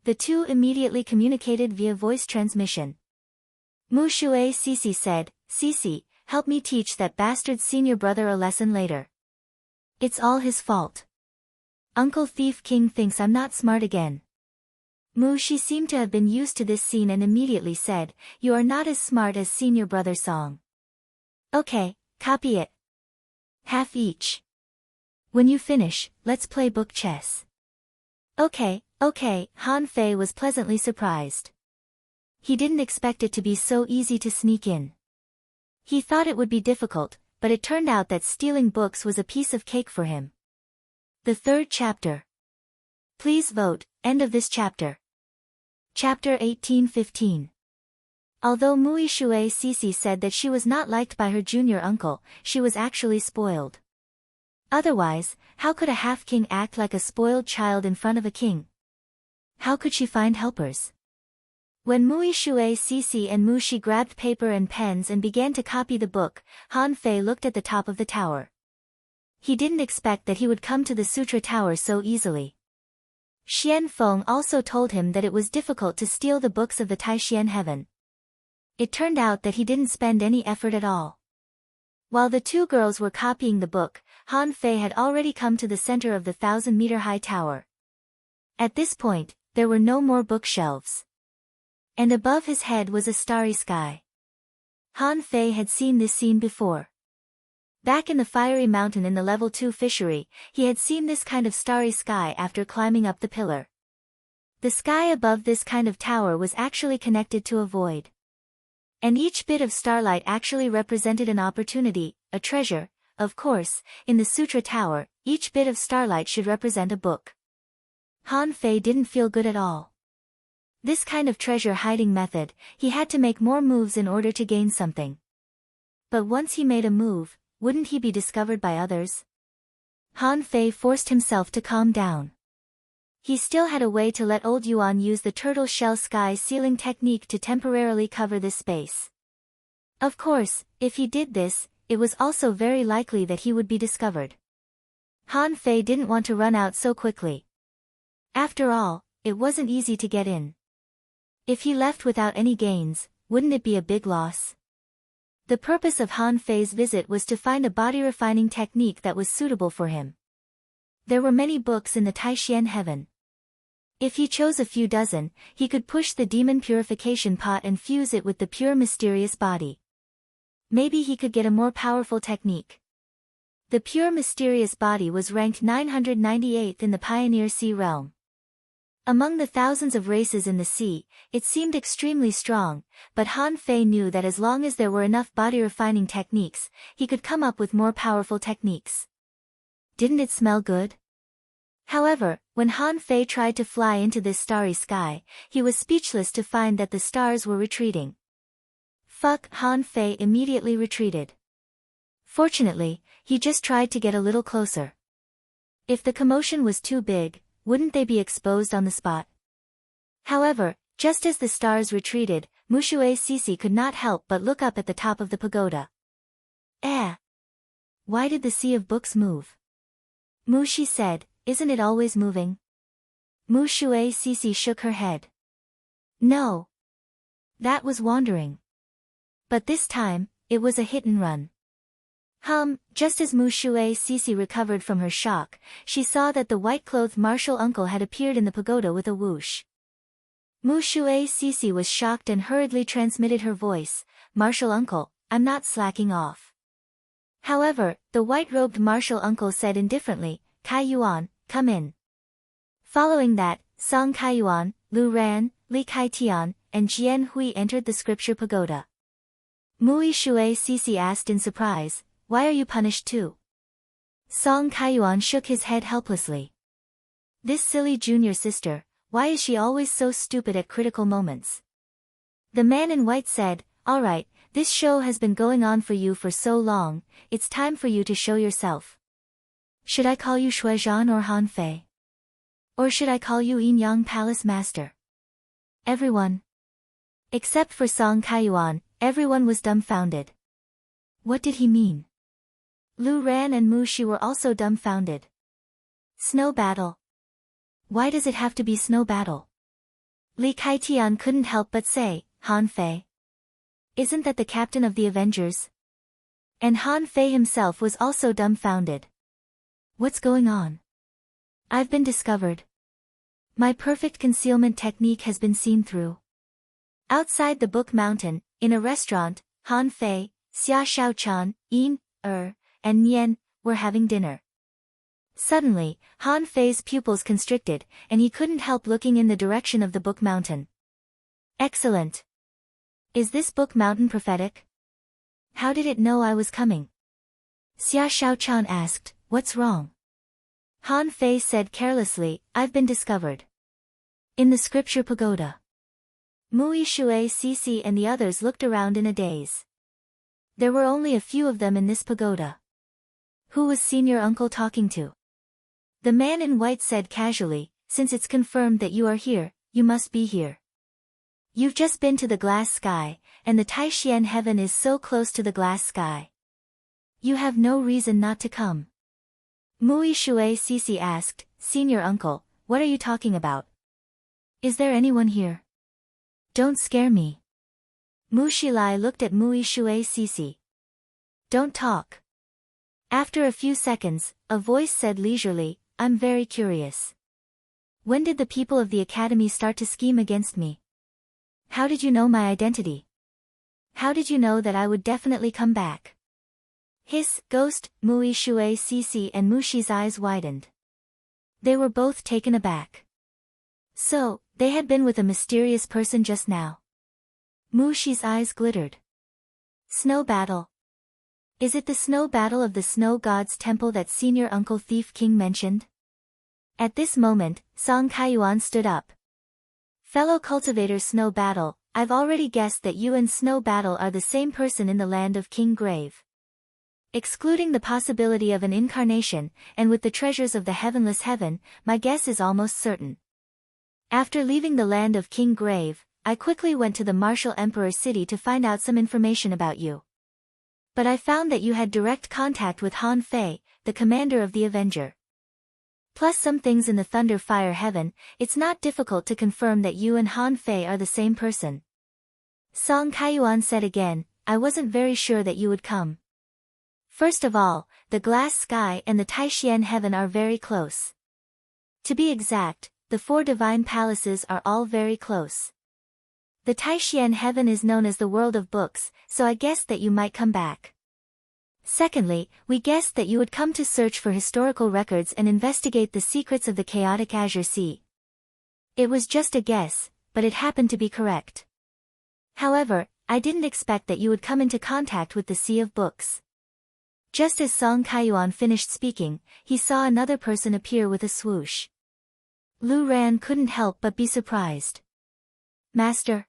The two immediately communicated via voice transmission. Mushue Sisi said, Sisi, help me teach that bastard senior brother a lesson later. It's all his fault. Uncle Thief King thinks I'm not smart again. Mu Shi seemed to have been used to this scene and immediately said, You are not as smart as senior brother song. Okay, copy it. Half each. When you finish, let's play book chess. Okay, Han Fei was pleasantly surprised. He didn't expect it to be so easy to sneak in. He thought it would be difficult, but it turned out that stealing books was a piece of cake for him. The 3rd chapter. Please vote, end of this chapter. Chapter 1815. Although Muishue Sisi said that she was not liked by her junior uncle, she was actually spoiled. Otherwise, how could a half-king act like a spoiled child in front of a king? How could she find helpers? When Muishue Sisi and Mu Shi grabbed paper and pens and began to copy the book, Han Fei looked at the top of the tower. He didn't expect that he would come to the sutra tower so easily. Xian Feng also told him that it was difficult to steal the books of the Taishian heaven. It turned out that he didn't spend any effort at all. While the two girls were copying the book, Han Fei had already come to the center of the 1,000-meter-high tower. At this point, there were no more bookshelves. And above his head was a starry sky. Han Fei had seen this scene before. Back in the fiery mountain in the level 2 fishery, he had seen this kind of starry sky after climbing up the pillar. The sky above this kind of tower was actually connected to a void. And each bit of starlight actually represented an opportunity, a treasure. Of course, in the Sutra Tower, each bit of starlight should represent a book. Han Fei didn't feel good at all. This kind of treasure hiding method, he had to make more moves in order to gain something. But once he made a move, wouldn't he be discovered by others? Han Fei forced himself to calm down. He still had a way to let old Yuan use the turtle shell sky sealing technique to temporarily cover this space. Of course, if he did this, it was also very likely that he would be discovered. Han Fei didn't want to run out so quickly. After all, it wasn't easy to get in. If he left without any gains, wouldn't it be a big loss? The purpose of Han Fei's visit was to find a body refining technique that was suitable for him. There were many books in the Taishian heaven. If he chose a few dozen, he could push the demon purification pot and fuse it with the pure mysterious body. Maybe he could get a more powerful technique. The pure mysterious body was ranked 998th in the Pioneer Sea realm. Among the thousands of races in the sea, it seemed extremely strong, but Han Fei knew that as long as there were enough body-refining techniques, he could come up with more powerful techniques. Didn't it smell good? However, when Han Fei tried to fly into this starry sky, he was speechless to find that the stars were retreating. Han Fei immediately retreated. Fortunately, he just tried to get a little closer. If the commotion was too big, wouldn't they be exposed on the spot? However, just as the stars retreated, Mushui Sisi could not help but look up at the top of the pagoda. Why did the sea of books move? Mushi said, isn't it always moving? Mushui Sisi shook her head. No. That was wandering. But this time, it was a hit and run. Just as Mushui Sisi recovered from her shock, she saw that the white-clothed martial uncle had appeared in the pagoda with a whoosh. Mushui Sisi was shocked and hurriedly transmitted her voice, "Martial uncle, I'm not slacking off." However, the white-robed martial uncle said indifferently, "Kai Yuan, come in." Following that, Song Kai Yuan, Lu Ran, Li Kai Tian, and Jian Hui entered the scripture pagoda. Mui Shui Sisi asked in surprise, "Why are you punished too?" Song Kaiyuan shook his head helplessly. This silly junior sister, why is she always so stupid at critical moments? The man in white said, "All right, this show has been going on for you for so long, it's time for you to show yourself. Should I call you Shuizhan or Han Fei? Or should I call you Yin Yang Palace Master?" Everyone, except for Song Kaiyuan, everyone was dumbfounded. What did he mean? Lu Ran and Mu Shi were also dumbfounded. Snow battle. Why does it have to be snow battle? Li Kaitian couldn't help but say, Han Fei. Isn't that the captain of the Avengers? And Han Fei himself was also dumbfounded. What's going on? I've been discovered. My perfect concealment technique has been seen through. Outside the Book Mountain, in a restaurant, Han Fei, Xia Shaochan, Yin, and Nian were having dinner. Suddenly, Han Fei's pupils constricted, and he couldn't help looking in the direction of the Book Mountain. Excellent. Is this Book Mountain prophetic? How did it know I was coming? Xia Shaochan asked, "What's wrong?" Han Fei said carelessly, "I've been discovered. In the scripture pagoda." Mui Shui Sisi and the others looked around in a daze. There were only a few of them in this pagoda. Who was senior uncle talking to? The man in white said casually, "Since it's confirmed that you are here, you must be here. You've just been to the glass sky, and the Taishian heaven is so close to the glass sky. You have no reason not to come." Mui Shui Sisi asked, "Senior uncle, what are you talking about? Is there anyone here? Don't scare me." Mu Shilai looked at Mui Shui Sisi. "Don't talk." After a few seconds, a voice said leisurely, "I'm very curious. When did the people of the academy start to scheme against me? How did you know my identity? How did you know that I would definitely come back?" Hiss, ghost, Mui Shui Cece and Mushi's eyes widened. They were both taken aback. So, they had been with a mysterious person just now. Mushi's eyes glittered. Snow battle. Is it the snow battle of the snow god's temple that senior uncle Thief King mentioned? At this moment, Song Kaiyuan stood up. Fellow cultivator Snow Battle, I've already guessed that you and Snow Battle are the same person in the land of King Grave. Excluding the possibility of an incarnation, and with the treasures of the heavenless heaven, my guess is almost certain. After leaving the land of King Grave, I quickly went to the Martial Emperor City to find out some information about you. But I found that you had direct contact with Han Fei, the commander of the Avenger. Plus some things in the Thunder Fire Heaven, it's not difficult to confirm that you and Han Fei are the same person. Song Kaiyuan said again, I wasn't very sure that you would come. First of all, the glass sky and the Taishian heaven are very close. To be exact, the 4 divine palaces are all very close. The Taishian heaven is known as the world of books, so I guessed that you might come back. Secondly, we guessed that you would come to search for historical records and investigate the secrets of the chaotic Azure Sea. It was just a guess, but it happened to be correct. However, I didn't expect that you would come into contact with the Sea of Books. Just as Song Kaiyuan finished speaking, he saw another person appear with a swoosh. Lu Ran couldn't help but be surprised. Master?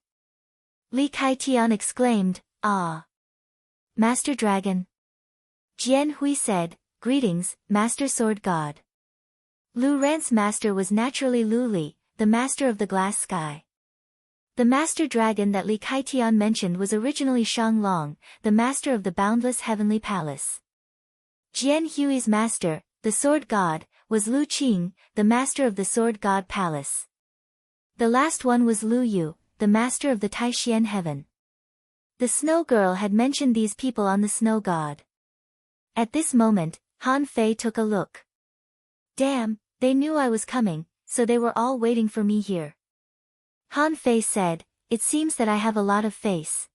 Li Kaitian exclaimed, Ah! Master Dragon? Jian Hui said, Greetings, Master Sword God. Lu Ran's master was naturally Lu Li, the master of the glass sky. The master dragon that Li Kaitian mentioned was originally Shang Long, the master of the boundless heavenly palace. Jian Hui's master, the sword god, was Lu Qing, the master of the sword god palace. The last one was Lu Yu, the master of the Taishian heaven. The snow girl had mentioned these people on the snow god. At this moment, Han Fei took a look. Damn, they knew I was coming, so they were all waiting for me here. Han Fei said, it seems that I have a lot of face.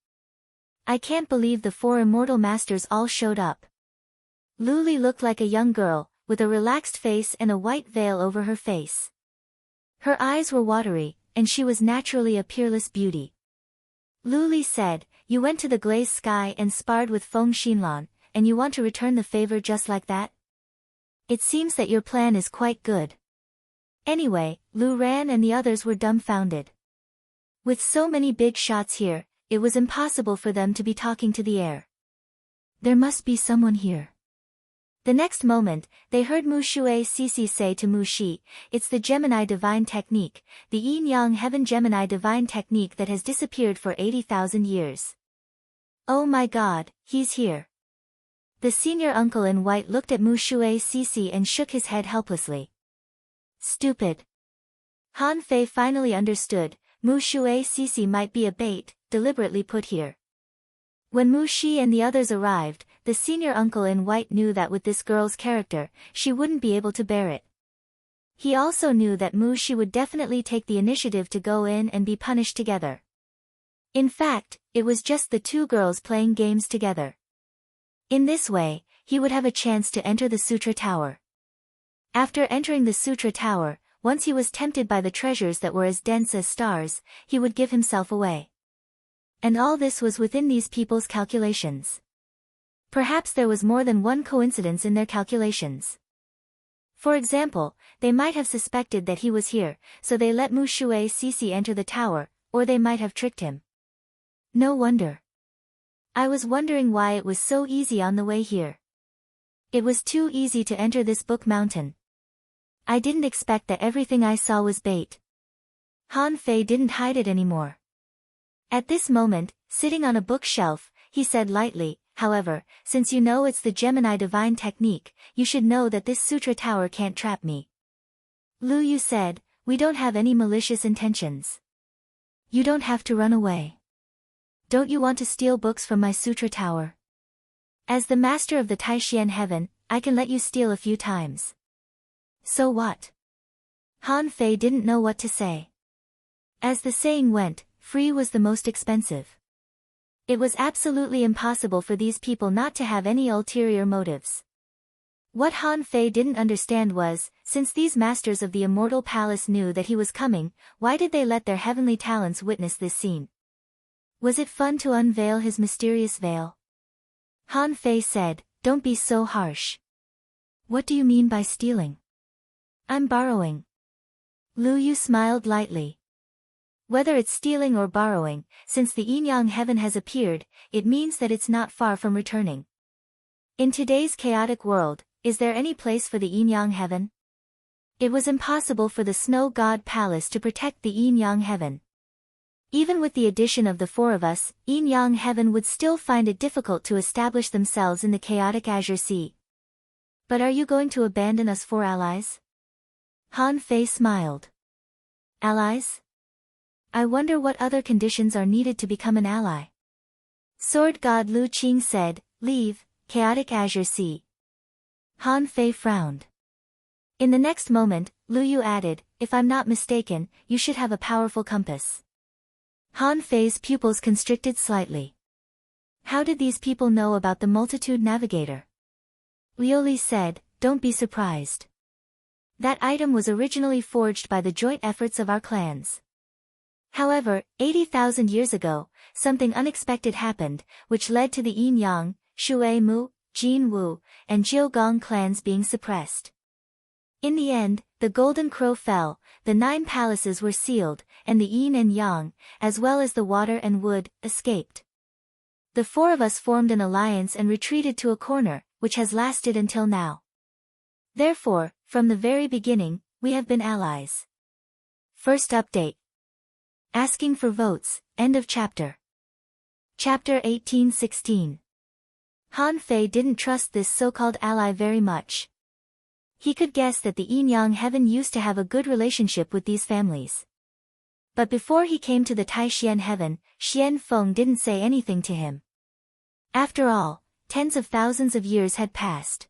I can't believe the 4 immortal masters all showed up. Lu Li looked like a young girl, with a relaxed face and a white veil over her face. Her eyes were watery, and she was naturally a peerless beauty. Lu Li said, you went to the glazed sky and sparred with Feng Xinlan, and you want to return the favor just like that? It seems that your plan is quite good. Anyway, Lu Ran and the others were dumbfounded. With so many big shots here, it was impossible for them to be talking to the air. There must be someone here. The next moment, they heard Mu Shui Cece say to Mu Shi, it's the Gemini divine technique, the yin-yang heaven Gemini divine technique that has disappeared for 80,000 years. Oh my god, he's here. The senior uncle in white looked at Mu Shui Cece and shook his head helplessly. Stupid. Han Fei finally understood, Mu Shui Cece might be a bait, deliberately put here. When Mu Shi and the others arrived, the senior uncle in white knew that with this girl's character, she wouldn't be able to bear it. He also knew that Mu Shi would definitely take the initiative to go in and be punished together. In fact, it was just the 2 girls playing games together. In this way, he would have a chance to enter the Sutra Tower. After entering the Sutra Tower, once he was tempted by the treasures that were as dense as stars, he would give himself away. And all this was within these people's calculations. Perhaps there was more than one coincidence in their calculations. For example, they might have suspected that he was here, so they let Mu Shui Cece enter the tower, or they might have tricked him. No wonder. I was wondering why it was so easy on the way here. It was too easy to enter this book mountain. I didn't expect that everything I saw was bait. Han Fei didn't hide it anymore. At this moment, sitting on a bookshelf, he said lightly, however, since you know it's the Gemini divine technique, you should know that this Sutra Tower can't trap me. Lu Yu said, we don't have any malicious intentions. You don't have to run away. Don't you want to steal books from my Sutra Tower? As the master of the Taishian heaven, I can let you steal a few times. So what? Han Fei didn't know what to say. As the saying went, free was the most expensive. It was absolutely impossible for these people not to have any ulterior motives. What Han Fei didn't understand was, since these masters of the immortal palace knew that he was coming, why did they let their heavenly talents witness this scene? Was it fun to unveil his mysterious veil? Han Fei said, "Don't be so harsh." "What do you mean by stealing?" "I'm borrowing." Lu Yu smiled lightly. Whether it's stealing or borrowing, since the yin-yang heaven has appeared, it means that it's not far from returning. In today's chaotic world, is there any place for the yin-yang heaven? It was impossible for the snow god palace to protect the yin-yang heaven. Even with the addition of the four of us, yin-yang heaven would still find it difficult to establish themselves in the chaotic Azure Sea. "But are you going to abandon us four allies?" Han Fei smiled. "Allies? I wonder what other conditions are needed to become an ally." Sword god Lu Qing said, "Leave, chaotic Azure Sea." Han Fei frowned. In the next moment, Lu Yu added, "If I'm not mistaken, you should have a powerful compass." Han Fei's pupils constricted slightly. How did these people know about the multitude navigator? Liu Li said, "Don't be surprised. That item was originally forged by the joint efforts of our clans. However, 80,000 years ago, something unexpected happened, which led to the Yin-Yang, Shui Mu, Jin Wu, and Jiu Gong clans being suppressed. In the end, the Golden Crow fell, the 9 palaces were sealed, and the Yin and Yang, as well as the water and wood, escaped. The four of us formed an alliance and retreated to a corner, which has lasted until now. Therefore, from the very beginning, we have been allies." First update. Asking for votes, end of chapter. Chapter 18-16. Han Fei didn't trust this so-called ally very much. He could guess that the yin-yang heaven used to have a good relationship with these families. But before he came to the Tai-Xian heaven, Xian Feng didn't say anything to him. After all, tens of thousands of years had passed.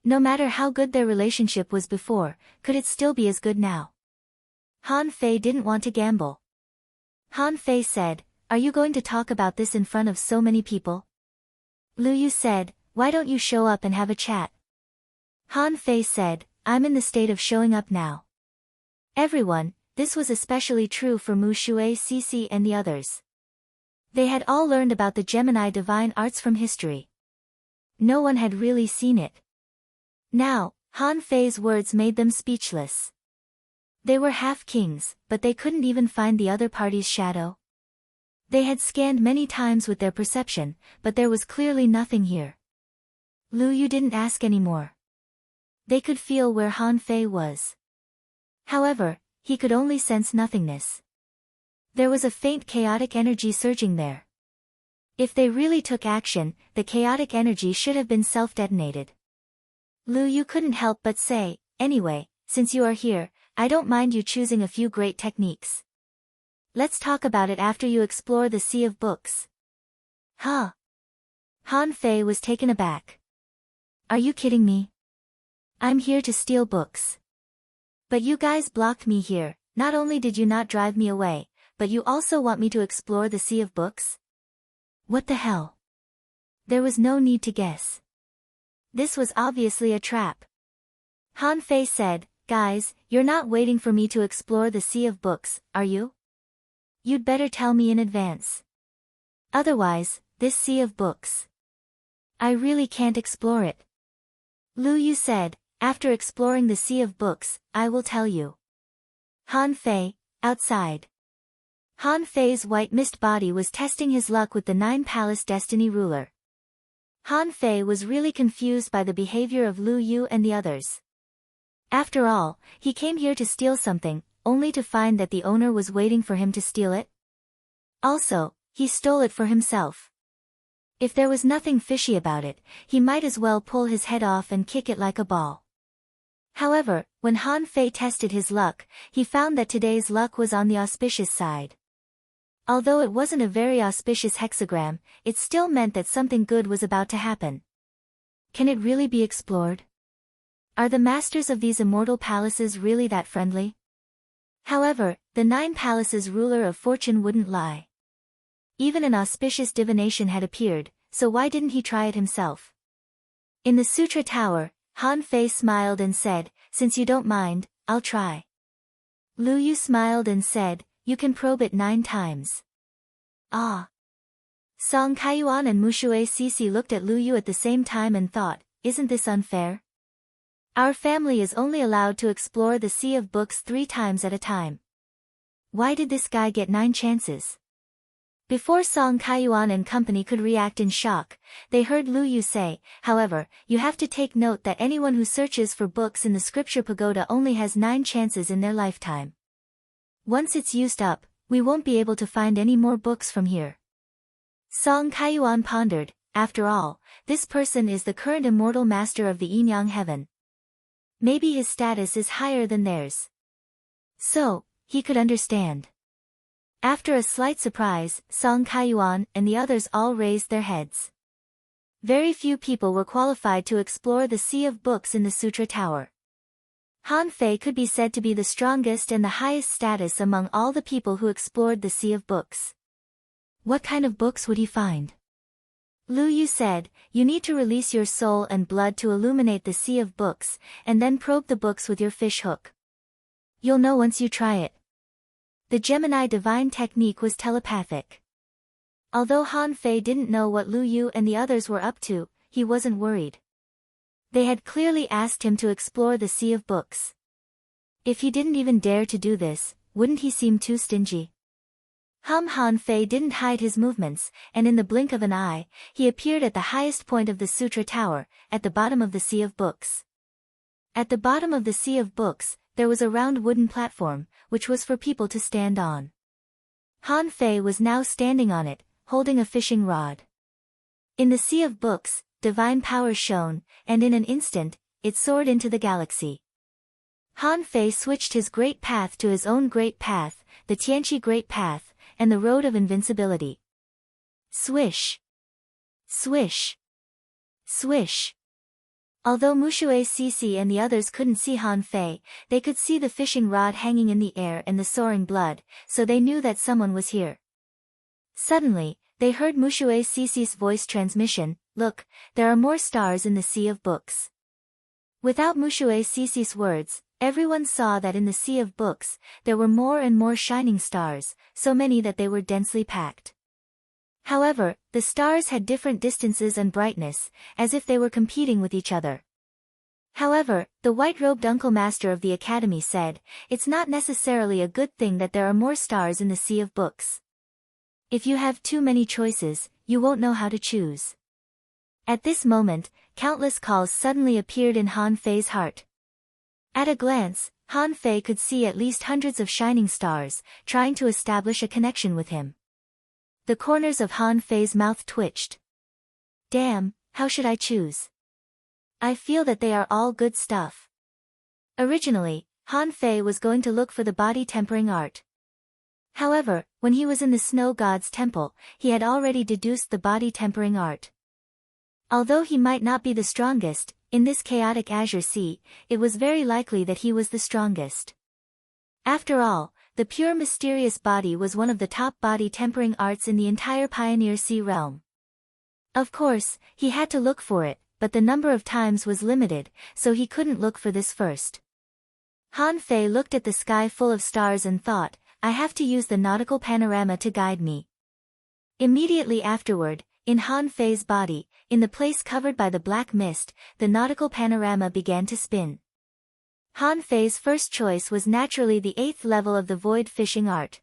No matter how good their relationship was before, could it still be as good now? Han Fei didn't want to gamble. Han Fei said, "Are you going to talk about this in front of so many people?" Lu Yu said, "Why don't you show up and have a chat?" Han Fei said, "I'm in the state of showing up now." Everyone, this was especially true for Mu Shui Cici and the others. They had all learned about the Gemini divine arts from history. No one had really seen it. Now, Han Fei's words made them speechless. They were half-kings, but they couldn't even find the other party's shadow. They had scanned many times with their perception, but there was clearly nothing here. Lu Yu didn't ask any more. They could feel where Han Fei was. However, he could only sense nothingness. There was a faint chaotic energy surging there. If they really took action, the chaotic energy should have been self-detonated. Lu Yu couldn't help but say, "Anyway, since you are here, I don't mind you choosing a few great techniques. Let's talk about it after you explore the Sea of Books." "Huh?" Han Fei was taken aback. "Are you kidding me? I'm here to steal books. But you guys blocked me here. Not only did you not drive me away, but you also want me to explore the Sea of Books? What the hell?" There was no need to guess. This was obviously a trap. Han Fei said, "Guys, you're not waiting for me to explore the Sea of Books, are you? You'd better tell me in advance. Otherwise, this Sea of Books, I really can't explore it." Lu Yu said, "After exploring the Sea of Books, I will tell you." Han Fei, outside. Han Fei's white mist body was testing his luck with the 9 Palace Destiny Ruler. Han Fei was really confused by the behavior of Lu Yu and the others. After all, he came here to steal something, only to find that the owner was waiting for him to steal it. Also, he stole it for himself. If there was nothing fishy about it, he might as well pull his head off and kick it like a ball. However, when Han Fei tested his luck, he found that today's luck was on the auspicious side. Although it wasn't a very auspicious hexagram, it still meant that something good was about to happen. Can it really be explored? Are the masters of these immortal palaces really that friendly? However, the 9 Palaces ruler of fortune wouldn't lie. Even an auspicious divination had appeared, so why didn't he try it himself? In the Sutra Tower, Han Fei smiled and said, "Since you don't mind, I'll try." Lu Yu smiled and said, "You can probe it 9 times. Ah. Song Kaiyuan and Mushui Sisi looked at Lu Yu at the same time and thought, isn't this unfair? Our family is only allowed to explore the Sea of Books 3 times at a time. Why did this guy get 9 chances? Before Song Kaiyuan and company could react in shock, they heard Lu Yu say, "However, you have to take note that anyone who searches for books in the scripture pagoda only has 9 chances in their lifetime. Once it's used up, we won't be able to find any more books from here." Song Kaiyuan pondered, after all, this person is the current immortal master of the Yinyang heaven. Maybe his status is higher than theirs. So, he could understand. After a slight surprise, Song Kaiyuan and the others all raised their heads. Very few people were qualified to explore the Sea of Books in the Sutra Tower. Han Fei could be said to be the strongest and the highest status among all the people who explored the Sea of Books. What kind of books would he find? Lu Yu said, "You need to release your soul and blood to illuminate the Sea of Books, and then probe the books with your fish hook. You'll know once you try it." The Gemini divine technique was telepathic. Although Han Fei didn't know what Lu Yu and the others were up to, he wasn't worried. They had clearly asked him to explore the Sea of Books. If he didn't even dare to do this, wouldn't he seem too stingy? Han Fei didn't hide his movements, and in the blink of an eye, he appeared at the highest point of the Sutra Tower, at the bottom of the Sea of Books. At the bottom of the Sea of Books, there was a round wooden platform, which was for people to stand on. Han Fei was now standing on it, holding a fishing rod. In the Sea of Books, divine power shone, and in an instant, it soared into the galaxy. Han Fei switched his great path to his own great path, the Tianqi Great Path, and the Road of Invincibility. Swish! Swish! Swish! Although Mushui Sisi and the others couldn't see Han Fei, they could see the fishing rod hanging in the air and the soaring blood, so they knew that someone was here. Suddenly, they heard Mushui Sisi's voice transmission, "Look, there are more stars in the Sea of Books." Without Mushui Sisi's words, everyone saw that in the Sea of Books, there were more and more shining stars, so many that they were densely packed. However, the stars had different distances and brightness, as if they were competing with each other. However, the white-robed Uncle Master of the Academy said, "It's not necessarily a good thing that there are more stars in the Sea of Books. If you have too many choices, you won't know how to choose." At this moment, countless calls suddenly appeared in Han Fei's heart. At a glance, Han Fei could see at least hundreds of shining stars, trying to establish a connection with him. The corners of Han Fei's mouth twitched. Damn, how should I choose? I feel that they are all good stuff. Originally, Han Fei was going to look for the body tempering art. However, when he was in the Snow God's temple, he had already deduced the body tempering art. Although he might not be the strongest, in this chaotic azure sea, it was very likely that he was the strongest. After all, the pure mysterious body was one of the top body tempering arts in the entire Pioneer Sea realm. Of course, he had to look for it, but the number of times was limited, so he couldn't look for this first. Han Fei looked at the sky full of stars and thought, "I have to use the nautical panorama to guide me." Immediately afterward, in Han Fei's body, in the place covered by the black mist, the nautical panorama began to spin. Han Fei's first choice was naturally the 8th level of the void fishing art.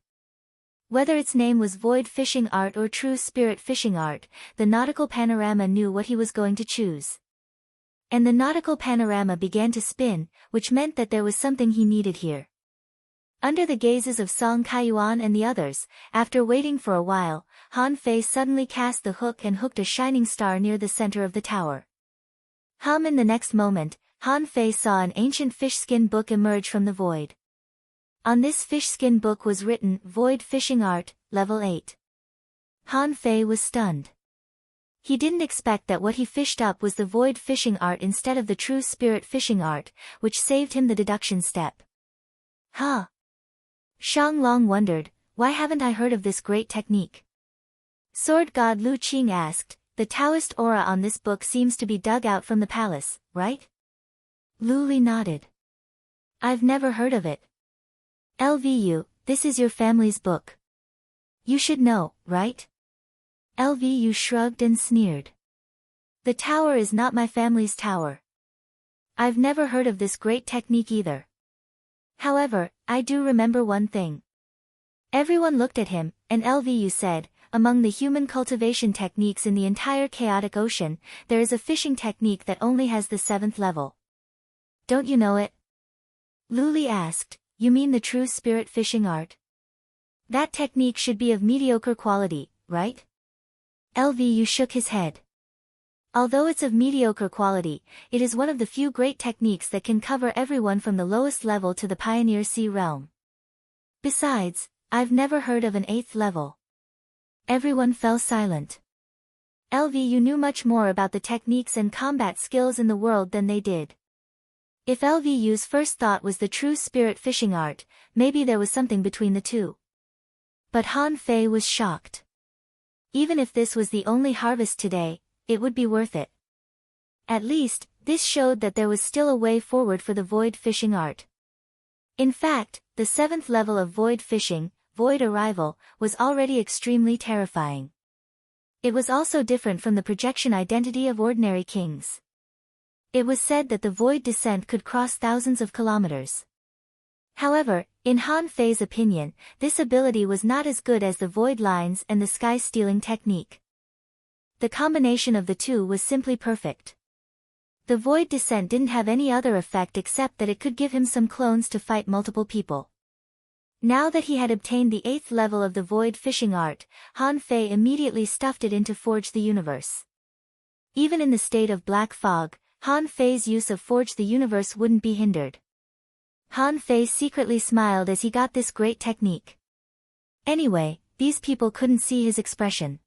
Whether its name was void fishing art or true spirit fishing art, the nautical panorama knew what he was going to choose. And the nautical panorama began to spin, which meant that there was something he needed here. Under the gazes of Song Kaiyuan and the others, after waiting for a while, Han Fei suddenly cast the hook and hooked a shining star near the center of the tower. In the next moment, Han Fei saw an ancient fish-skin book emerge from the void. On this fish-skin book was written, "Void Fishing Art, Level 8. Han Fei was stunned. He didn't expect that what he fished up was the void fishing art instead of the true spirit fishing art, which saved him the deduction step. Huh? Shang Long wondered, why haven't I heard of this great technique? Sword God Lu Qing asked, the Taoist aura on this book seems to be dug out from the palace, right? Lu Li nodded. I've never heard of it. LVU, this is your family's book. You should know, right? LVU shrugged and sneered. The tower is not my family's tower. I've never heard of this great technique either. However, I do remember one thing. Everyone looked at him, and LVU said, among the human cultivation techniques in the entire chaotic ocean, there is a fishing technique that only has the 7th level. Don't you know it? Lu Li asked, you mean the true spirit fishing art? That technique should be of mediocre quality, right? LVU shook his head. Although it's of mediocre quality, it is one of the few great techniques that can cover everyone from the lowest level to the Pioneer Sea realm. Besides, I've never heard of an 8th level. Everyone fell silent. LVU knew much more about the techniques and combat skills in the world than they did. If LVU's first thought was the true spirit fishing art, maybe there was something between the two. But Han Fei was shocked. Even if this was the only harvest today, it would be worth it. At least, this showed that there was still a way forward for the void fishing art. In fact, the 7th level of void fishing, void arrival, was already extremely terrifying. It was also different from the projection identity of ordinary kings. It was said that the void descent could cross thousands of kilometers. However, in Han Fei's opinion, this ability was not as good as the void lines and the sky-stealing technique. The combination of the two was simply perfect. The void descent didn't have any other effect except that it could give him some clones to fight multiple people. Now that he had obtained the 8th level of the void fishing art, Han Fei immediately stuffed it into Forge the Universe. Even in the state of black fog, Han Fei's use of Forge the Universe wouldn't be hindered. Han Fei secretly smiled as he got this great technique. Anyway, these people couldn't see his expression.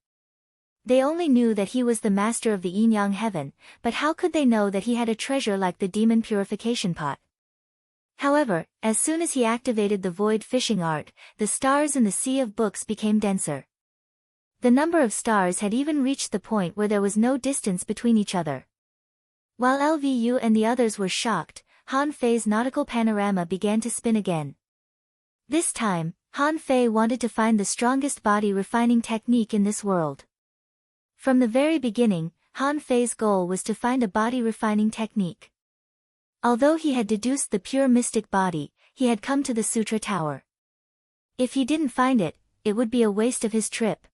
They only knew that he was the master of the yin-yang heaven, but how could they know that he had a treasure like the demon purification pot? However, as soon as he activated the void fishing art, the stars in the sea of books became denser. The number of stars had even reached the point where there was no distance between each other. While LVU and the others were shocked, Han Fei's nautical panorama began to spin again. This time, Han Fei wanted to find the strongest body refining technique in this world. From the very beginning, Han Fei's goal was to find a body refining technique. Although he had deduced the pure mystic body, he had come to the Sutra Tower. If he didn't find it, it would be a waste of his trip.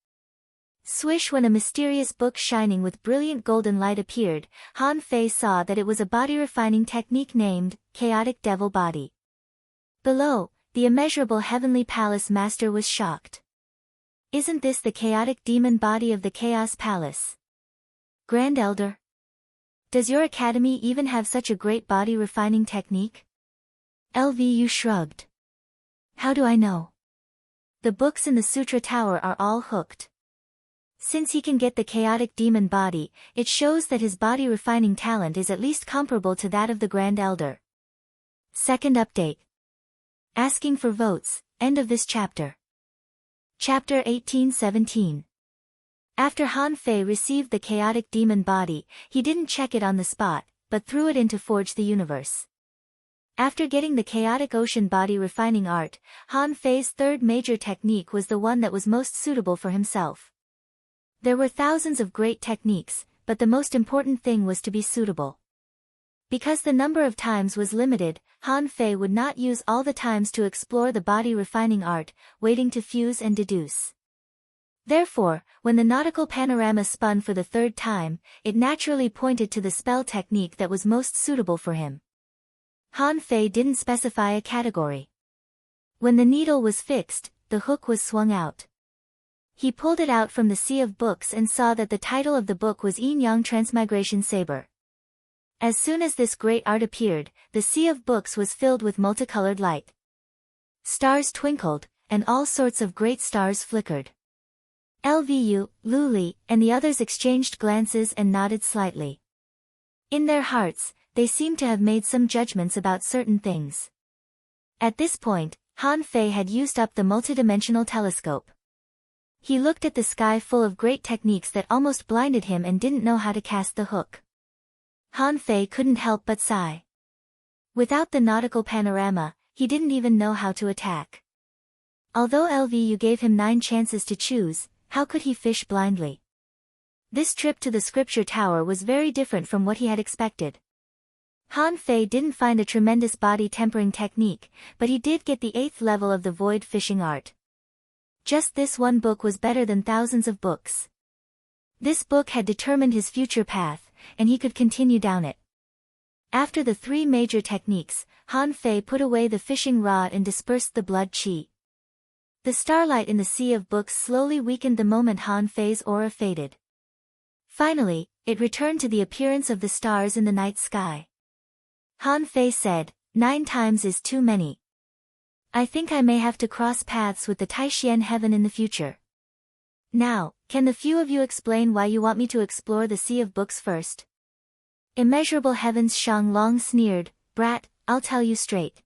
Swish! When a mysterious book shining with brilliant golden light appeared, Han Fei saw that it was a body refining technique named Chaotic Devil Body. Below, the immeasurable heavenly palace master was shocked. Isn't this the chaotic demon body of the Chaos Palace? Grand Elder? Does your academy even have such a great body refining technique? LVU shrugged. How do I know? The books in the Sutra Tower are all hooked. Since he can get the chaotic demon body, it shows that his body refining talent is at least comparable to that of the Grand Elder. Second update. Asking for votes, end of this chapter. Chapter 1817. After Han Fei received the chaotic demon body, he didn't check it on the spot, but threw it into Forge the Universe. After getting the chaotic ocean body refining art, Han Fei's third major technique was the one that was most suitable for himself. There were thousands of great techniques, but the most important thing was to be suitable. Because the number of times was limited, Han Fei would not use all the times to explore the body refining art, waiting to fuse and deduce. Therefore, when the nautical panorama spun for the third time, it naturally pointed to the spell technique that was most suitable for him. Han Fei didn't specify a category. When the needle was fixed, the hook was swung out. He pulled it out from the sea of books and saw that the title of the book was Yin-Yang Transmigration Saber. As soon as this great art appeared, the sea of books was filled with multicolored light. Stars twinkled, and all sorts of great stars flickered. LVU, Lu Li, and the others exchanged glances and nodded slightly. In their hearts, they seemed to have made some judgments about certain things. At this point, Han Fei had used up the multidimensional telescope. He looked at the sky full of great techniques that almost blinded him and didn't know how to cast the hook. Han Fei couldn't help but sigh. Without the nautical panorama, he didn't even know how to attack. Although LVU gave him 9 chances to choose, how could he fish blindly? This trip to the scripture tower was very different from what he had expected. Han Fei didn't find a tremendous body tempering technique, but he did get the 8th level of the void fishing art. Just this one book was better than thousands of books. This book had determined his future path, and he could continue down it. After the 3 major techniques, Han Fei put away the fishing rod and dispersed the blood qi. The starlight in the sea of books slowly weakened the moment Han Fei's aura faded. Finally, it returned to the appearance of the stars in the night sky. Han Fei said, 9 times is too many. I think I may have to cross paths with the Taishian heaven in the future. Now, can the few of you explain why you want me to explore the sea of books first? Immeasurable Heavens Shang Long sneered, brat, I'll tell you straight.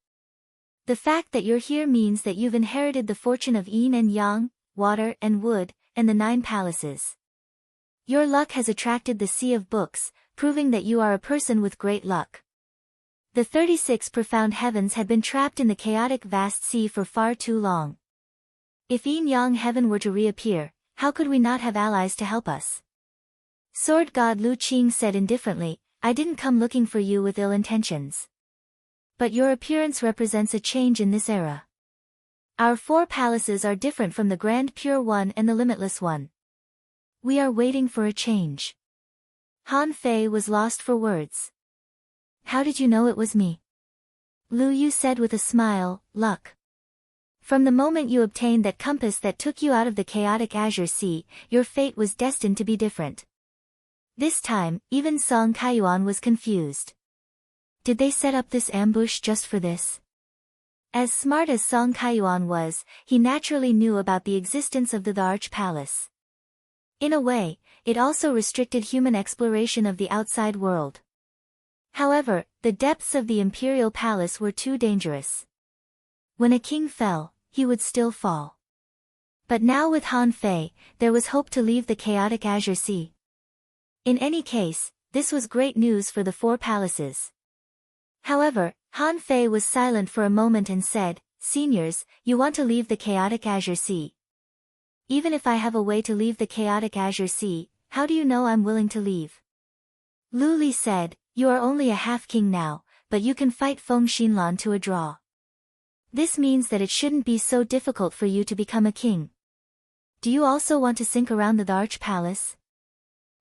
The fact that you're here means that you've inherited the fortune of yin and yang, water and wood, and the 9 palaces. Your luck has attracted the sea of books, proving that you are a person with great luck. The 36 profound heavens had been trapped in the chaotic vast sea for far too long. If yin-yang heaven were to reappear, how could we not have allies to help us? Sword god Lu Qing said indifferently, I didn't come looking for you with ill intentions. But your appearance represents a change in this era. Our 4 palaces are different from the Grand Pure One and the Limitless One. We are waiting for a change. Han Fei was lost for words. How did you know it was me? Lu Yu said with a smile, luck. From the moment you obtained that compass that took you out of the chaotic azure sea, your fate was destined to be different. This time, even Song Kaiyuan was confused. Did they set up this ambush just for this? As smart as Song Kaiyuan was, he naturally knew about the existence of the Arch Palace. In a way, it also restricted human exploration of the outside world. However, the depths of the imperial palace were too dangerous. When a king fell, he would still fall. But now with Han Fei, there was hope to leave the chaotic azure sea. In any case, this was great news for the 4 palaces. However, Han Fei was silent for a moment and said, Seniors, you want to leave the chaotic azure sea. Even if I have a way to leave the chaotic azure sea, how do you know I'm willing to leave? Lu Li said, you are only a half-king now, but you can fight Feng Xinlan to a draw. This means that it shouldn't be so difficult for you to become a king. Do you also want to sink around the Arch Palace?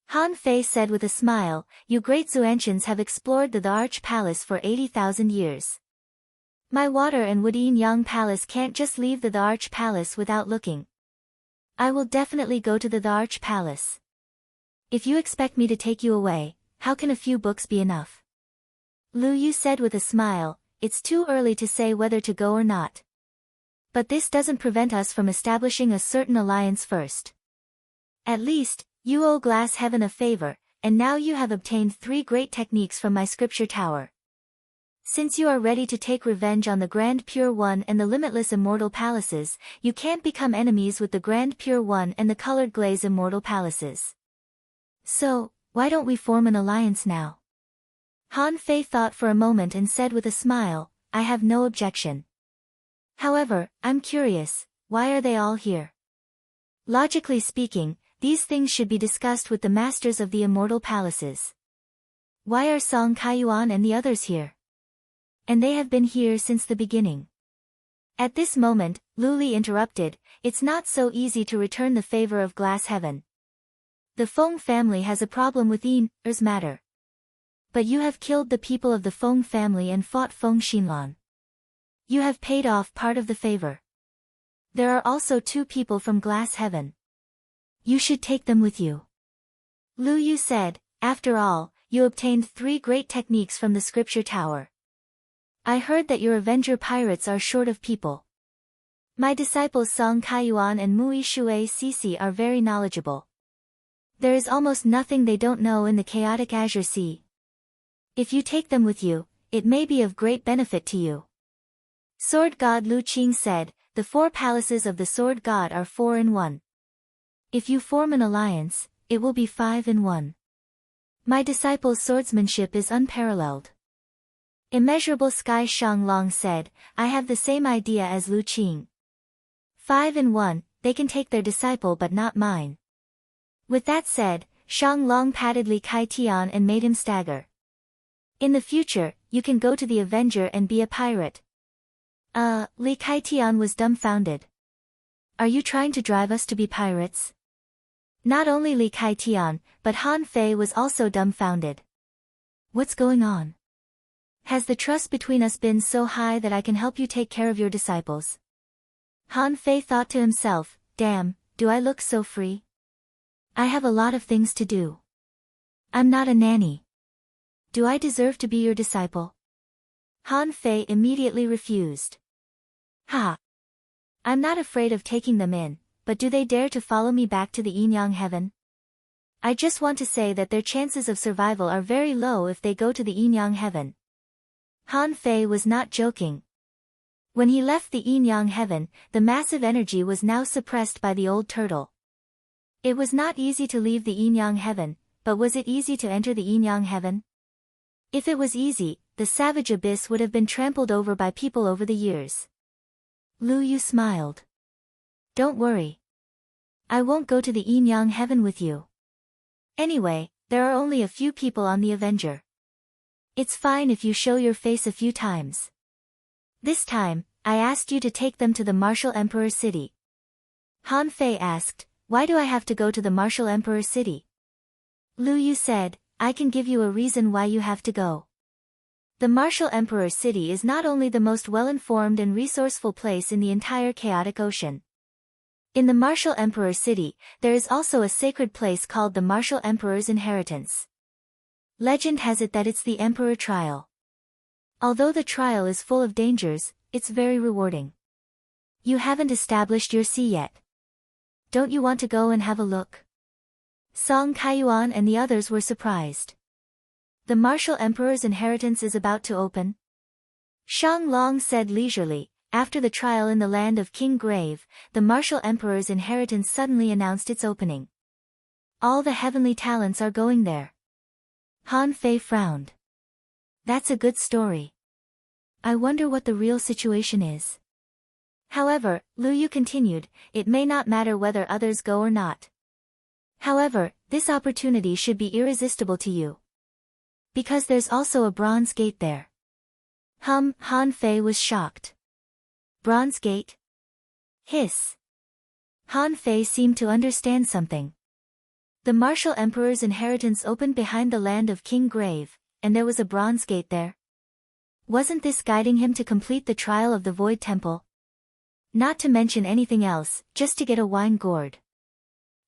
Han Fei said with a smile, you great Zuantians have explored the Arch Palace for 80,000 years. My water and wood yin-yang palace can't just leave the Arch Palace without looking. I will definitely go to the Arch Palace. If you expect me to take you away, how can a few books be enough? Lu Yu said with a smile, it's too early to say whether to go or not. But this doesn't prevent us from establishing a certain alliance first. At least, you owe Glass Heaven a favor, and now you have obtained 3 great techniques from my scripture tower. Since you are ready to take revenge on the Grand Pure One and the limitless immortal palaces, you can't become enemies with the Grand Pure One and the colored glaze immortal palaces. So, why don't we form an alliance now? Han Fei thought for a moment and said with a smile, I have no objection. However, I'm curious, why are they all here? Logically speaking, these things should be discussed with the masters of the immortal palaces. Why are Song Kaiyuan and the others here? And they have been here since the beginning. At this moment, Lu Li interrupted, it's not so easy to return the favor of Glass Heaven. The Feng family has a problem with Yin-Er's matter. But you have killed the people of the Feng family and fought Feng Xinlan. You have paid off part of the favor. There are also 2 people from Glass Heaven. You should take them with you. Lu Yu said, after all, you obtained 3 great techniques from the scripture tower. I heard that your Avenger pirates are short of people. My disciples Song Kaiyuan and Mui Shui Sisi are very knowledgeable. There is almost nothing they don't know in the chaotic azure sea. If you take them with you, it may be of great benefit to you. Sword god Lu Qing said, the 4 palaces of the sword god are 4 in 1. If you form an alliance, it will be 5-1. My disciple's swordsmanship is unparalleled. Immeasurable Sky Shanglong said, I have the same idea as Lu Qing. 5-1, they can take their disciple but not mine. With that said, Shanglong patted Li Kaitian and made him stagger. In the future, you can go to the Avenger and be a pirate. Li Kaitian was dumbfounded. Are you trying to drive us to be pirates? Not only Li Kaitian, but Han Fei was also dumbfounded. What's going on? Has the trust between us been so high that I can help you take care of your disciples? Han Fei thought to himself, damn, do I look so free? I have a lot of things to do. I'm not a nanny. Do I deserve to be your disciple? Han Fei immediately refused. Ha! I'm not afraid of taking them in, but do they dare to follow me back to the Yinyang heaven? I just want to say that their chances of survival are very low if they go to the Yinyang heaven. Han Fei was not joking. When he left the Yinyang heaven, the massive energy was now suppressed by the old turtle. It was not easy to leave the Yinyang heaven, but was it easy to enter the Yinyang heaven? If it was easy, the savage abyss would have been trampled over by people over the years. Lu Yu smiled. Don't worry. I won't go to the Yinyang heaven with you. Anyway, there are only a few people on the Avenger. It's fine if you show your face a few times. This time, I asked you to take them to the Martial Emperor City. Han Fei asked, why do I have to go to the Martial Emperor City? Lu Yu said, I can give you a reason why you have to go. The Martial Emperor City is not only the most well-informed and resourceful place in the entire chaotic ocean. In the Martial Emperor City, there is also a sacred place called the Martial Emperor's Inheritance. Legend has it that it's the Emperor Trial. Although the trial is full of dangers, it's very rewarding. You haven't established your sea yet. Don't you want to go and have a look? Song Kaiyuan and the others were surprised. The Martial Emperor's Inheritance is about to open? Shang Long said leisurely. After the trial in the land of King Grave, the Martial Emperor's Inheritance suddenly announced its opening. All the heavenly talents are going there. Han Fei frowned. That's a good story. I wonder what the real situation is. However, Lu Yu continued, it may not matter whether others go or not. However, this opportunity should be irresistible to you. Because there's also a bronze gate there. Han Fei was shocked. Bronze gate? Hiss. Han Fei seemed to understand something. The Martial Emperor's Inheritance opened behind the land of King Grave, and there was a bronze gate there. Wasn't this guiding him to complete the trial of the Void Temple? Not to mention anything else, just to get a wine gourd.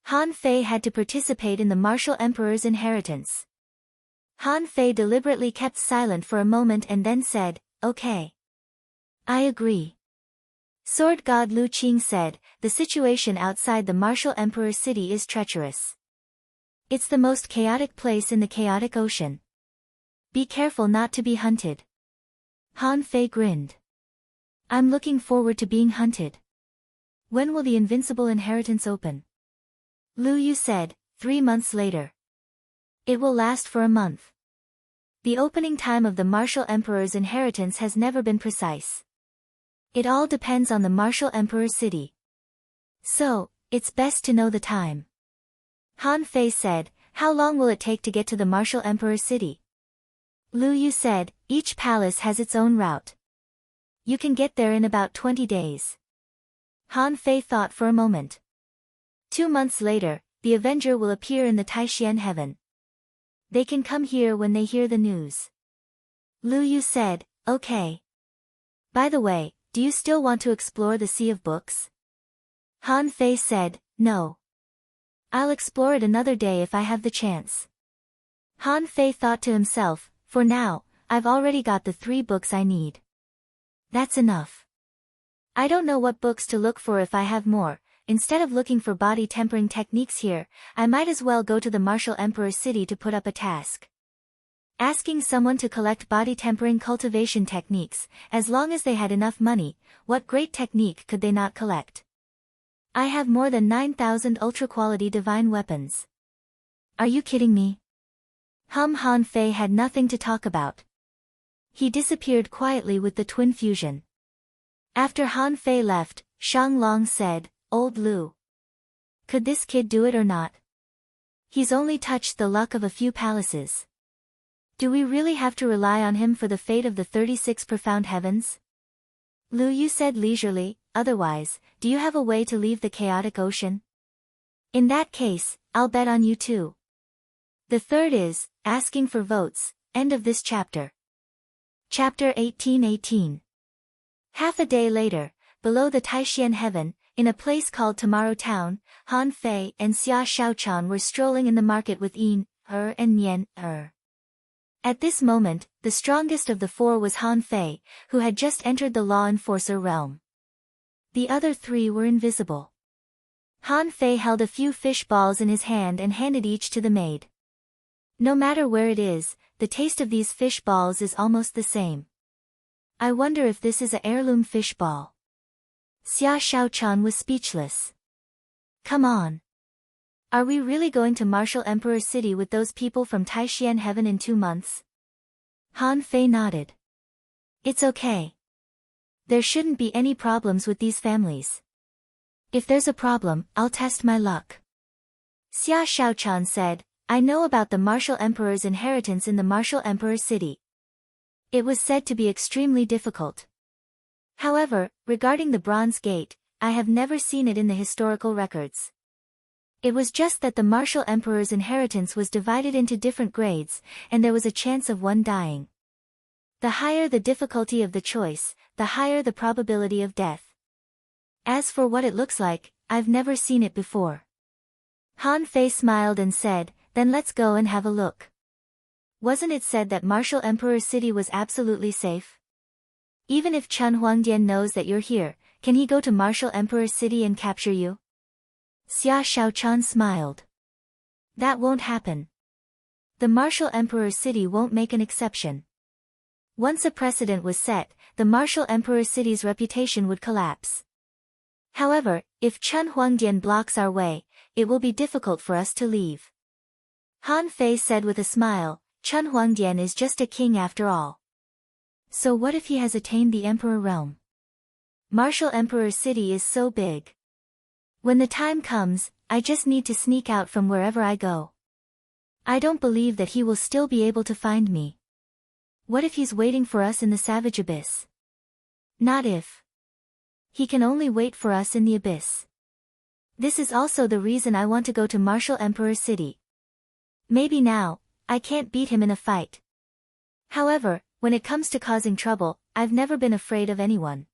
Han Fei had to participate in the Martial Emperor's Inheritance. Han Fei deliberately kept silent for a moment and then said, okay. I agree. Sword God Lu Qing said, the situation outside the Martial Emperor City is treacherous. It's the most chaotic place in the chaotic ocean. Be careful not to be hunted. Han Fei grinned. I'm looking forward to being hunted. When will the Invincible Inheritance open? Lu Yu said, 3 months later. It will last for a month. The opening time of the Martial Emperor's Inheritance has never been precise. It all depends on the Martial Emperor City. So, it's best to know the time. Han Fei said, how long will it take to get to the Martial Emperor City? Lu Yu said, each palace has its own route. You can get there in about 20 days. Han Fei thought for a moment. 2 months later, the Avenger will appear in the Taishian heaven. They can come here when they hear the news. Lu Yu said, okay. By the way, do you still want to explore the Sea of Books? Han Fei said, no. I'll explore it another day if I have the chance. Han Fei thought to himself, for now, I've already got the 3 books I need. That's enough. I don't know what books to look for if I have more. Instead of looking for body tempering techniques here, I might as well go to the Martial Emperor City to put up a task. Asking someone to collect body tempering cultivation techniques, as long as they had enough money, what great technique could they not collect? I have more than 9,000 ultra-quality divine weapons. Are you kidding me? Han Fei had nothing to talk about. He disappeared quietly with the twin fusion. After Han Fei left, Shang Long said, "Old Lu. Could this kid do it or not? He's only touched the luck of a few palaces. Do we really have to rely on him for the fate of the 36 profound heavens?" Lu Yu said leisurely, "Otherwise, do you have a way to leave the chaotic ocean? In that case, I'll bet on you too." The third is, asking for votes, end of this chapter. Chapter 18:18. Half a day later, below the Taixian heaven, in a place called Tomorrow Town, Han Fei and Xia Shaochan were strolling in the market with Yin, and Nian, At this moment, the strongest of the four was Han Fei, who had just entered the law enforcer realm. The other three were invisible. Han Fei held a few fish balls in his hand and handed each to the maid. "No matter where it is, the taste of these fish balls is almost the same. I wonder if this is a heirloom fish ball." Xia Shaochan was speechless. "Come on. Are we really going to marshal Emperor City with those people from Taixian Heaven in 2 months?" Han Fei nodded. "It's okay. There shouldn't be any problems with these families. If there's a problem, I'll test my luck." Xia Shaochan said, "I know about the Martial Emperor's inheritance in the Martial Emperor City. It was said to be extremely difficult. However, regarding the Bronze Gate, I have never seen it in the historical records. It was just that the Martial Emperor's inheritance was divided into different grades, and there was a chance of one dying. The higher the difficulty of the choice, the higher the probability of death. As for what it looks like, I've never seen it before." Han Fei smiled and said, "Then let's go and have a look. Wasn't it said that Martial Emperor City was absolutely safe? Even if Chen Huangdian knows that you're here, can he go to Martial Emperor City and capture you?" Xia Shaochan smiled. "That won't happen. The Martial Emperor City won't make an exception. Once a precedent was set, the Martial Emperor City's reputation would collapse. However, if Chen Huangdian blocks our way, it will be difficult for us to leave." Han Fei said with a smile, "Chen Huangdian is just a king after all. So what if he has attained the Emperor realm? Martial Emperor City is so big. When the time comes, I just need to sneak out from wherever I go. I don't believe that he will still be able to find me. What if he's waiting for us in the Savage Abyss? Not if. He can only wait for us in the Abyss. This is also the reason I want to go to Martial Emperor City. Maybe now, I can't beat him in a fight. However, when it comes to causing trouble, I've never been afraid of anyone."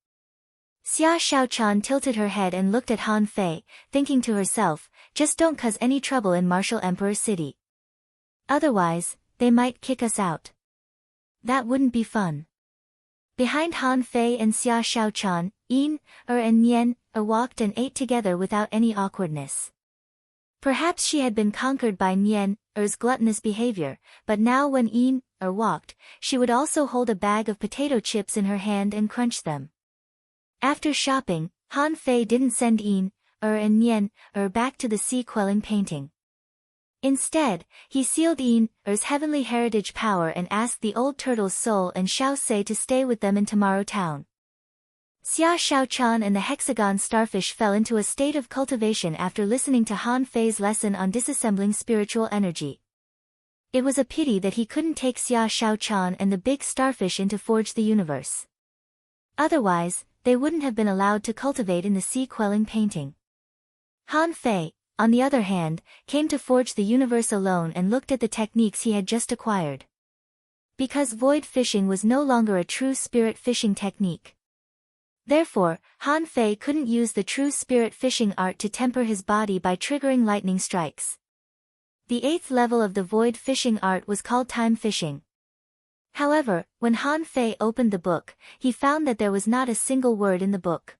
Xia Shaochan tilted her head and looked at Han Fei, thinking to herself, "Just don't cause any trouble in Martial Emperor City. Otherwise, they might kick us out. That wouldn't be fun." Behind Han Fei and Xia Shaochan, Yin, and Nian, walked and ate together without any awkwardness. Perhaps she had been conquered by Nian's gluttonous behavior, but now when Yin walked, she would also hold a bag of potato chips in her hand and crunch them. After shopping, Han Fei didn't send Yin and Nian back to the sea-quelling painting. Instead, he sealed Yin's heavenly heritage power and asked the old turtle's soul and Xiao Sei to stay with them in Tomorrow Town. Xia Shaochan and the hexagon starfish fell into a state of cultivation after listening to Han Fei's lesson on disassembling spiritual energy. It was a pity that he couldn't take Xia Shaochan and the big starfish in to forge the universe. Otherwise, they wouldn't have been allowed to cultivate in the sea-quelling painting. Han Fei, on the other hand, came to forge the universe alone and looked at the techniques he had just acquired. Because void fishing was no longer a true spirit fishing technique. Therefore, Han Fei couldn't use the true spirit fishing art to temper his body by triggering lightning strikes. The 8th level of the void fishing art was called time fishing. However, when Han Fei opened the book, he found that there was not a single word in the book.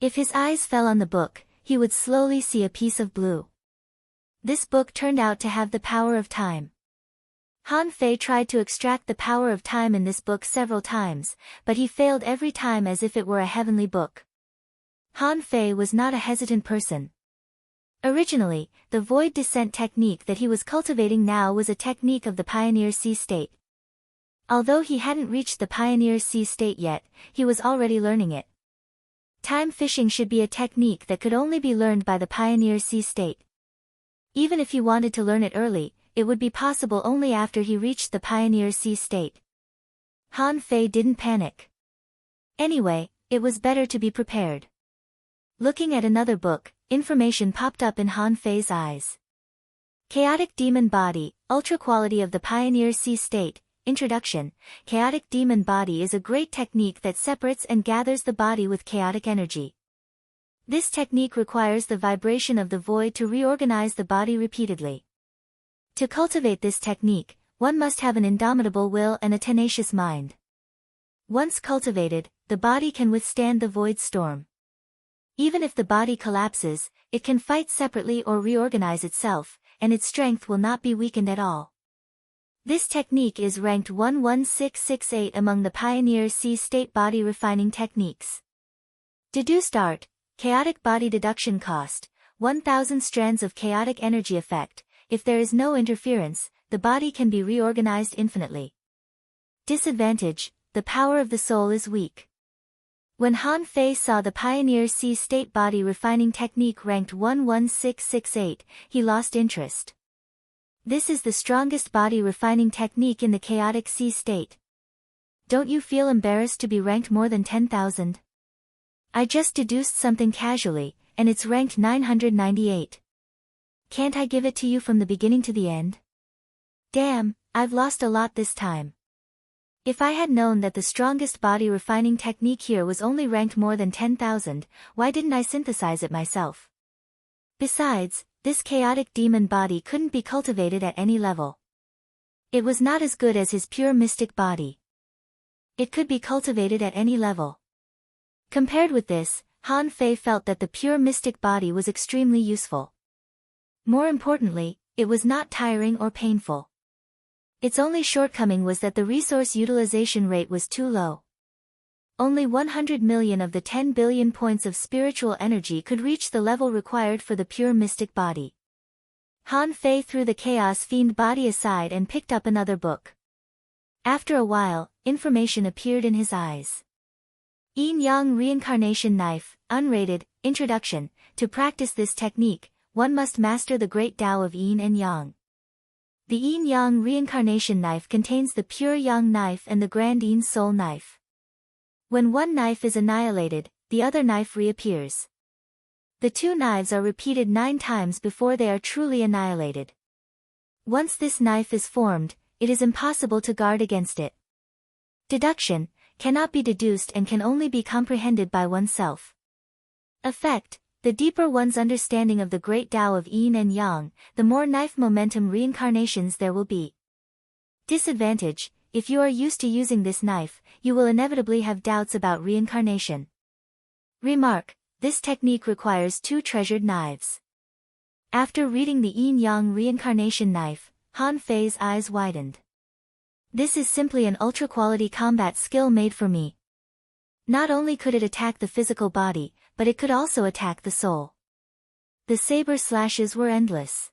If his eyes fell on the book, he would slowly see a piece of blue. This book turned out to have the power of time. Han Fei tried to extract the power of time in this book several times, but he failed every time as if it were a heavenly book. Han Fei was not a hesitant person. Originally, the void descent technique that he was cultivating now was a technique of the Pioneer Sea state. Although he hadn't reached the Pioneer Sea state yet, he was already learning it. Time fishing should be a technique that could only be learned by the Pioneer Sea state. Even if he wanted to learn it early, it would be possible only after he reached the Pioneer Sea state. Han Fei didn't panic. Anyway, it was better to be prepared. Looking at another book, information popped up in Han Fei's eyes. Chaotic Demon Body, Ultra Quality of the Pioneer Sea State. Introduction. Chaotic Demon Body is a great technique that separates and gathers the body with chaotic energy. This technique requires the vibration of the void to reorganize the body repeatedly. To cultivate this technique, one must have an indomitable will and a tenacious mind. Once cultivated, the body can withstand the void storm. Even if the body collapses, it can fight separately or reorganize itself, and its strength will not be weakened at all. This technique is ranked 11668 among the Pioneer Sea State body refining techniques. Deduced art, chaotic body deduction cost, 1000 strands of chaotic energy effect. If there is no interference, the body can be reorganized infinitely. Disadvantage, the power of the soul is weak. When Han Fei saw the Pioneer Sea State body refining technique ranked 11668, he lost interest. This is the strongest body refining technique in the chaotic sea state. Don't you feel embarrassed to be ranked more than 10,000? I just deduced something casually, and it's ranked 998. Can't I give it to you from the beginning to the end? Damn, I've lost a lot this time. If I had known that the strongest body refining technique here was only ranked more than 10,000, why didn't I synthesize it myself? Besides, this chaotic demon body couldn't be cultivated at any level. It was not as good as his pure mystic body. It could be cultivated at any level. Compared with this, Han Fei felt that the pure mystic body was extremely useful. More importantly, it was not tiring or painful. Its only shortcoming was that the resource utilization rate was too low. Only 100 million of the 10 billion points of spiritual energy could reach the level required for the pure mystic body. Han Fei threw the chaos fiend body aside and picked up another book. After a while, information appeared in his eyes. Yin Yang Reincarnation Knife, unrated, Introduction. To practice this technique, one must master the great Tao of Yin and Yang. The Yin Yang Reincarnation Knife contains the pure Yang knife and the grand Yin Soul knife. When one knife is annihilated, the other knife reappears. The two knives are repeated 9 times before they are truly annihilated. Once this knife is formed, it is impossible to guard against it. Deduction cannot be deduced and can only be comprehended by oneself. Effect: the deeper one's understanding of the great Tao of Yin and Yang, the more knife momentum reincarnations there will be. Disadvantage: if you are used to using this knife, you will inevitably have doubts about reincarnation. Remark: this technique requires 2 treasured knives. After reading the Yin Yang Reincarnation Knife, Han Fei's eyes widened. This is simply an ultra-quality combat skill made for me. Not only could it attack the physical body, but it could also attack the soul. The saber slashes were endless.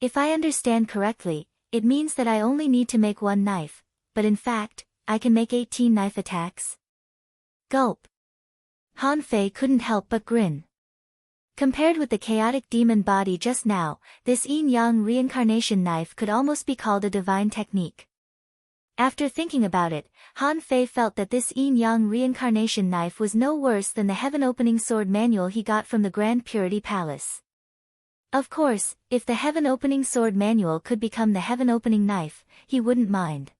If I understand correctly, it means that I only need to make 1 knife, but in fact, I can make 18 knife attacks. Gulp. Han Fei couldn't help but grin. Compared with the chaotic demon body just now, this Yin Yang Reincarnation Knife could almost be called a divine technique. After thinking about it, Han Fei felt that this Yin Yang Reincarnation Knife was no worse than the Heaven Opening Sword manual he got from the Grand Purity Palace. Of course, if the Heaven Opening Sword manual could become the Heaven Opening Knife, he wouldn't mind.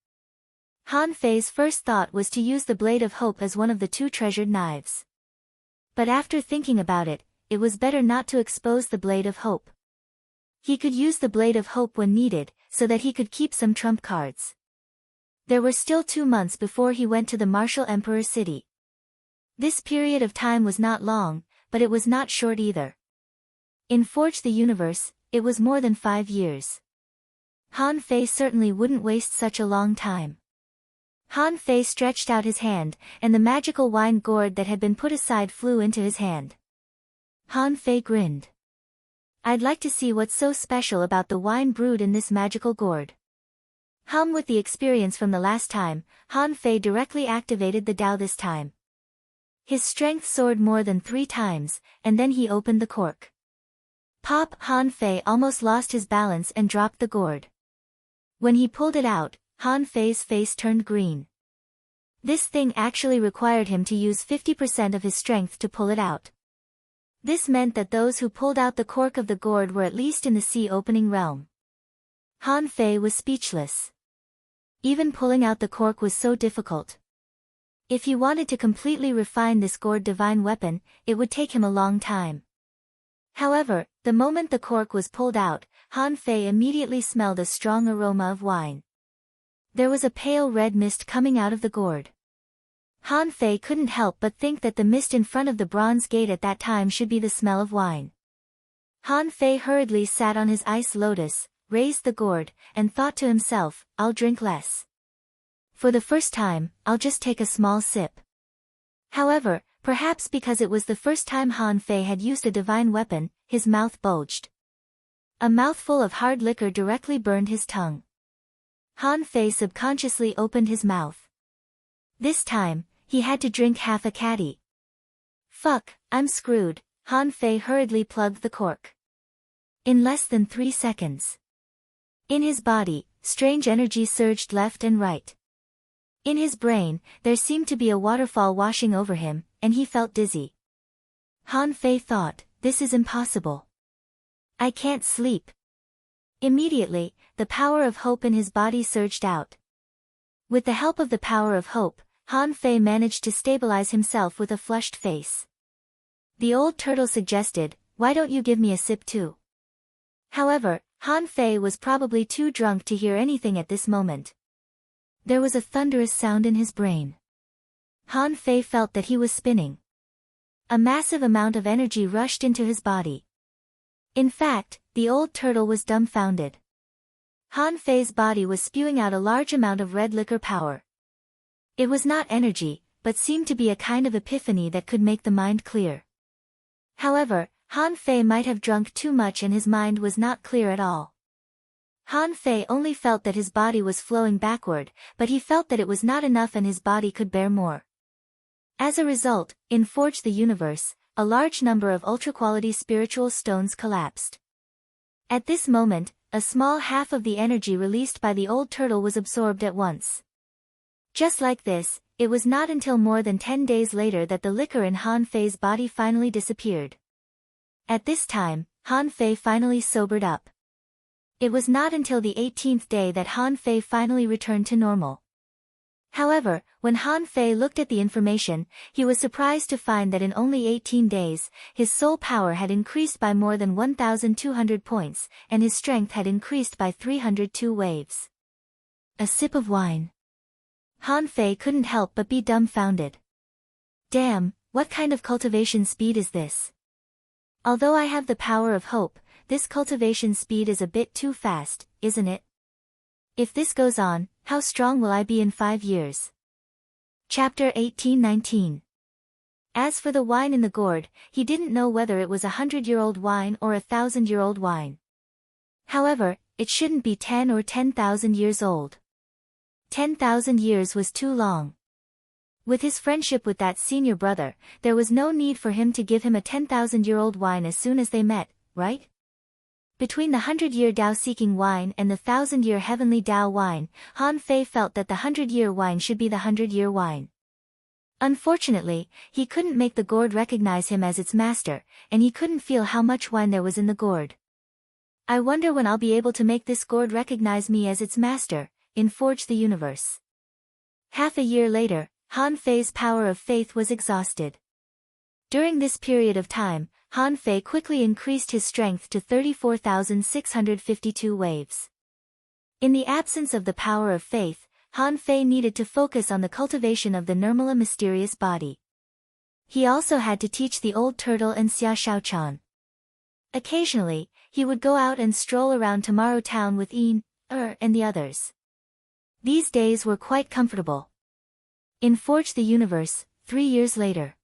Han Fei's first thought was to use the Blade of Hope as one of the 2 treasured knives. But after thinking about it, it was better not to expose the Blade of Hope. He could use the Blade of Hope when needed, so that he could keep some trump cards. There were still 2 months before he went to the Martial Emperor city. This period of time was not long, but it was not short either. In Forge the Universe, it was more than 5 years. Han Fei certainly wouldn't waste such a long time. Han Fei stretched out his hand, and the magical wine gourd that had been put aside flew into his hand. Han Fei grinned. I'd like to see what's so special about the wine brewed in this magical gourd. With the experience from the last time, Han Fei directly activated the Dao this time. His strength soared more than 3 times, and then he opened the cork. Pop! Han Fei almost lost his balance and dropped the gourd. When he pulled it out, Han Fei's face turned green. This thing actually required him to use 50% of his strength to pull it out. This meant that those who pulled out the cork of the gourd were at least in the sea-opening realm. Han Fei was speechless. Even pulling out the cork was so difficult. If he wanted to completely refine this gourd divine weapon, it would take him a long time. However, the moment the cork was pulled out, Han Fei immediately smelled a strong aroma of wine. There was a pale red mist coming out of the gourd. Han Fei couldn't help but think that the mist in front of the bronze gate at that time should be the smell of wine. Han Fei hurriedly sat on his ice lotus, raised the gourd, and thought to himself, I'll drink less. For the first time, I'll just take a small sip. However, perhaps because it was the first time Han Fei had used a divine weapon, his mouth bulged. A mouthful of hard liquor directly burned his tongue. Han Fei subconsciously opened his mouth. This time, he had to drink half a caddy. Fuck, I'm screwed. Han Fei hurriedly plugged the cork. In less than 3 seconds. In his body, strange energy surged left and right. In his brain, there seemed to be a waterfall washing over him, and he felt dizzy. Han Fei thought, this is impossible. I can't sleep. Immediately, the power of hope in his body surged out. With the help of the power of hope, Han Fei managed to stabilize himself with a flushed face. The old turtle suggested, why don't you give me a sip too? However, Han Fei was probably too drunk to hear anything at this moment. There was a thunderous sound in his brain. Han Fei felt that he was spinning. A massive amount of energy rushed into his body. In fact, the old turtle was dumbfounded. Han Fei's body was spewing out a large amount of red liquor power. It was not energy, but seemed to be a kind of epiphany that could make the mind clear. However, Han Fei might have drunk too much and his mind was not clear at all. Han Fei only felt that his body was flowing backward, but he felt that it was not enough and his body could bear more. As a result, in Forge the Universe, a large number of ultra-quality spiritual stones collapsed. At this moment, a small half of the energy released by the old turtle was absorbed at once. Just like this, it was not until more than 10 days later that the liquor in Han Fei's body finally disappeared. At this time, Han Fei finally sobered up. It was not until the 18th day that Han Fei finally returned to normal. However, when Han Fei looked at the information, he was surprised to find that in only 18 days, his soul power had increased by more than 1,200 points, and his strength had increased by 302 waves. A sip of wine. Han Fei couldn't help but be dumbfounded. Damn, what kind of cultivation speed is this? Although I have the power of hope, this cultivation speed is a bit too fast, isn't it? If this goes on, how strong will I be in 5 years? Chapter 18-19. As for the wine in the gourd, he didn't know whether it was 100-year-old wine or 1,000-year-old wine. However, it shouldn't be 10 or 10,000 years old. 10,000 years was too long. With his friendship with that senior brother, there was no need for him to give him a 10,000-year-old wine as soon as they met, right? Between the 100-year Dao-seeking wine and the 1,000-year heavenly Dao wine, Han Fei felt that the 100-year wine should be the 100-year wine. Unfortunately, he couldn't make the gourd recognize him as its master, and he couldn't feel how much wine there was in the gourd. I wonder when I'll be able to make this gourd recognize me as its master, in Forge the Universe. Half a year later, Han Fei's power of faith was exhausted. During this period of time, Han Fei quickly increased his strength to 34,652 waves. In the absence of the power of faith, Han Fei needed to focus on the cultivation of the Nirmala mysterious body. He also had to teach the old turtle and Xia Shaochan. Occasionally, he would go out and stroll around Tomorrow Town with Yin, and the others. These days were quite comfortable. In Forge the Universe, 3 years later,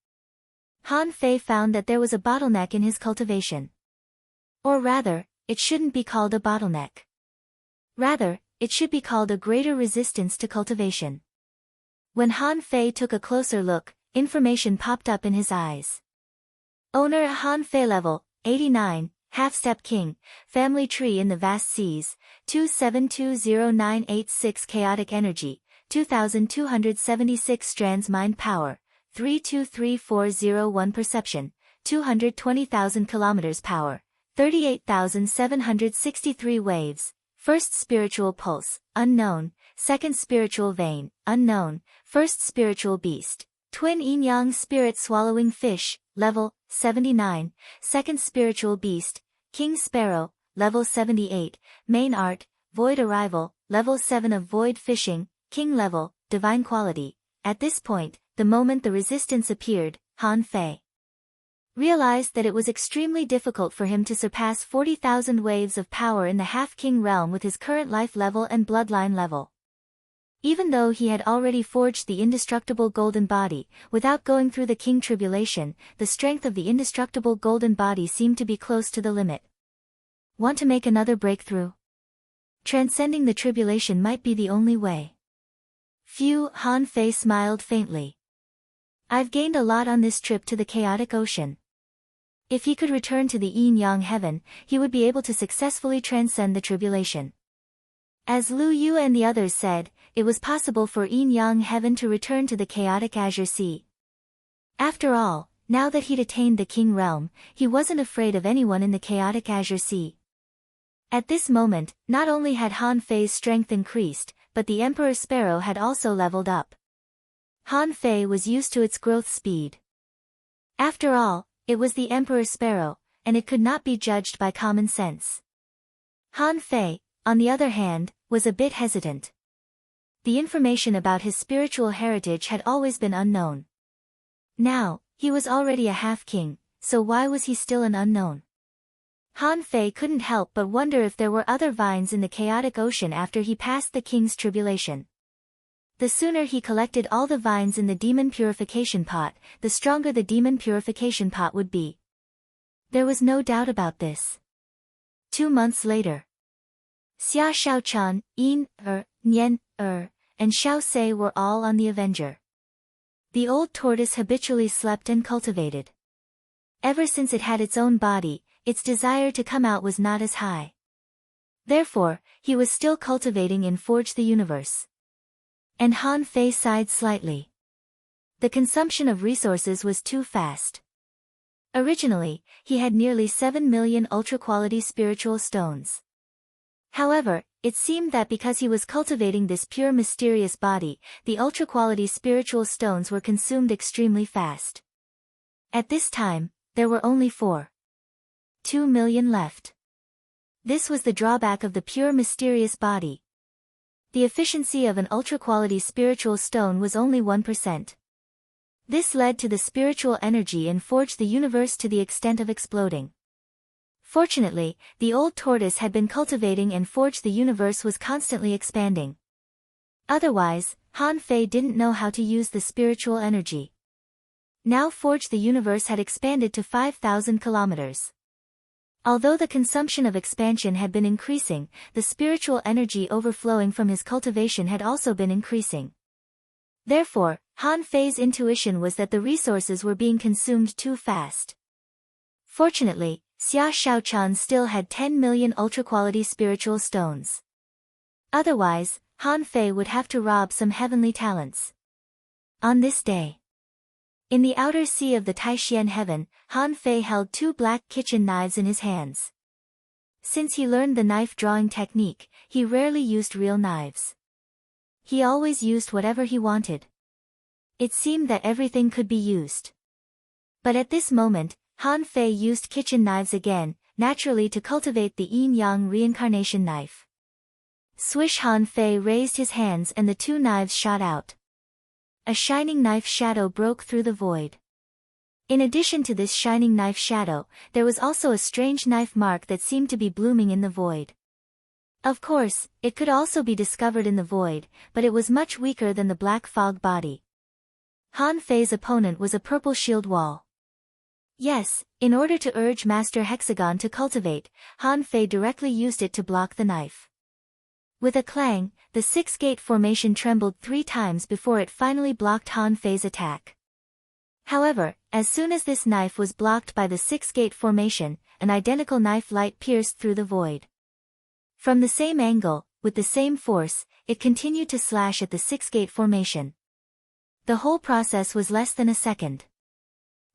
Han Fei found that there was a bottleneck in his cultivation. Or rather, it shouldn't be called a bottleneck. Rather, it should be called a greater resistance to cultivation. When Han Fei took a closer look, information popped up in his eyes. Owner Han Fei level, 89, Half-Step King, Family Tree in the Vast Seas, 2720986 Chaotic Energy, 2276 Strands Mind Power, 323401 Perception, 220,000 kilometers Power, 38,763 Waves, First Spiritual Pulse, Unknown, Second Spiritual Vein, Unknown, First Spiritual Beast, Twin Yin-Yang Spirit Swallowing Fish, Level, 79, Second Spiritual Beast, King Sparrow, Level 78, Main Art, Void Arrival, Level 7 of Void Fishing, King Level, Divine Quality. At this point, the moment the resistance appeared, Han Fei realized that it was extremely difficult for him to surpass 40,000 waves of power in the Half-King realm with his current life level and bloodline level. Even though he had already forged the indestructible golden body, without going through the king tribulation, the strength of the indestructible golden body seemed to be close to the limit. Want to make another breakthrough? Transcending the tribulation might be the only way. Phew, Han Fei smiled faintly. I've gained a lot on this trip to the chaotic ocean. If he could return to the yin-yang heaven, he would be able to successfully transcend the tribulation. As Lu Yu and the others said, it was possible for yin-yang heaven to return to the chaotic azure sea. After all, now that he'd attained the king realm, he wasn't afraid of anyone in the chaotic azure sea. At this moment, not only had Han Fei's strength increased, but the Emperor Sparrow had also leveled up. Han Fei was used to its growth speed. After all, it was the Emperor Sparrow, and it could not be judged by common sense. Han Fei, on the other hand, was a bit hesitant. The information about his spiritual heritage had always been unknown. Now, he was already a half-king, so why was he still an unknown? Han Fei couldn't help but wonder if there were other vines in the chaotic ocean after he passed the king's tribulation. The sooner he collected all the vines in the demon purification pot, the stronger the demon purification pot would be. There was no doubt about this. 2 months later, Xia Shaochan, Yin, Nian, and Xiao Se were all on the Avenger. The old tortoise habitually slept and cultivated. Ever since it had its own body, its desire to come out was not as high. Therefore, he was still cultivating in Forge the Universe. And Han Fei sighed slightly. The consumption of resources was too fast. Originally, he had nearly 7 million ultra-quality spiritual stones. However, it seemed that because he was cultivating this pure mysterious body, the ultra-quality spiritual stones were consumed extremely fast. At this time, there were only 4.2 million left. This was the drawback of the pure mysterious body. The efficiency of an ultra-quality spiritual stone was only 1%. This led to the spiritual energy in Forge the Universe to the extent of exploding. Fortunately, the old tortoise had been cultivating and Forge the Universe was constantly expanding. Otherwise, Han Fei didn't know how to use the spiritual energy. Now Forge the Universe had expanded to 5,000 kilometers. Although the consumption of expansion had been increasing, the spiritual energy overflowing from his cultivation had also been increasing. Therefore, Han Fei's intuition was that the resources were being consumed too fast. Fortunately, Xia Shaochan still had 10 million ultra-quality spiritual stones. Otherwise, Han Fei would have to rob some heavenly talents. On this day, in the outer sea of the Taixian heaven, Han Fei held 2 black kitchen knives in his hands. Since he learned the knife-drawing technique, he rarely used real knives. He always used whatever he wanted. It seemed that everything could be used. But at this moment, Han Fei used kitchen knives again, naturally to cultivate the yin-yang reincarnation knife. Swish! Han Fei raised his hands and the 2 knives shot out. A shining knife shadow broke through the void. In addition to this shining knife shadow, there was also a strange knife mark that seemed to be blooming in the void. Of course, it could also be discovered in the void, but it was much weaker than the black fog body. Han Fei's opponent was a purple shield wall. Yes, in order to urge Master Hexagon to cultivate, Han Fei directly used it to block the knife. With a clang, the six-gate formation trembled 3 times before it finally blocked Han Fei's attack. However, as soon as this knife was blocked by the six-gate formation, an identical knife light pierced through the void. From the same angle, with the same force, it continued to slash at the six-gate formation. The whole process was less than a second.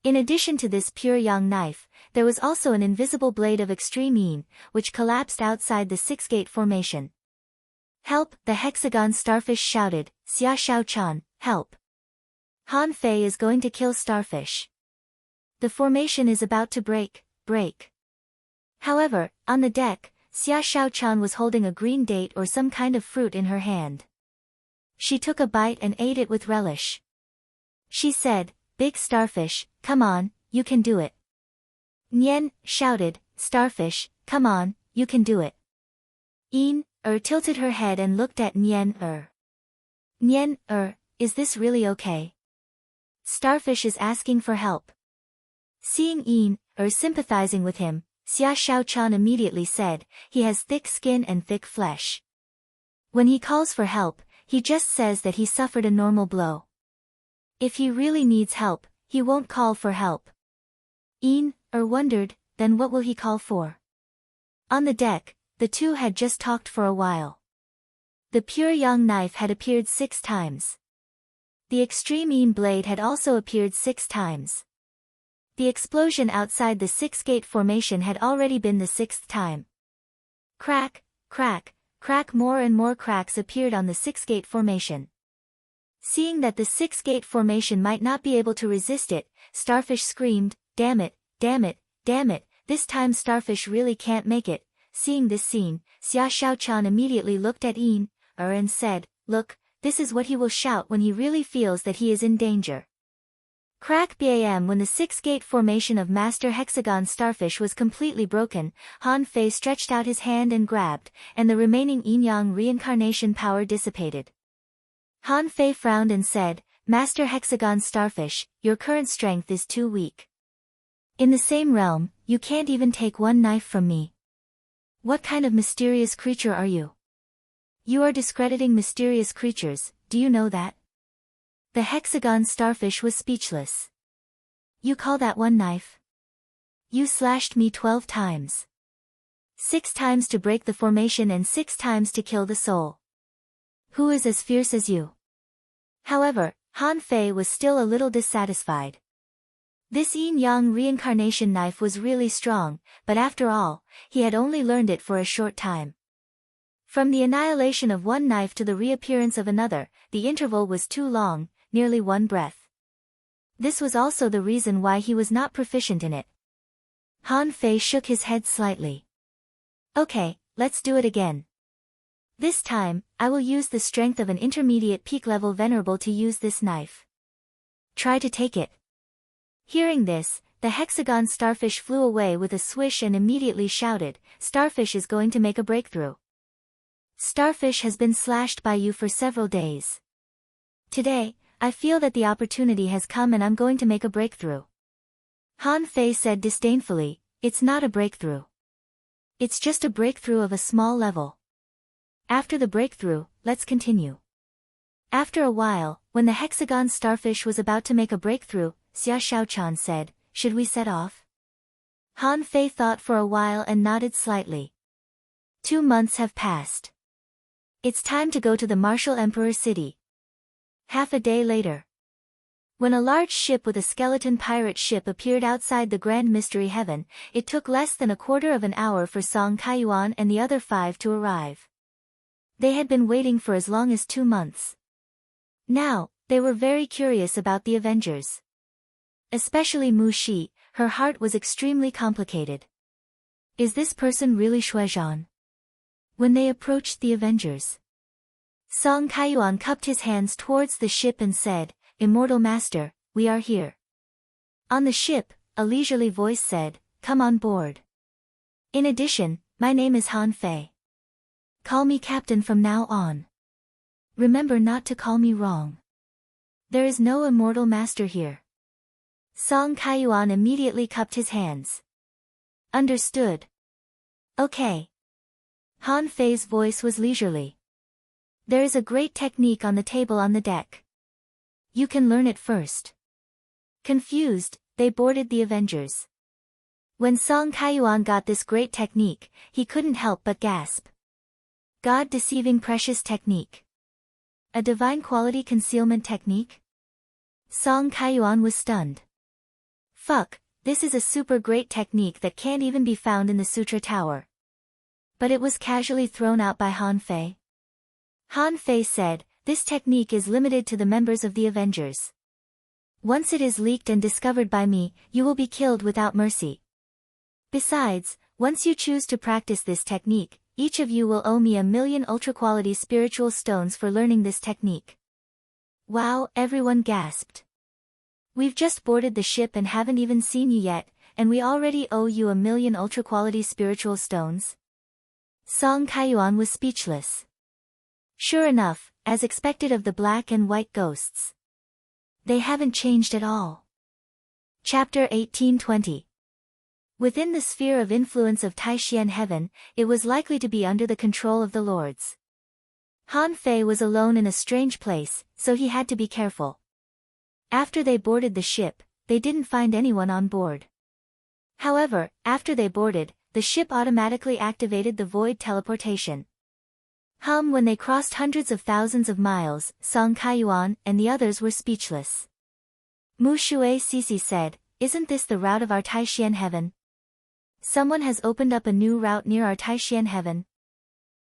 In addition to this pure yang knife, there was also an invisible blade of extreme yin, which collapsed outside the six-gate formation. "Help!" the hexagon starfish shouted, "Xia Xiaochan, help! Han Fei is going to kill starfish. The formation is about to break." However, on the deck, Xia Xiaochan was holding a green date or some kind of fruit in her hand. She took a bite and ate it with relish. She said, "Big starfish, come on, you can do it." Nian shouted, "Starfish, come on, you can do it." Yin tilted her head and looked at Nian. "Nian, is this really okay? Starfish is asking for help." Seeing Yin sympathizing with him, Xia Xiaochan immediately said, "He has thick skin and thick flesh. When he calls for help, he just says that he suffered a normal blow. If he really needs help, he won't call for help." Yin wondered, then what will he call for? On the deck, the two had just talked for a while. The pure yang knife had appeared 6 times. The extreme yin blade had also appeared 6 times. The explosion outside the six-gate formation had already been the 6th time. Crack, crack, crack, more and more cracks appeared on the six-gate formation. Seeing that the six-gate formation might not be able to resist it, Starfish screamed, "Damn it, damn it, damn it, this time Starfish really can't make it." Seeing this scene, Xia Xiaochan immediately looked at Yin and said, "Look, this is what he will shout when he really feels that he is in danger." Crack bam! When the six-gate formation of Master Hexagon Starfish was completely broken, Han Fei stretched out his hand and grabbed, and the remaining yin-yang reincarnation power dissipated. Han Fei frowned and said, "Master Hexagon Starfish, your current strength is too weak. In the same realm, you can't even take one knife from me. What kind of mysterious creature are you? You are discrediting mysterious creatures, do you know that?" The hexagon starfish was speechless. "You call that one knife? You slashed me 12 times. 6 times to break the formation and 6 times to kill the soul. Who is as fierce as you?" However, Han Fei was still a little dissatisfied. This yin-yang reincarnation knife was really strong, but after all, he had only learned it for a short time. From the annihilation of one knife to the reappearance of another, the interval was too long, nearly 1 breath. This was also the reason why he was not proficient in it. Han Fei shook his head slightly. "Okay, let's do it again. This time, I will use the strength of an intermediate peak-level venerable to use this knife. Try to take it." Hearing this, the hexagon starfish flew away with a swish and immediately shouted, "Starfish is going to make a breakthrough. Starfish has been slashed by you for several days. Today, I feel that the opportunity has come and I'm going to make a breakthrough." Han Fei said disdainfully, "It's not a breakthrough. It's just a breakthrough of a small level. After the breakthrough, let's continue." After a while, when the hexagon starfish was about to make a breakthrough, Xia Xiaochan said, "Should we set off?" Han Fei thought for a while and nodded slightly. 2 months have passed. It's time to go to the Martial Emperor City. Half a day later, when a large ship with a skeleton pirate ship appeared outside the Grand Mystery Heaven, it took less than a quarter of an hour for Song Kaiyuan and the other 5 to arrive. They had been waiting for as long as 2 months. Now, they were very curious about the Avengers. Especially Mu Shi, her heart was extremely complicated. Is this person really Shuizhan? When they approached the Avengers, Song Kaiyuan cupped his hands towards the ship and said, "Immortal Master, we are here." On the ship, a leisurely voice said, "Come on board. In addition, my name is Han Fei. Call me Captain from now on. Remember not to call me wrong." There is no immortal master here. Song Kaiyuan immediately cupped his hands. Understood. Okay. Han Fei's voice was leisurely. There is a great technique on the table on the deck. You can learn it first. Confused, they boarded the Avengers. When Song Kaiyuan got this great technique, he couldn't help but gasp. God-deceiving precious technique. A divine quality concealment technique? Song Kaiyuan was stunned. Fuck, this is a super great technique that can't even be found in the Sutra Tower. But it was casually thrown out by Han Fei. Han Fei said, this technique is limited to the members of the Avengers. Once it is leaked and discovered by me, you will be killed without mercy. Besides, once you choose to practice this technique, each of you will owe me 1,000,000 ultra-quality spiritual stones for learning this technique. Wow, everyone gasped. We've just boarded the ship and haven't even seen you yet, and we already owe you 1,000,000 ultra-quality spiritual stones? Song Kaiyuan was speechless. Sure enough, as expected of the black and white ghosts. They haven't changed at all. Chapter 1820. Within the sphere of influence of Taishian heaven, it was likely to be under the control of the lords. Han Fei was alone in a strange place, so he had to be careful. After they boarded the ship, they didn't find anyone on board. However, after they boarded, the ship automatically activated the void teleportation. When they crossed hundreds of thousands of miles, Song Kaiyuan and the others were speechless. Mu Shui Sisi said, isn't this the route of our Taishian heaven? Someone has opened up a new route near our Taishian heaven.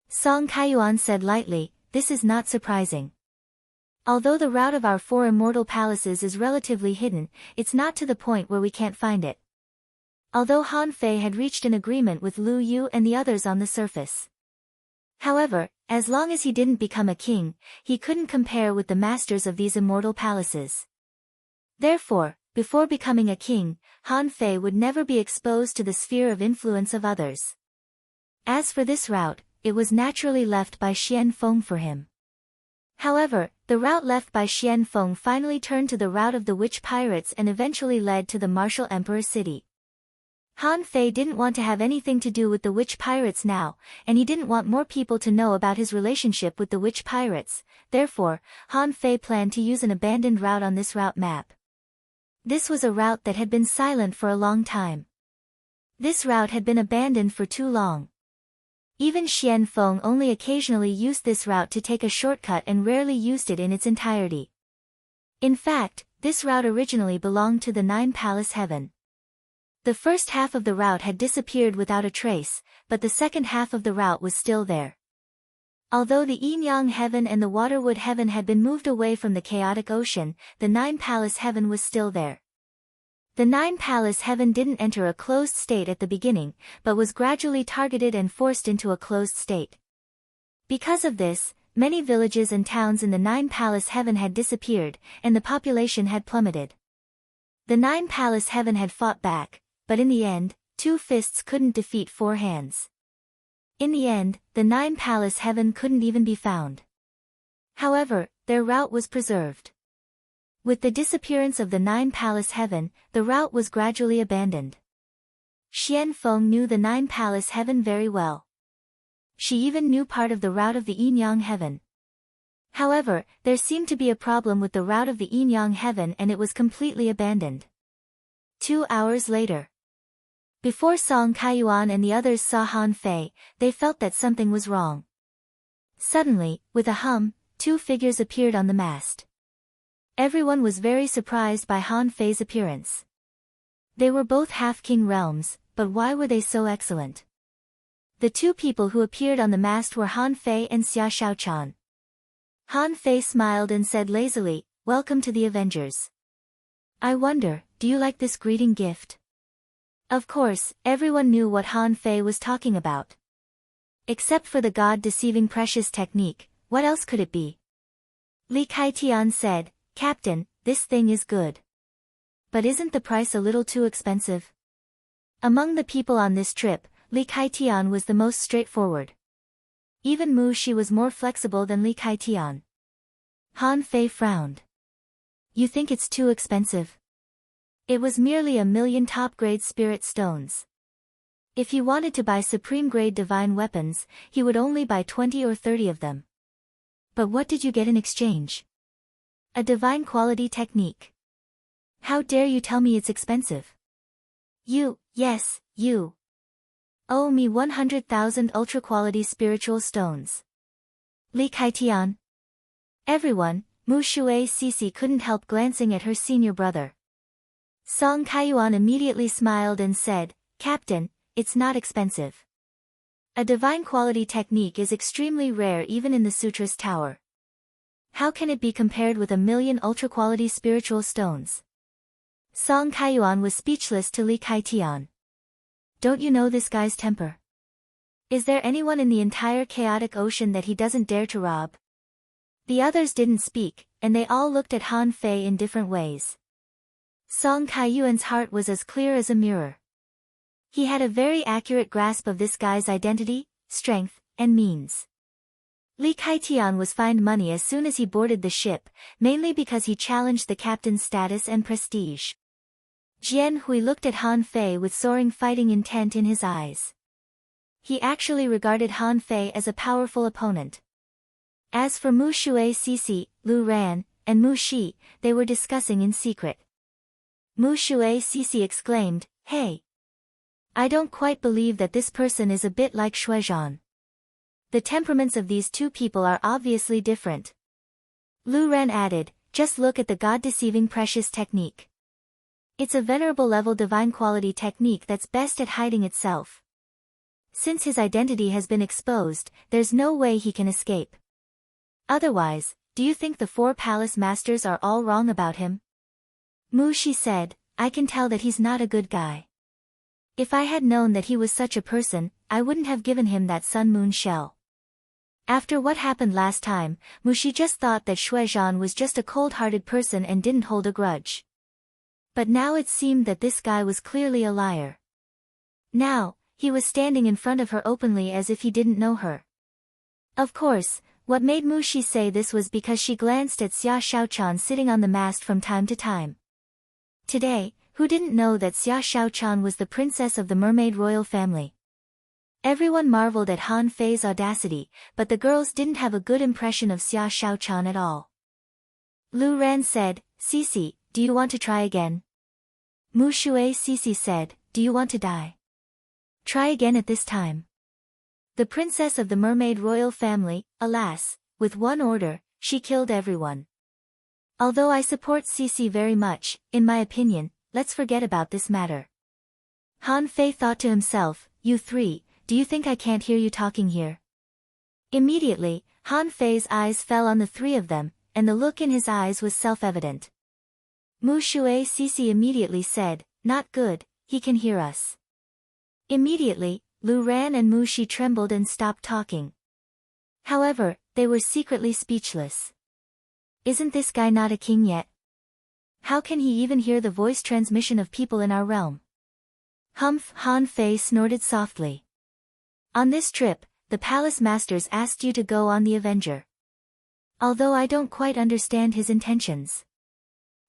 Song Kaiyuan said lightly, this is not surprising. Although the route of our 4 immortal palaces is relatively hidden, it's not to the point where we can't find it. Although Han Fei had reached an agreement with Lu Yu and the others on the surface. However, as long as he didn't become a king, he couldn't compare with the masters of these immortal palaces. Therefore, before becoming a king, Han Fei would never be exposed to the sphere of influence of others. As for this route, it was naturally left by Xian Feng for him. However, the route left by Xian Feng finally turned to the route of the witch pirates and eventually led to the martial emperor city. Han Fei didn't want to have anything to do with the witch pirates now, and he didn't want more people to know about his relationship with the witch pirates, therefore, Han Fei planned to use an abandoned route on this route map. This was a route that had been silent for a long time. This route had been abandoned for too long. Even Xian Feng only occasionally used this route to take a shortcut and rarely used it in its entirety. In fact, this route originally belonged to the 9 Palace Heaven. The first half of the route had disappeared without a trace, but the second half of the route was still there. Although the Yin-Yang Heaven and the Waterwood Heaven had been moved away from the chaotic ocean, the 9 Palace Heaven was still there. The 9 Palace Heaven didn't enter a closed state at the beginning, but was gradually targeted and forced into a closed state. Because of this, many villages and towns in the 9 Palace Heaven had disappeared, and the population had plummeted. The 9 Palace Heaven had fought back, but in the end, 2 fists couldn't defeat 4 hands. In the end, the 9 Palace Heaven couldn't even be found. However, their route was preserved. With the disappearance of the 9 Palace Heaven, the route was gradually abandoned. Xian Feng knew the 9 Palace Heaven very well. She even knew part of the route of the Yin-Yang Heaven. However, there seemed to be a problem with the route of the Yin-Yang Heaven and it was completely abandoned. 2 hours later. Before Song Kaiyuan and the others saw Han Fei, they felt that something was wrong. Suddenly, with a hum, 2 figures appeared on the mast. Everyone was very surprised by Han Fei's appearance. They were both half-king realms, but why were they so excellent? The 2 people who appeared on the mast were Han Fei and Xia Shaochan. Han Fei smiled and said lazily, "Welcome to the Avengers. I wonder, do you like this greeting gift?" Of course, everyone knew what Han Fei was talking about. Except for the god-deceiving precious technique, what else could it be? Li Kaitian said, "Captain, this thing is good. But isn't the price a little too expensive?" Among the people on this trip, Li Kaitian was the most straightforward. Even Mu Shi was more flexible than Li Kaitian. Han Fei frowned. You think it's too expensive? It was merely 1,000,000 top-grade spirit stones. If he wanted to buy supreme-grade divine weapons, he would only buy 20 or 30 of them. But what did you get in exchange? A divine quality technique. How dare you tell me it's expensive? Yes, you. Owe me 100,000 ultra-quality spiritual stones. Li Kaitian. Everyone, Mu Shui Cece couldn't help glancing at her senior brother. Song Kaiyuan immediately smiled and said, Captain, it's not expensive. A divine quality technique is extremely rare even in the Sutra's tower. How can it be compared with 1,000,000 ultra-quality spiritual stones? Song Kaiyuan was speechless to Li Kaitian. Don't you know this guy's temper? Is there anyone in the entire chaotic ocean that he doesn't dare to rob? The others didn't speak, and they all looked at Han Fei in different ways. Song Kaiyuan's heart was as clear as a mirror. He had a very accurate grasp of this guy's identity, strength, and means. Li Kaitian was fined money as soon as he boarded the ship, mainly because he challenged the captain's status and prestige. Jian Hui looked at Han Fei with soaring fighting intent in his eyes. He actually regarded Han Fei as a powerful opponent. As for Mu Shui Cece, Lu Ran, and Mu Shi, they were discussing in secret. Mu Shui Cece exclaimed, Hey! I don't quite believe that this person is a bit like Shuizhan. The temperaments of these two people are obviously different. Lu Ran added, just look at the god-deceiving precious technique. It's a venerable level divine quality technique that's best at hiding itself. Since his identity has been exposed, there's no way he can escape. Otherwise, do you think the 4 palace masters are all wrong about him? Mu Shi said, I can tell that he's not a good guy. If I had known that he was such a person, I wouldn't have given him that sun-moon shell. After what happened last time, Mu Shi just thought that Shuizhan was just a cold-hearted person and didn't hold a grudge. But now it seemed that this guy was clearly a liar. Now, he was standing in front of her openly as if he didn't know her. Of course, what made Mu Shi say this was because she glanced at Xia Shaochan sitting on the mast from time to time. Today, who didn't know that Xia Shaochan was the princess of the mermaid royal family? Everyone marveled at Han Fei's audacity, but the girls didn't have a good impression of Xia Shaochan at all. Lu Ran said, Cece, do you want to try again? Mu Shui Cece said, do you want to die? Try again at this time. The princess of the mermaid royal family, alas, with one order, she killed everyone. Although I support Cece very much, in my opinion, let's forget about this matter. Han Fei thought to himself, you 3, do you think I can't hear you talking here? Immediately, Han Fei's eyes fell on the 3 of them, and the look in his eyes was self-evident. Mu Shui Cece immediately said, not good, he can hear us. Immediately, Lu Ran and Mu Shi trembled and stopped talking. However, they were secretly speechless. Isn't this guy not a king yet? How can he even hear the voice transmission of people in our realm? Humph! Han Fei snorted softly. On this trip, the palace masters asked you to go on the Avenger. Although I don't quite understand his intentions.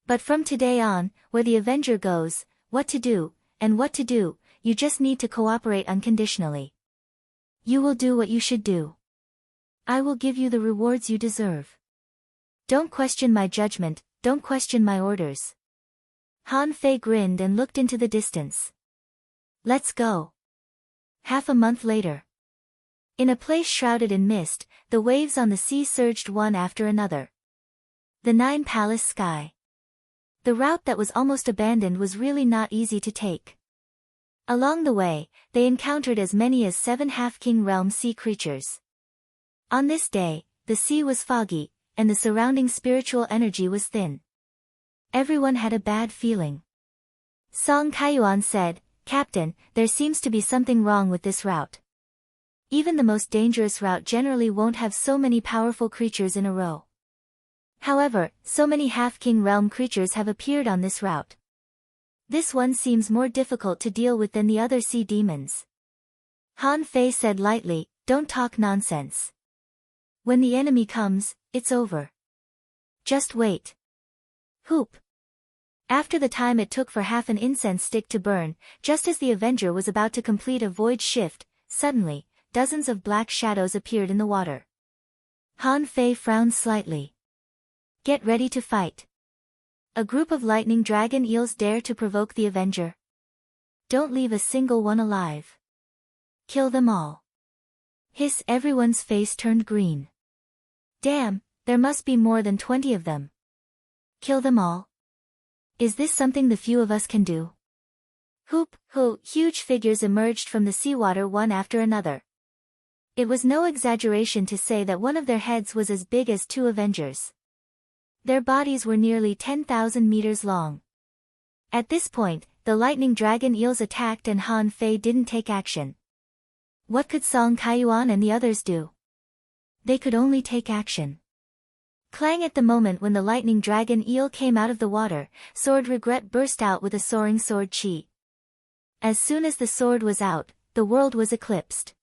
But from today on, where the Avenger goes, what to do, and what to do, you just need to cooperate unconditionally. You will do what you should do. I will give you the rewards you deserve. Don't question my judgment, don't question my orders. Han Fei grinned and looked into the distance. Let's go. Half a month later. In a place shrouded in mist, the waves on the sea surged one after another. The 9 palace sky. The route that was almost abandoned was really not easy to take. Along the way, they encountered as many as 7 half-king realm sea creatures. On this day, the sea was foggy, and the surrounding spiritual energy was thin. Everyone had a bad feeling. Song Kaiyuan said, Captain, there seems to be something wrong with this route. Even the most dangerous route generally won't have so many powerful creatures in a row. However, so many half-king realm creatures have appeared on this route. This one seems more difficult to deal with than the other sea demons. Han Fei said lightly, don't talk nonsense. When the enemy comes, it's over. Just wait. Hoop. After the time it took for half an incense stick to burn, just as the Avenger was about to complete a void shift, suddenly, dozens of black shadows appeared in the water. Han Fei frowned slightly. Get ready to fight. A group of lightning dragon eels dare to provoke the Avenger. Don't leave a single one alive. Kill them all. Hiss! Everyone's face turned green. Damn, there must be more than 20 of them. Kill them all? Is this something the few of us can do? Hoop, hoo! Huge figures emerged from the seawater one after another. It was no exaggeration to say that one of their heads was as big as 2 Avengers. Their bodies were nearly 10,000 meters long. At this point, the lightning dragon eels attacked and Han Fei didn't take action. What could Song Kaiyuan and the others do? They could only take action. Clang! At the moment when the lightning dragon eel came out of the water, Sword Regret burst out with a soaring sword chi. As soon as the sword was out, the world was eclipsed.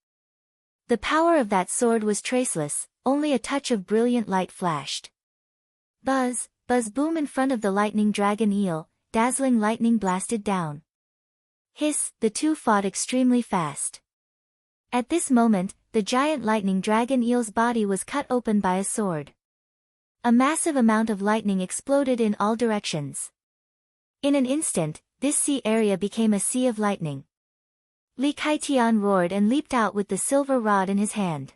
The power of that sword was traceless, only a touch of brilliant light flashed. Buzz, buzz, boom! In front of the lightning dragon eel, dazzling lightning blasted down. Hiss! The two fought extremely fast. At this moment, the giant lightning dragon eel's body was cut open by a sword. A massive amount of lightning exploded in all directions. In an instant, this sea area became a sea of lightning. Li Kaitian roared and leaped out with the silver rod in his hand.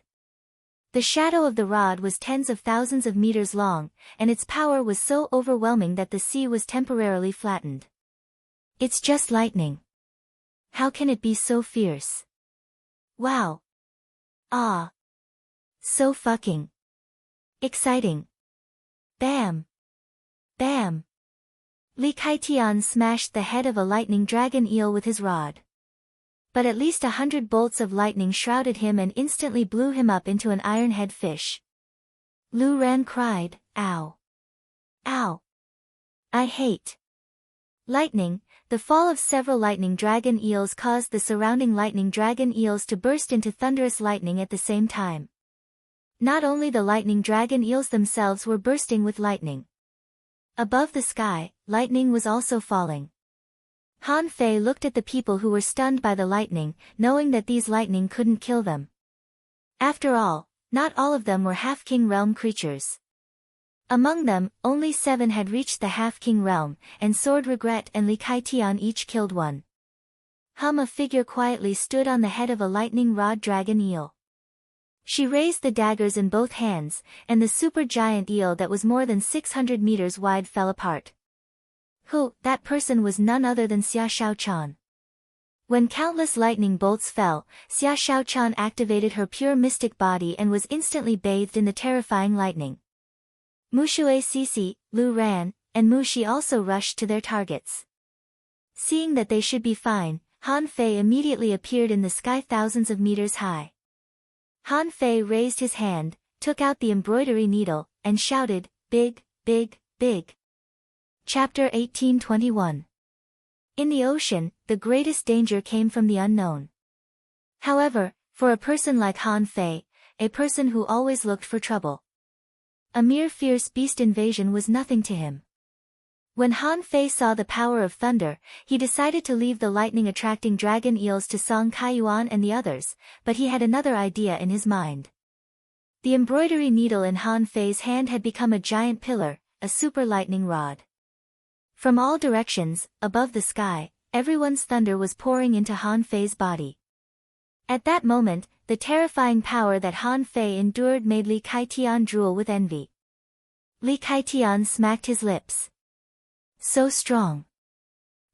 The shadow of the rod was tens of thousands of meters long, and its power was so overwhelming that the sea was temporarily flattened. It's just lightning. How can it be so fierce? Wow. Ah. So fucking exciting. Bam. Bam. Li Kaitian smashed the head of a lightning dragon eel with his rod. But at least 100 bolts of lightning shrouded him and instantly blew him up into an ironhead fish. Lu Ran cried, ow. Ow. I hate lightning. The fall of several lightning dragon eels caused the surrounding lightning dragon eels to burst into thunderous lightning at the same time. Not only the lightning dragon eels themselves were bursting with lightning. Above the sky, lightning was also falling. Han Fei looked at the people who were stunned by the lightning, knowing that these lightning couldn't kill them. After all, not all of them were half-king realm creatures. Among them, only 7 had reached the half-king realm, and Sword Regret and Li Kaitian each killed one. A figure quietly stood on the head of a lightning rod dragon eel. She raised the daggers in both hands, and the super giant eel that was more than 600 meters wide fell apart. That person was none other than Xia Shaochan. When countless lightning bolts fell, Xia Shaochan activated her pure mystic body and was instantly bathed in the terrifying lightning. Mushue Sisi, Lu Ran, and Mushi also rushed to their targets. Seeing that they should be fine, Han Fei immediately appeared in the sky thousands of meters high. Han Fei raised his hand, took out the embroidery needle, and shouted, big, big, big. Chapter 1821. In the ocean, the greatest danger came from the unknown. However, for a person like Han Fei, a person who always looked for trouble, a mere fierce beast invasion was nothing to him. When Han Fei saw the power of thunder, he decided to leave the lightning-attracting dragon eels to Song Kaiyuan and the others, but he had another idea in his mind. The embroidery needle in Han Fei's hand had become a giant pillar, a super lightning rod. From all directions, above the sky, everyone's thunder was pouring into Han Fei's body. At that moment, the terrifying power that Han Fei endured made Li Kaitian drool with envy. Li Kaitian smacked his lips. So strong.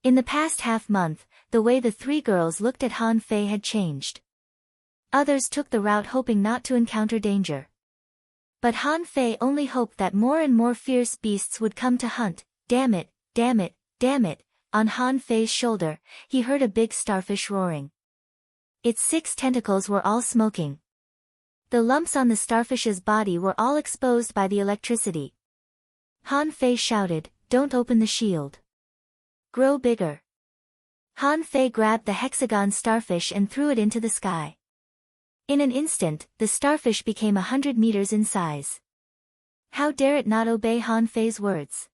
In the past half-month, the way the 3 girls looked at Han Fei had changed. Others took the route hoping not to encounter danger. But Han Fei only hoped that more and more fierce beasts would come to hunt. Damn it, damn it, damn it. On Han Fei's shoulder, he heard a big starfish roaring. Its 6 tentacles were all smoking. The lumps on the starfish's body were all exposed by the electricity. Han Fei shouted, don't open the shield. Grow bigger. Han Fei grabbed the hexagon starfish and threw it into the sky. In an instant, the starfish became 100 meters in size. How dare it not obey Han Fei's words?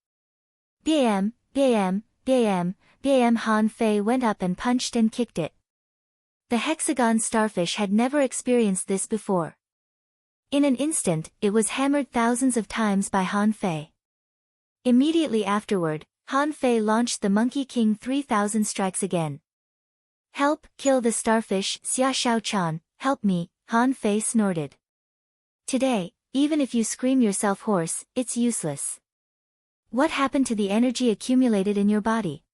Bam, bam, bam, bam. Han Fei went up and punched and kicked it. The hexagon starfish had never experienced this before. In an instant, it was hammered thousands of times by Han Fei. Immediately afterward, Han Fei launched the Monkey King 3000 strikes again. Help, kill the starfish, Xia Xiaochan, help me, Han Fei snorted. Today, even if you scream yourself hoarse, it's useless. What happened to the energy accumulated in your body?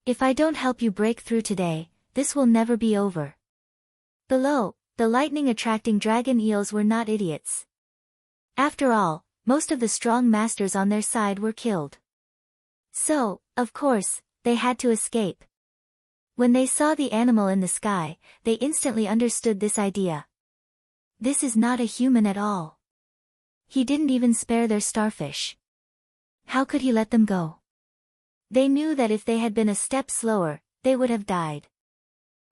If I don't help you break through today, this will never be over. Below, the lightning-attracting dragon eels were not idiots. After all, most of the strong masters on their side were killed. So, of course, they had to escape. When they saw the animal in the sky, they instantly understood this idea. This is not a human at all. He didn't even spare their starfish. How could he let them go? They knew that if they had been a step slower, they would have died.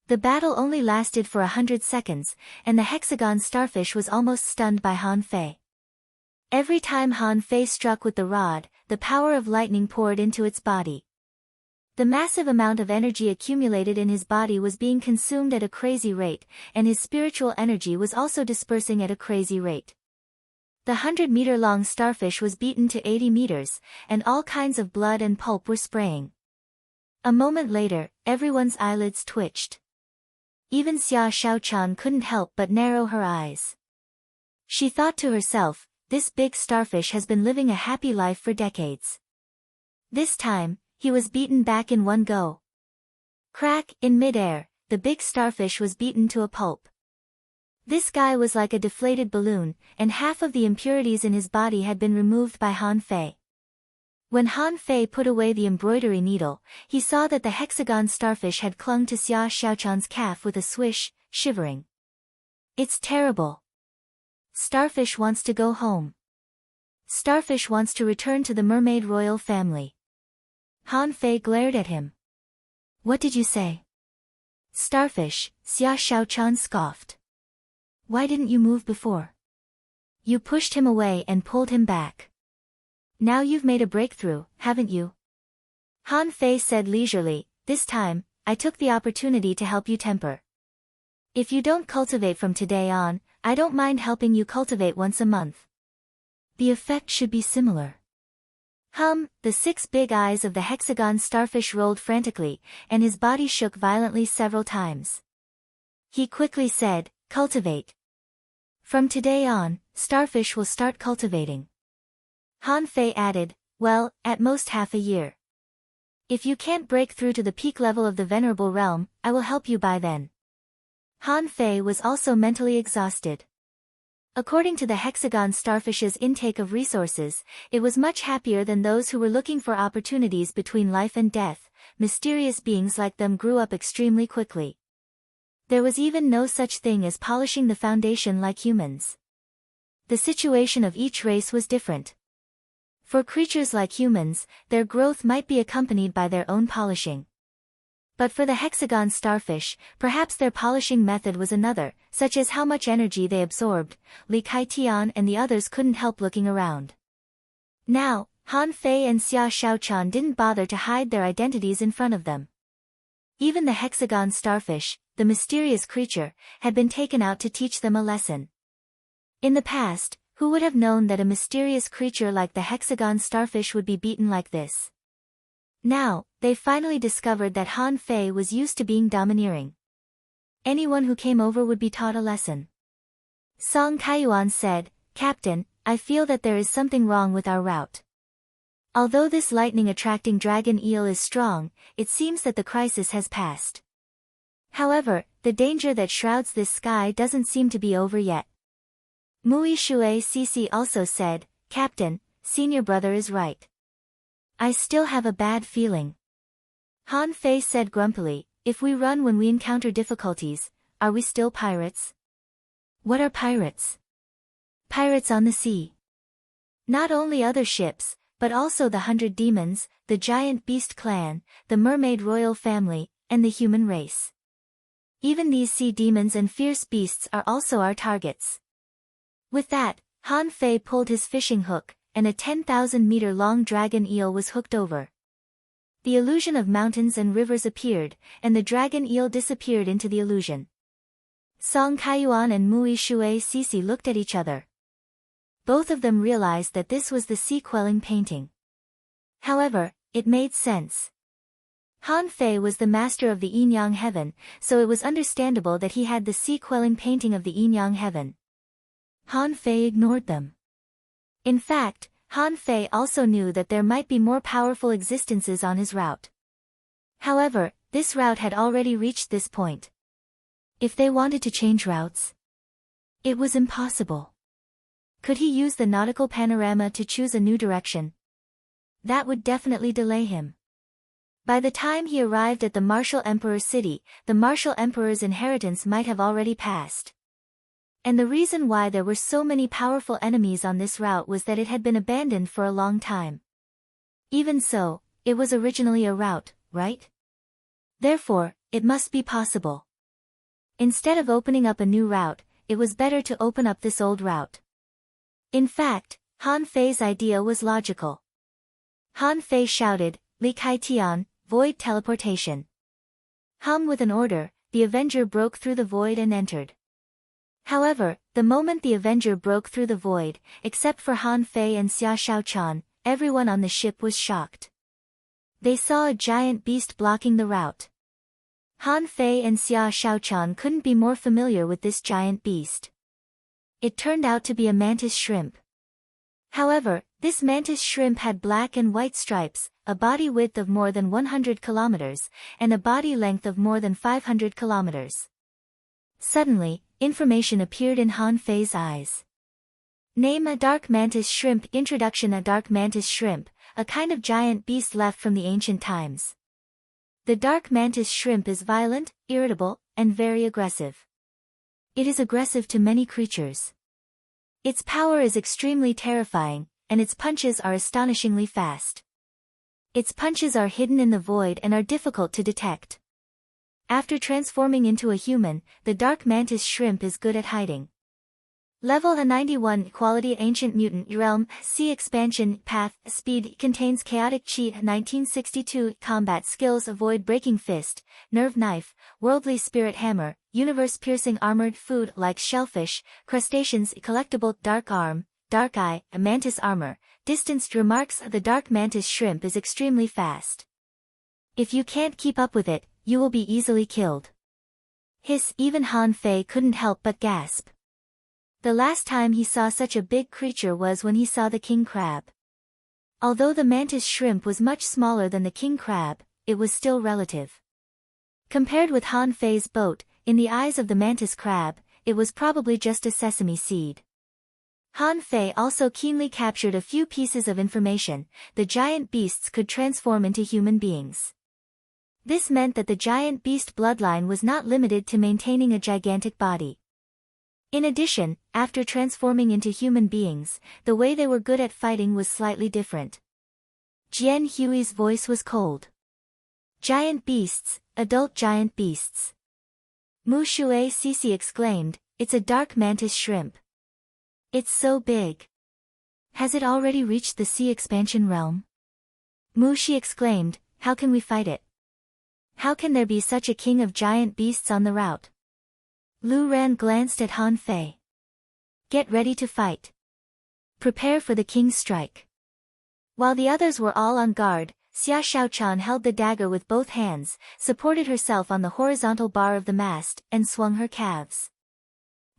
The battle only lasted for 100 seconds, and the hexagon starfish was almost stunned by Han Fei. Every time Han Fei struck with the rod, the power of lightning poured into its body. The massive amount of energy accumulated in his body was being consumed at a crazy rate, and his spiritual energy was also dispersing at a crazy rate. The 100-meter-long starfish was beaten to 80 meters, and all kinds of blood and pulp were spraying. A moment later, everyone's eyelids twitched. Even Xia Xiaochan couldn't help but narrow her eyes. She thought to herself, this big starfish has been living a happy life for decades. This time, he was beaten back in one go. Crack, in midair, the big starfish was beaten to a pulp. This guy was like a deflated balloon, and half of the impurities in his body had been removed by Han Fei. When Han Fei put away the embroidery needle, he saw that the hexagon starfish had clung to Xia Xiaochan's calf with a swish, shivering. It's terrible. Starfish wants to go home. Starfish wants to return to the mermaid royal family. Han Fei glared at him. What did you say? Starfish, Xia Xiaochan scoffed. Why didn't you move before? You pushed him away and pulled him back. Now you've made a breakthrough, haven't you? Han Fei said leisurely, this time, I took the opportunity to help you temper. If you don't cultivate from today on, I don't mind helping you cultivate once a month. The effect should be similar. The 6 big eyes of the hexagon starfish rolled frantically, and his body shook violently several times. He quickly said, cultivate. From today on, starfish will start cultivating. Han Fei added, well, at most half a year. If you can't break through to the peak level of the venerable realm, I will help you by then. Han Fei was also mentally exhausted. According to the hexagon starfish's intake of resources, it was much happier than those who were looking for opportunities between life and death. Mysterious beings like them grew up extremely quickly. There was even no such thing as polishing the foundation like humans. The situation of each race was different. For creatures like humans, their growth might be accompanied by their own polishing. But for the hexagon starfish, perhaps their polishing method was another, such as how much energy they absorbed. Li Kaitian and the others couldn't help looking around. Now, Han Fei and Xia Xiaochan didn't bother to hide their identities in front of them. Even the hexagon starfish, the mysterious creature, had been taken out to teach them a lesson. In the past, who would have known that a mysterious creature like the hexagon starfish would be beaten like this? Now, they finally discovered that Han Fei was used to being domineering. Anyone who came over would be taught a lesson. Song Kaiyuan said, Captain, I feel that there is something wrong with our route. Although this lightning-attracting dragon eel is strong, it seems that the crisis has passed. However, the danger that shrouds this sky doesn't seem to be over yet. Mui Shui Cici also said, Captain, senior brother is right. I still have a bad feeling. Han Fei said grumpily, if we run when we encounter difficulties, are we still pirates? What are pirates? Pirates on the sea. Not only other ships, but also the 100 demons, the giant beast clan, the mermaid royal family, and the human race. Even these sea demons and fierce beasts are also our targets. With that, Han Fei pulled his fishing hook, and a 10,000-meter-long dragon eel was hooked over. The illusion of mountains and rivers appeared, and the dragon eel disappeared into the illusion. Song Kaiyuan and Mui Shui Sisi looked at each other. Both of them realized that this was the sea-quelling painting. However, it made sense. Han Fei was the master of the yin-yang heaven, so it was understandable that he had the sea-quelling painting of the yin-yang heaven. Han Fei ignored them. In fact, Han Fei also knew that there might be more powerful existences on his route. However, this route had already reached this point. If they wanted to change routes, it was impossible. Could he use the nautical panorama to choose a new direction? That would definitely delay him. By the time he arrived at the Martial Emperor city, the Martial Emperor's inheritance might have already passed. And the reason why there were so many powerful enemies on this route was that it had been abandoned for a long time. Even so, it was originally a route, right? Therefore, it must be possible. Instead of opening up a new route, it was better to open up this old route. In fact, Han Fei's idea was logical. Han Fei shouted, Li Kai Tian, void teleportation. Hum with an order, the Avenger broke through the void and entered. However, the moment the Avenger broke through the void, except for Han Fei and Xia Shaochan, everyone on the ship was shocked. They saw a giant beast blocking the route. Han Fei and Xia Shaochan couldn't be more familiar with this giant beast. It turned out to be a mantis shrimp. However, this mantis shrimp had black and white stripes, a body width of more than 100 kilometers, and a body length of more than 500 kilometers. Suddenly, information appeared in Han Fei's eyes. Name: a dark mantis shrimp. Introduction: a dark mantis shrimp, a kind of giant beast left from the ancient times. The dark mantis shrimp is violent, irritable, and very aggressive. It is aggressive to many creatures. Its power is extremely terrifying, and its punches are astonishingly fast. Its punches are hidden in the void and are difficult to detect. After transforming into a human, the dark mantis shrimp is good at hiding. Level A91 Quality Ancient Mutant Realm Sea Expansion Path Speed Contains Chaotic Chi 1962 Combat Skills Avoid Breaking Fist, Nerve Knife, Worldly Spirit Hammer, Universe Piercing Armored Food like Shellfish, Crustaceans Collectible Dark Arm, Dark Eye, Mantis Armor, Distanced Remarks The dark mantis shrimp is extremely fast. If you can't keep up with it, you will be easily killed. Hiss! Even Han Fei couldn't help but gasp. The last time he saw such a big creature was when he saw the king crab. Although the mantis shrimp was much smaller than the king crab, it was still relative. Compared with Han Fei's boat, in the eyes of the mantis crab, it was probably just a sesame seed. Han Fei also keenly captured a few pieces of information. The giant beasts could transform into human beings. This meant that the giant beast bloodline was not limited to maintaining a gigantic body. In addition, after transforming into human beings, the way they were good at fighting was slightly different. Jian Hui's voice was cold. Giant beasts, adult giant beasts. Mu Shui Sisi exclaimed, it's a dark mantis shrimp. It's so big. Has it already reached the sea expansion realm? Mu Shi exclaimed, how can we fight it? How can there be such a king of giant beasts on the route? Lu Ran glanced at Han Fei. Get ready to fight. Prepare for the king's strike. While the others were all on guard, Xia Shaochan held the dagger with both hands, supported herself on the horizontal bar of the mast, and swung her calves.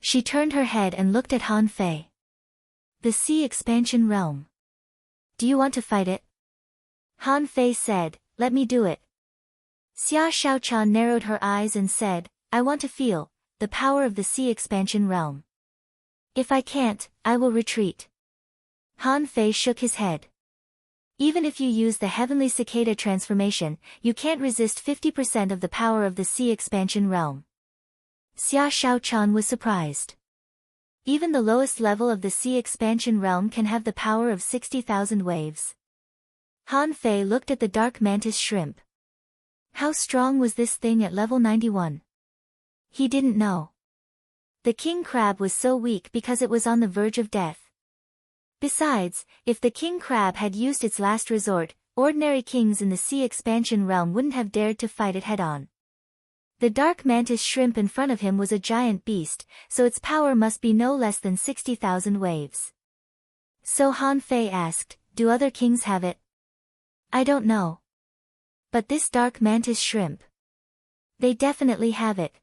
She turned her head and looked at Han Fei. The sea expansion realm. Do you want to fight it? Han Fei said, let me do it. Xia Shaochan narrowed her eyes and said, I want to feel the power of the sea expansion realm. If I can't, I will retreat. Han Fei shook his head. Even if you use the heavenly cicada transformation, you can't resist 50% of the power of the sea expansion realm. Xia Shaochan was surprised. Even the lowest level of the sea expansion realm can have the power of 60,000 waves. Han Fei looked at the dark mantis shrimp. How strong was this thing at level 91? He didn't know. The king crab was so weak because it was on the verge of death. Besides, if the king crab had used its last resort, ordinary kings in the sea expansion realm wouldn't have dared to fight it head-on. The dark mantis shrimp in front of him was a giant beast, so its power must be no less than 60,000 waves. So Han Fei asked, do other kings have it? I don't know. But this dark mantis shrimp. They definitely have it.